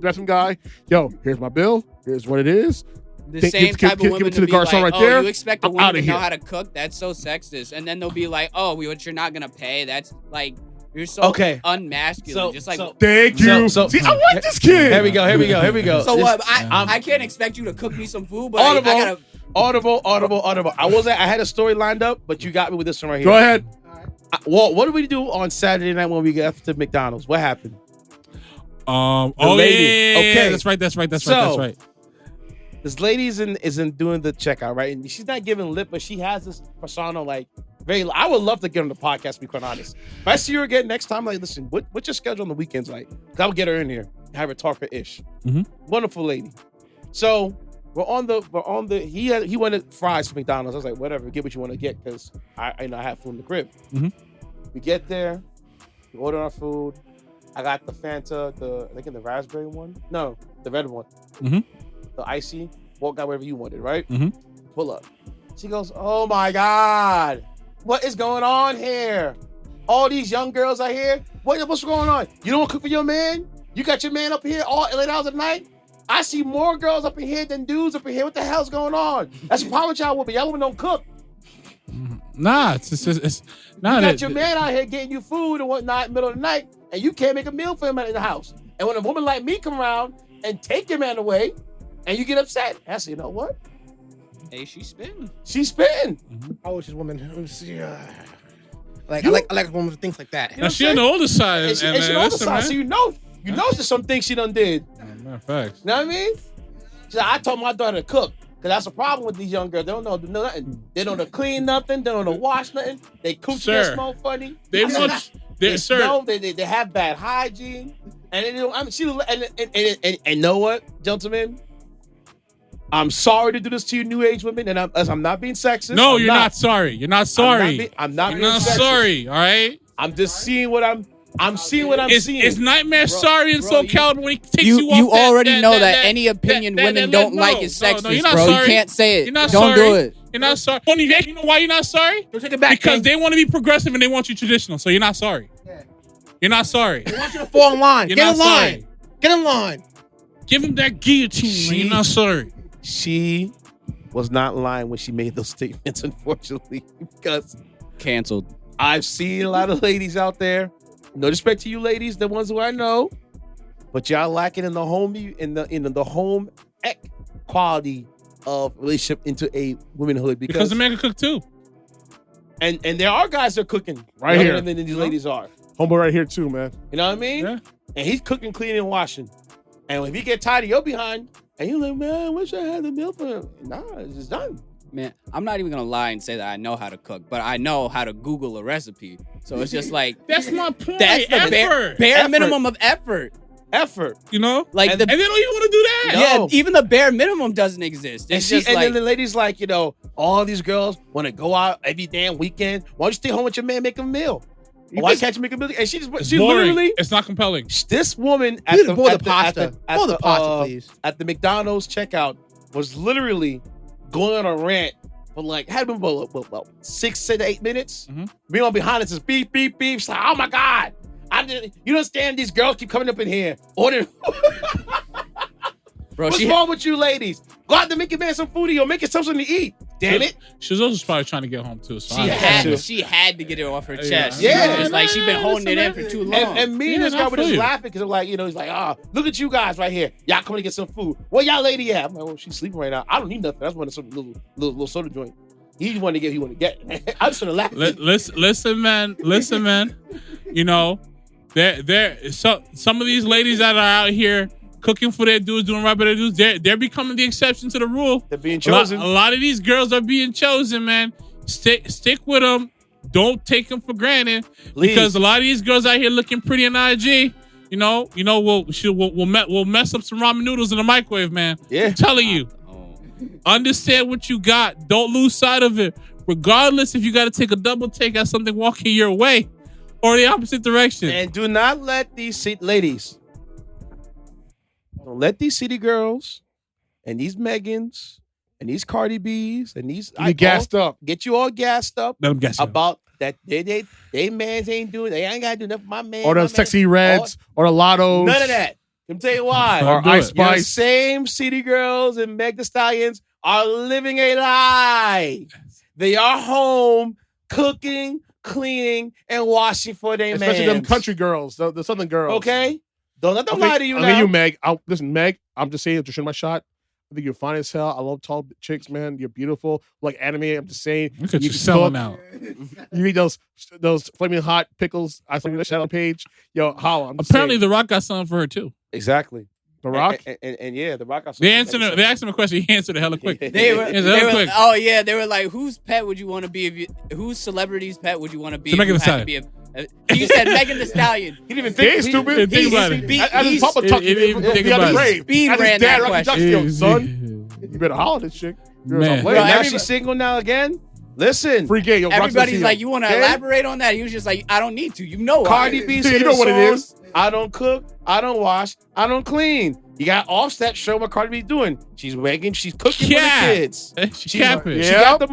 bathroom guy. Yo, here's my bill. Here's what it is. The same type of give women it to to the be garçon like, right there. you expect a I'm woman outta to know here. how to cook? That's so sexist. And then they'll be like, oh, what you're not gonna pay? That's like, you're so Okay. unmasculine. So- just like, so- Thank you. See, I like this kid. Here we go. so This- what? I can't expect you to cook me some food, but Audible, I gotta. audible. I had a story lined up, but you got me with this one right here. Go ahead. Walt, what did we do on Saturday night when we got to McDonald's? What happened? Lady. Yeah. Okay. That's right. So- This lady isn't doing the checkout, right? And she's not giving lip, but she has this persona like very. I would love to get on the podcast, to be quite honest. If I see her again next time, like, listen, what's your schedule on the weekends like? 'Cause I would get her in here, have her talk her ish. Mhm. Wonderful lady. So we're on the. He wanted fries from McDonald's. I was like, whatever, get what you want to get, because I have food in the crib. Mhm. We get there, we order our food. I got the Fanta, I think the raspberry one. No, the red one. Mhm. The icy. Walt got whatever you wanted, right? Mhm. Pull up. She goes, oh my God, what is going on here? All these young girls are here. What's going on? You don't want to cook for your man? You got your man up here all late hours of the night? I see more girls up in here than dudes up in here. What the hell's going on? That's the problem with y'all women. Y'all women don't cook. Nah, it's You got your man out here getting you food and whatnot in the middle of the night, and you can't make a meal for him in the house. And when a woman like me come around and take your man away, and you get upset, I say, you know what? Hey, she's spitting. She's spitting. I wish this woman. Let me see. I like a woman with things like that. Now she on the older side, And she on the older listen, side, man. so you know there's some things she done did. Man, facts. You know what I mean? She's like, I told my daughter to cook. Because that's a problem with these young girls. They don't know nothing. They don't know to clean nothing. They don't know to wash nothing. They coochie Sir, smell funny. They I said, want, they sir. know they have bad hygiene. And they don't, I mean, she and know what, gentlemen? I'm sorry to do this to you new age women, and I'm not being sexist. No, I'm you're not sorry. You're not sorry. I'm not You're being not sexist. sorry. All right. I'm just seeing what I'm seeing. Is Nightmare sorry in SoCal when he takes you off? You already know that any opinion women don't like is sexist, No, you're not bro. sorry. You can't say it. You're not Don't sorry. do it. You're not sorry. You know why you're not sorry? Don't take it back. Because King. they want to be progressive and they want you traditional. So you're not sorry. You're not sorry. They want you to fall in line. You're Get not in line. sorry. Get in line. Give him that guillotine. Man. You're not sorry. She was not lying when she made those statements, unfortunately, because Canceled. I've seen a lot of ladies out there. No disrespect to you ladies, the ones who I know, but y'all lacking in the home home ec quality of relationship into a womanhood Because the man can cook too. And there are guys that are cooking Right here. than these ladies are. Homeboy right here too, man. You know what I mean? Yeah. And he's cooking, cleaning, and washing. And if he get tired of your behind, and you're like, man, I wish I had the meal for him. Nah, it's just done. Man, I'm not even gonna lie and say that I know how to cook, but I know how to Google a recipe. So it's just like That's my point. that's the bare Effort. minimum of effort. You know? Like and they don't even want to do that. No. Yeah, even the bare minimum doesn't exist. It's just and like then the ladies like, all these girls want to go out every damn weekend. Why don't you stay home with your man, make a meal? Why can't you make a meal? And she's It's literally, it's not compelling. this woman at Please the boil at the the- pasta. at the- Boil the pasta, please. at the McDonald's checkout was literally going on a rant for like had been about 6 to 8 minutes. Mhm. Being on behind it says beep beep beep. She's like, oh my god, you don't understand. These girls keep coming up in here ordering. bro, What's wrong with you ladies? Go out to make your man some food or make it something to eat. Damn it. She was also probably trying to get home too. So she had to get it off her chest. Yeah. It's like she's been holding it in for too long. And me and this guy were just laughing because I'm like, he's like, look at you guys right here. Y'all coming to get some food. Where y'all lady at? I'm like, well, she's sleeping right now. I don't need nothing. That's one of some little soda joint. He wanted to get. I'm just gonna laugh. Listen, man. You know, some of these ladies that are out here cooking for their dudes, doing right by their dudes, they're becoming the exception to the rule. They're being chosen. A lot of these girls are being chosen, man. Stick with them. Don't take them for granted. Please. Because a lot of these girls out here looking pretty in IG. We'll mess up some ramen noodles in the microwave, man. Yeah. I'm telling you. Understand what you got. Don't lose sight of it. Regardless if you got to take a double take at something walking your way or the opposite direction. And do not let these ladies. Don't let these city girls and these Megans and these Cardi B's and these Get gassed up. Get you all gassed up Let them guess you. about that they mans ain't doing. They ain't gotta do nothing for my man. Or the sexy reds, or the lottos. None of that. Let me tell you why. Or Ice Your Spice. same city girls and Meg Thee Stallions are living a lie. They are home cooking, cleaning, and washing for their man. Especially them country girls, the southern girls. Okay? Don't let them lie to you now. Okay, you, Meg. Listen, Meg, I'm just saying, to shoot my shot. I think you're fine as hell. I love tall chicks, man. You're beautiful. Like anime, I'm just saying. Look at you can selling cook. out. You eat those flaming hot pickles. I saw you on the channel page. Yo, holla. I'm just Apparently, saying. The Rock got something for her too. Exactly. The Rock? And yeah, The Rock got They asked him a question. He answered it hella quick. They were, quick. oh yeah, they were like, whose pet would you want to be? Whose celebrity's pet would you want to be? So Megan if you Thee had to be he said Megan Thee Stallion. He didn't even He ain't think. stupid. He didn't think about it. As his papa tucked he didn't him think the other about it. grave. Speed As his ran dad that Rocky question. Duck's son. You better holler this chick. You're Man. some Bro, lady. Now everybody- she's single now again. Listen, Free gay. Yo, Everybody's like, you want to Okay. elaborate on that? He was just like, I don't need to. You know, Cardi B You said know what it is. I don't cook, I don't wash, I don't clean. You got Offset show what Cardi B doing. She's cooking Yeah. for the kids. She capping.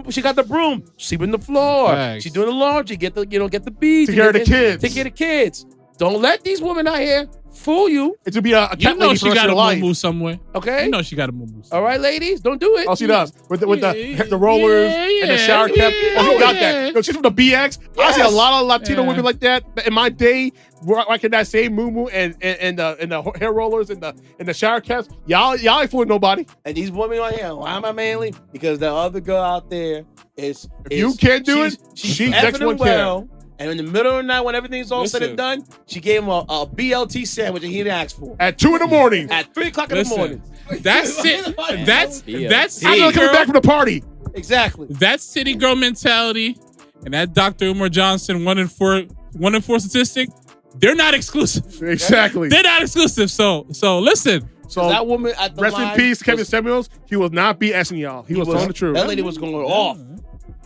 She got the broom, sweeping the floor. Facts. She's doing the laundry, get the beads. Take care of the kids. Take care of the kids. Don't let these women out here fool you. It should be a You cat know lady she for the rest got of a her life. moo somewhere. Okay? You know she got a moo somewhere. All right, ladies, don't do it. Oh, she does. With the rollers and the yeah, shower cap. yeah, Oh, he got yeah. that. Yo, she's from the BX. I see a Yes. lot of Latino Yeah. women like that. In my day, rocking that same moo and the hair rollers and the shower caps. Y'all ain't fooling nobody. And these women on here, why am I manly? Because the other girl out there is. If you can't do it, she's she effing next one him well. And in the middle of the night, when everything's all said Listen. and done, she gave him a BLT sandwich that he didn't ask for. At 2 a.m. At 3 o'clock in the morning. That's it. That's I'm city not coming girl. back from the party. Exactly. That's city girl mentality, and that Dr. Umar Johnson 1 in 4 statistic. They're not exclusive. Exactly. They're not exclusive. So listen. So that woman at the rest in line peace, Kevin was- Samuels. He was not BSing y'all. He was telling the truth. That lady was going off.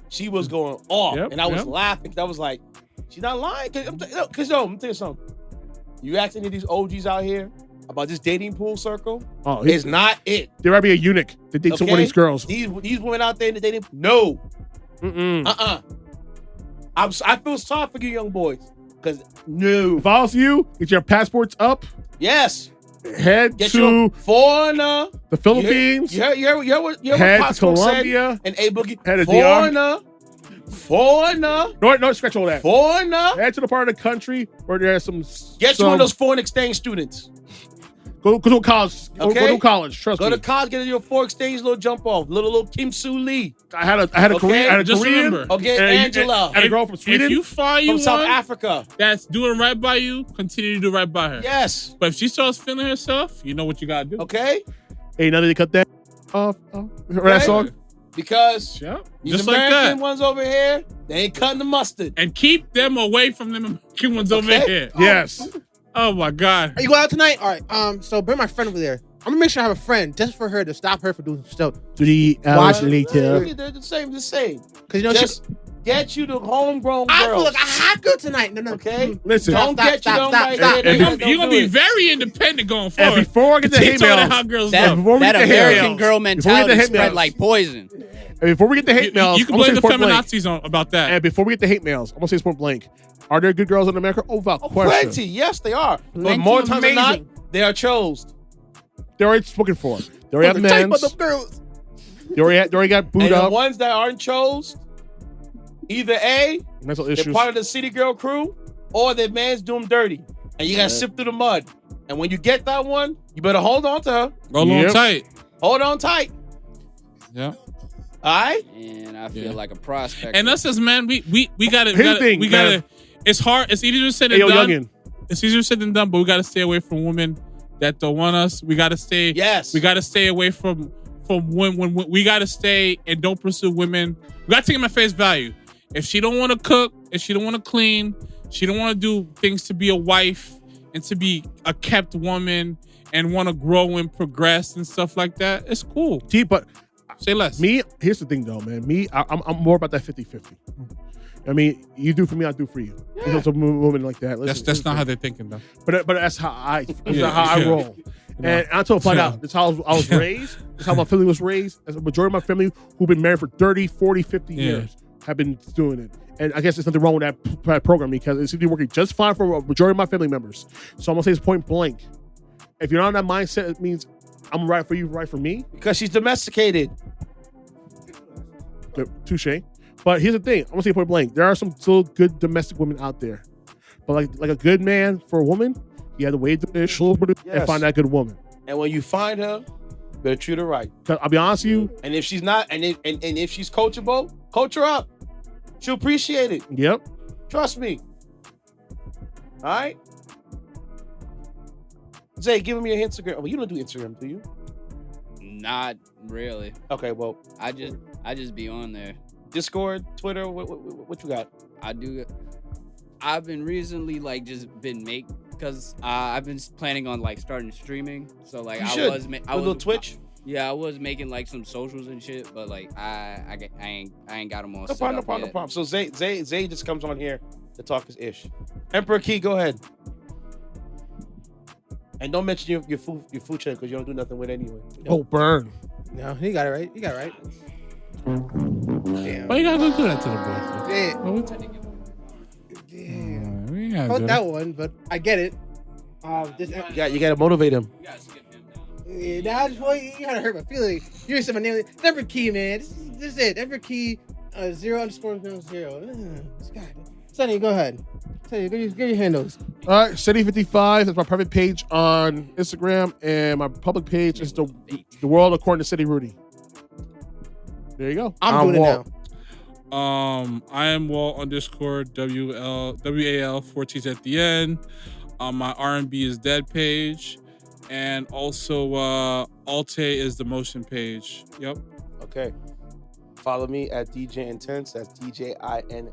She was going off. Yep, and I was yep. laughing. I was like, she's not lying. Because, I'm tell you something. You ask any of these OGs out here about this dating pool circle, Oh, it's not it. There might be a eunuch that dates one of these girls. These women out there in the dating pool, no. Mm-mm. I feel sorry for you young boys. Because no. If I was you, get your passports up. Yes. Head Get to your foreigner. the Philippines. You hear what head to passport Colombia. said? And A Boogie. Head to Foreigner. No, scratch all that. Foreigner. Head to the part of the country where there's some. Get you one of those foreign exchange students. Go to college. Okay? Go to college. Trust me. Go to college. Get your foreign exchange little jump off. Little Kim Soo Lee. I had a Korean. I had a Just Korean. remember. Okay, Angela. And a girl from Sweden. If you find From you South one Africa. that's doing right by you, continue to do right by her. Yes. But if she starts feeling herself, you know what you gotta do. Okay. Hey, now they cut that off. That song. Because these Just like American that. ones over here, they ain't cutting the mustard. And keep them away from them American ones over here. Yes. Oh my God. Are you going out tonight? All right. So bring my friend over there. I'm gonna make sure I have a friend just for her to stop her from doing stuff. 3 hours later. They're the same. Because you know just get you the homegrown I girls. feel like a hot girl tonight. No. Okay. Listen. Don't get you them right there. You're gonna be very independent going forward. And before I get to hate mails, that American girl mentality spread like poison. And before we get to hate mails, you can blame the feminazis about that. And before we get to hate mails, I'm gonna say this point blank. Are there good girls in America? Oh, without question. Plenty. Yes, they are. But Plenty more times than not, amazing. they are chose. They're already spoken for. They already have men's. They already got booed And up. the ones that aren't chose, either A, Mental they're issues. part of the city girl crew, or their man's do them dirty. And you gotta sift through the mud. And when you get that one, you better hold on to her. Hold on tight. Hold on tight. Yeah. All right? And I feel like a prospect. And us as men, we gotta Here's the thing, we gotta man. it's hard, it's easier said than Hey, yo, done. youngin. It's easier said than done, but we gotta stay away from women that don't want us. We gotta stay Yes. we gotta stay away from when we gotta stay and don't pursue women. We gotta take them at face value. If she don't want to cook, if she don't want to clean, she don't want to do things to be a wife and to be a kept woman and want to grow and progress and stuff like that, it's cool. But say less. Me, here's the thing though, man. I'm more about that 50-50. I mean, you do for me, I do for you. Yeah. There's a movement like that. Listen, That's not how they're thinking though. But that's how I Yeah, I yeah. roll. And I told flat out, that's how I was raised. That's how my family was raised. As a majority of my family who've been married for 30, 40, 50 years have been doing it. And I guess there's nothing wrong with that program because it seems to be working just fine for a majority of my family members. So I'm gonna say this point blank. If you're not in that mindset, it means I'm right for you, right for me. Because she's domesticated. Touche. But here's the thing. I'm gonna say point blank. There are some still good domestic women out there. But like a good man for a woman, you have to wait and find that good woman. And when you find her, you better treat her right. I'll be honest with you. And if she's not, and if she's coachable, coach her up. She'll appreciate it. Yep. Trust me. All right? Zay, give me your Instagram. Well, you don't do Instagram, do you? Not really. Okay, well. I just be on there. Discord, Twitter, what you got? I've been recently just been because I've been planning on starting streaming. So you should. I was little Twitch. Yeah, I was making some socials and shit, but I ain't got them on. No problem. So Zay just comes on here to talk his ish. Emperor Key, go ahead. And don't mention your food channel because you don't do nothing with it anyway. Oh, burn. No, he got it right. Damn. Why you gotta go do that to the boy? I felt that one, but I get it. You gotta motivate him. Yeah, that's why you gotta hurt my feelings. You said my name, Emperor Key, man. This is it. Emperor Key, 0_0. Sonny, go ahead. Sonny, give your handles. All right, Ceddy55 is my private page on Instagram, and my public page is the world according to Ceddy Rudy. There you go. I'm doing Walt. it now. I am Walt _WAL 4 T's at the end. My R&B is Dead page, and also Alte is the motion page. Yep. Okay. Follow me at DJ Intence. That's DJINTENCE.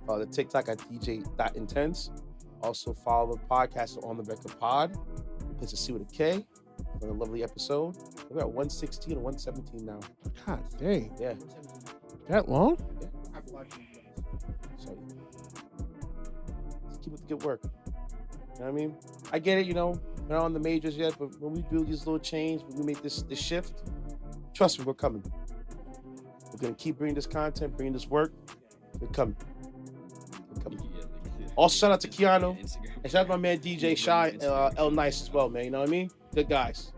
Follow the TikTok at DJ.Intence. Also follow the podcast on the Record Pod. It's a C with a K. For a lovely episode. We're at 116 or 117 now. God dang. Yeah. That long? Yeah. So let's keep up the good work. You know what I mean? I get it, we're not on the majors yet, but when we do these little changes, when we make this shift, trust me, we're coming. We're gonna keep bringing this content, bringing this work. We're coming. Also, shout out to Keanu. And shout out to my man DJ Shy, L Nice as well, man. You know what I mean? Good guys.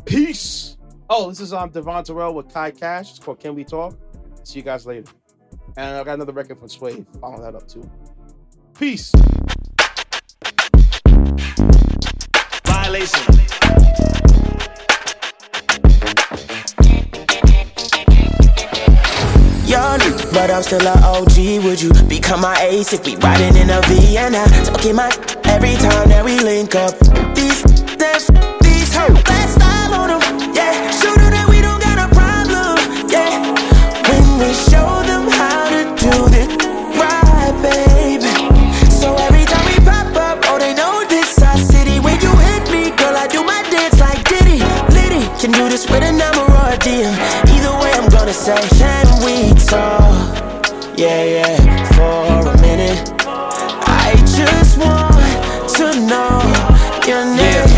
Peace. Oh, this is Devon Terrell with Kai Cashh. It's called Can We Talk? See you guys later. And I got another record from Sway. Follow that up too. Peace. Violation. Young, but I'm still an OG. Would you become my ace if we riding in a Vienna? Talking my every time that we link up. These hoes, let's style on them. Yeah, show them that we don't got a problem. Yeah, when we show them how to do this right, baby. So every time we pop up, oh, they know this our city. When you hit me, girl, I do my dance like Diddy. Liddy, can do this with a number or a DM. Either way, I'm gonna say, can we talk? Yeah, for a minute. I just want to know your name.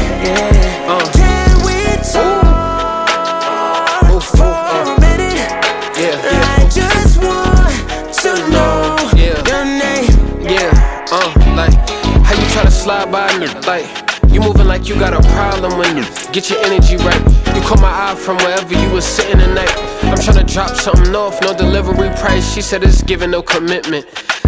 Can we talk for a minute? I just want to know your name. Like, how you try to slide by me? Like, you moving like you got a problem when you get your energy right. You caught my eye from wherever you was sitting tonight. I'm tryna drop something off, no delivery price. She said it's giving no commitment.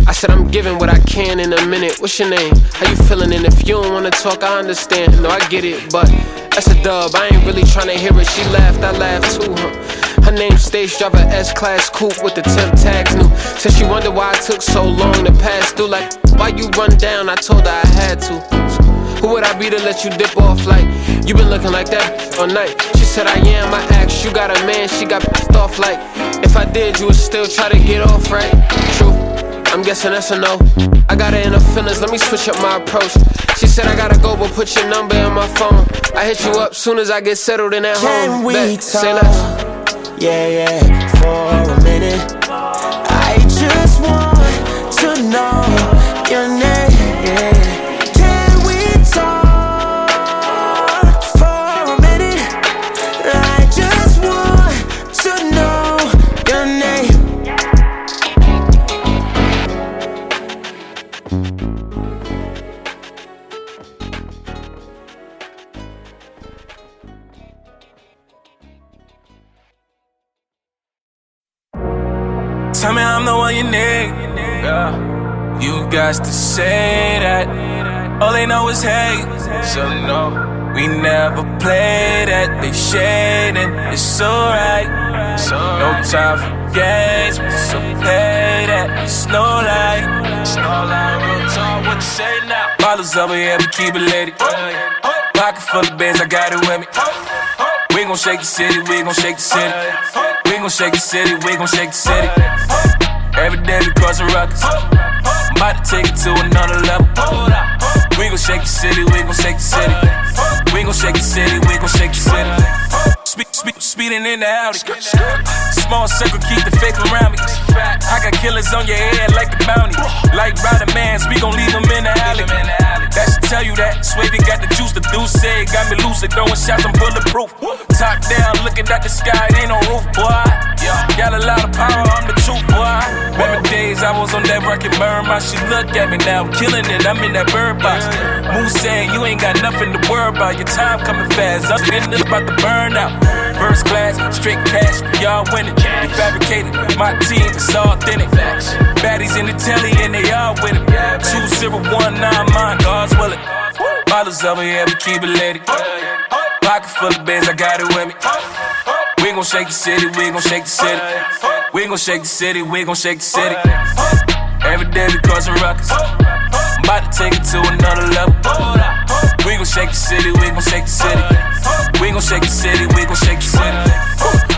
I said I'm giving what I can in a minute. What's your name? How you feeling? And if you don't wanna talk, I understand. No, I get it, but that's a dub. I ain't really tryna hear it. She laughed, I laughed too, Her name's Stage Driver, S-Class Coupe with the temp tags new. Said she wondered why it took so long to pass through. Like, why you run down? I told her I had to. Who would I be to let you dip off like you been looking like that all night? She said I am, I asked, you got a man, she got pissed off like if I did, you would still try to get off, right? True, I'm guessing that's a no. I got her in her feelings, let me switch up my approach. She said I gotta go, but put your number in my phone. I hit you up soon as I get settled in at home. Can we talk? Say less. Yeah, for a minute. I just want to know your name. Tell me I'm the one you need. Yeah. You got to say that. All they know is hate. So no, we never play that. They shading, it's alright. No time for games, so play that. It's no light. Real talk, what you say now? Bottles over here, we keep it lady. Pocket full of bands, I got it with me. We gon' shake the city, we gon' shake the city. We gon' shake the city, we gon' shake the city. Every day we crossing rockets. I'm about to take it to another level. We gon' shake the city, we gon' shake the city. We gon' shake the city, we gon' shake the city. Speeding in the Audi. Small circle, keep the faith around me. I got killers on your head like the bounty. Like Rider Mans, we gon' leave them in the alley. That should tell you that. Swavy got the juice, the deuce said. Got me lucid, throwing shots, I'm bulletproof. Top down, looking at the sky, it ain't no roof, boy. Got a lot of power, I'm the truth, boy. Remember days I was on that rocket burn. My shit look at me now, I'm killing it, I'm in that bird box. Moose saying you ain't got nothing to worry about. Your time coming fast, I'm getting this about to burn out. First class, straight cash, y'all winning. We fabricated, my team is authentic. Baddies in the telly and they all with it. 2019, mine, God's willing. Bottles over here, we keep it lady. Pocket full of bands, I got it with me. We gon' shake the city, we gon' shake the city. We gon' shake the city, we gon' shake the city. Every day we crossing rockets. I'm about to take it to another level. We gon' shake the city, we gon' shake the city. We gon' shake the city, we gon' shake the city.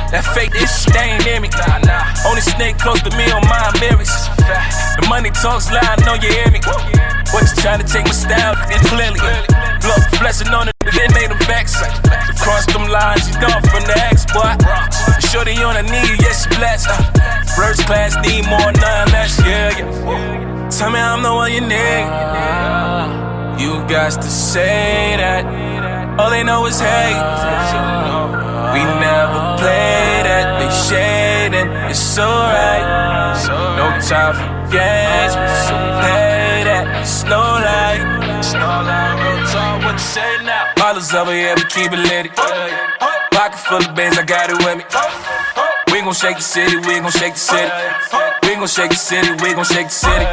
That fake this shit, they ain't near me. Only snake close to me on my mirrors. The money talks loud, I know you hear me. What you tryna take my style, it's clearly. Blood flashing on it, then made them vex. Across them lines, you gone from the X-boy. Shorty on her knee, yes, she blessed. First class, need more, none less, yeah. Tell me I'm the one you need. You got to say that. All they know is hate. We never play that. They shading, it's alright. No time for games, so play Snow light, real talk, what you say now? Models over here, we keep it lit. Pocket full of bands, I got it with me. We gon' shake the city, we gon' shake the city. We gon' shake the city, we gon' shake the city.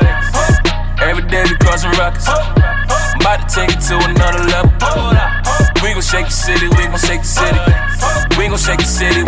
Every day we causing ruckus. I'm about to take it to another level. We gon' shake the city, we gon' shake the city. We gon' shake the city,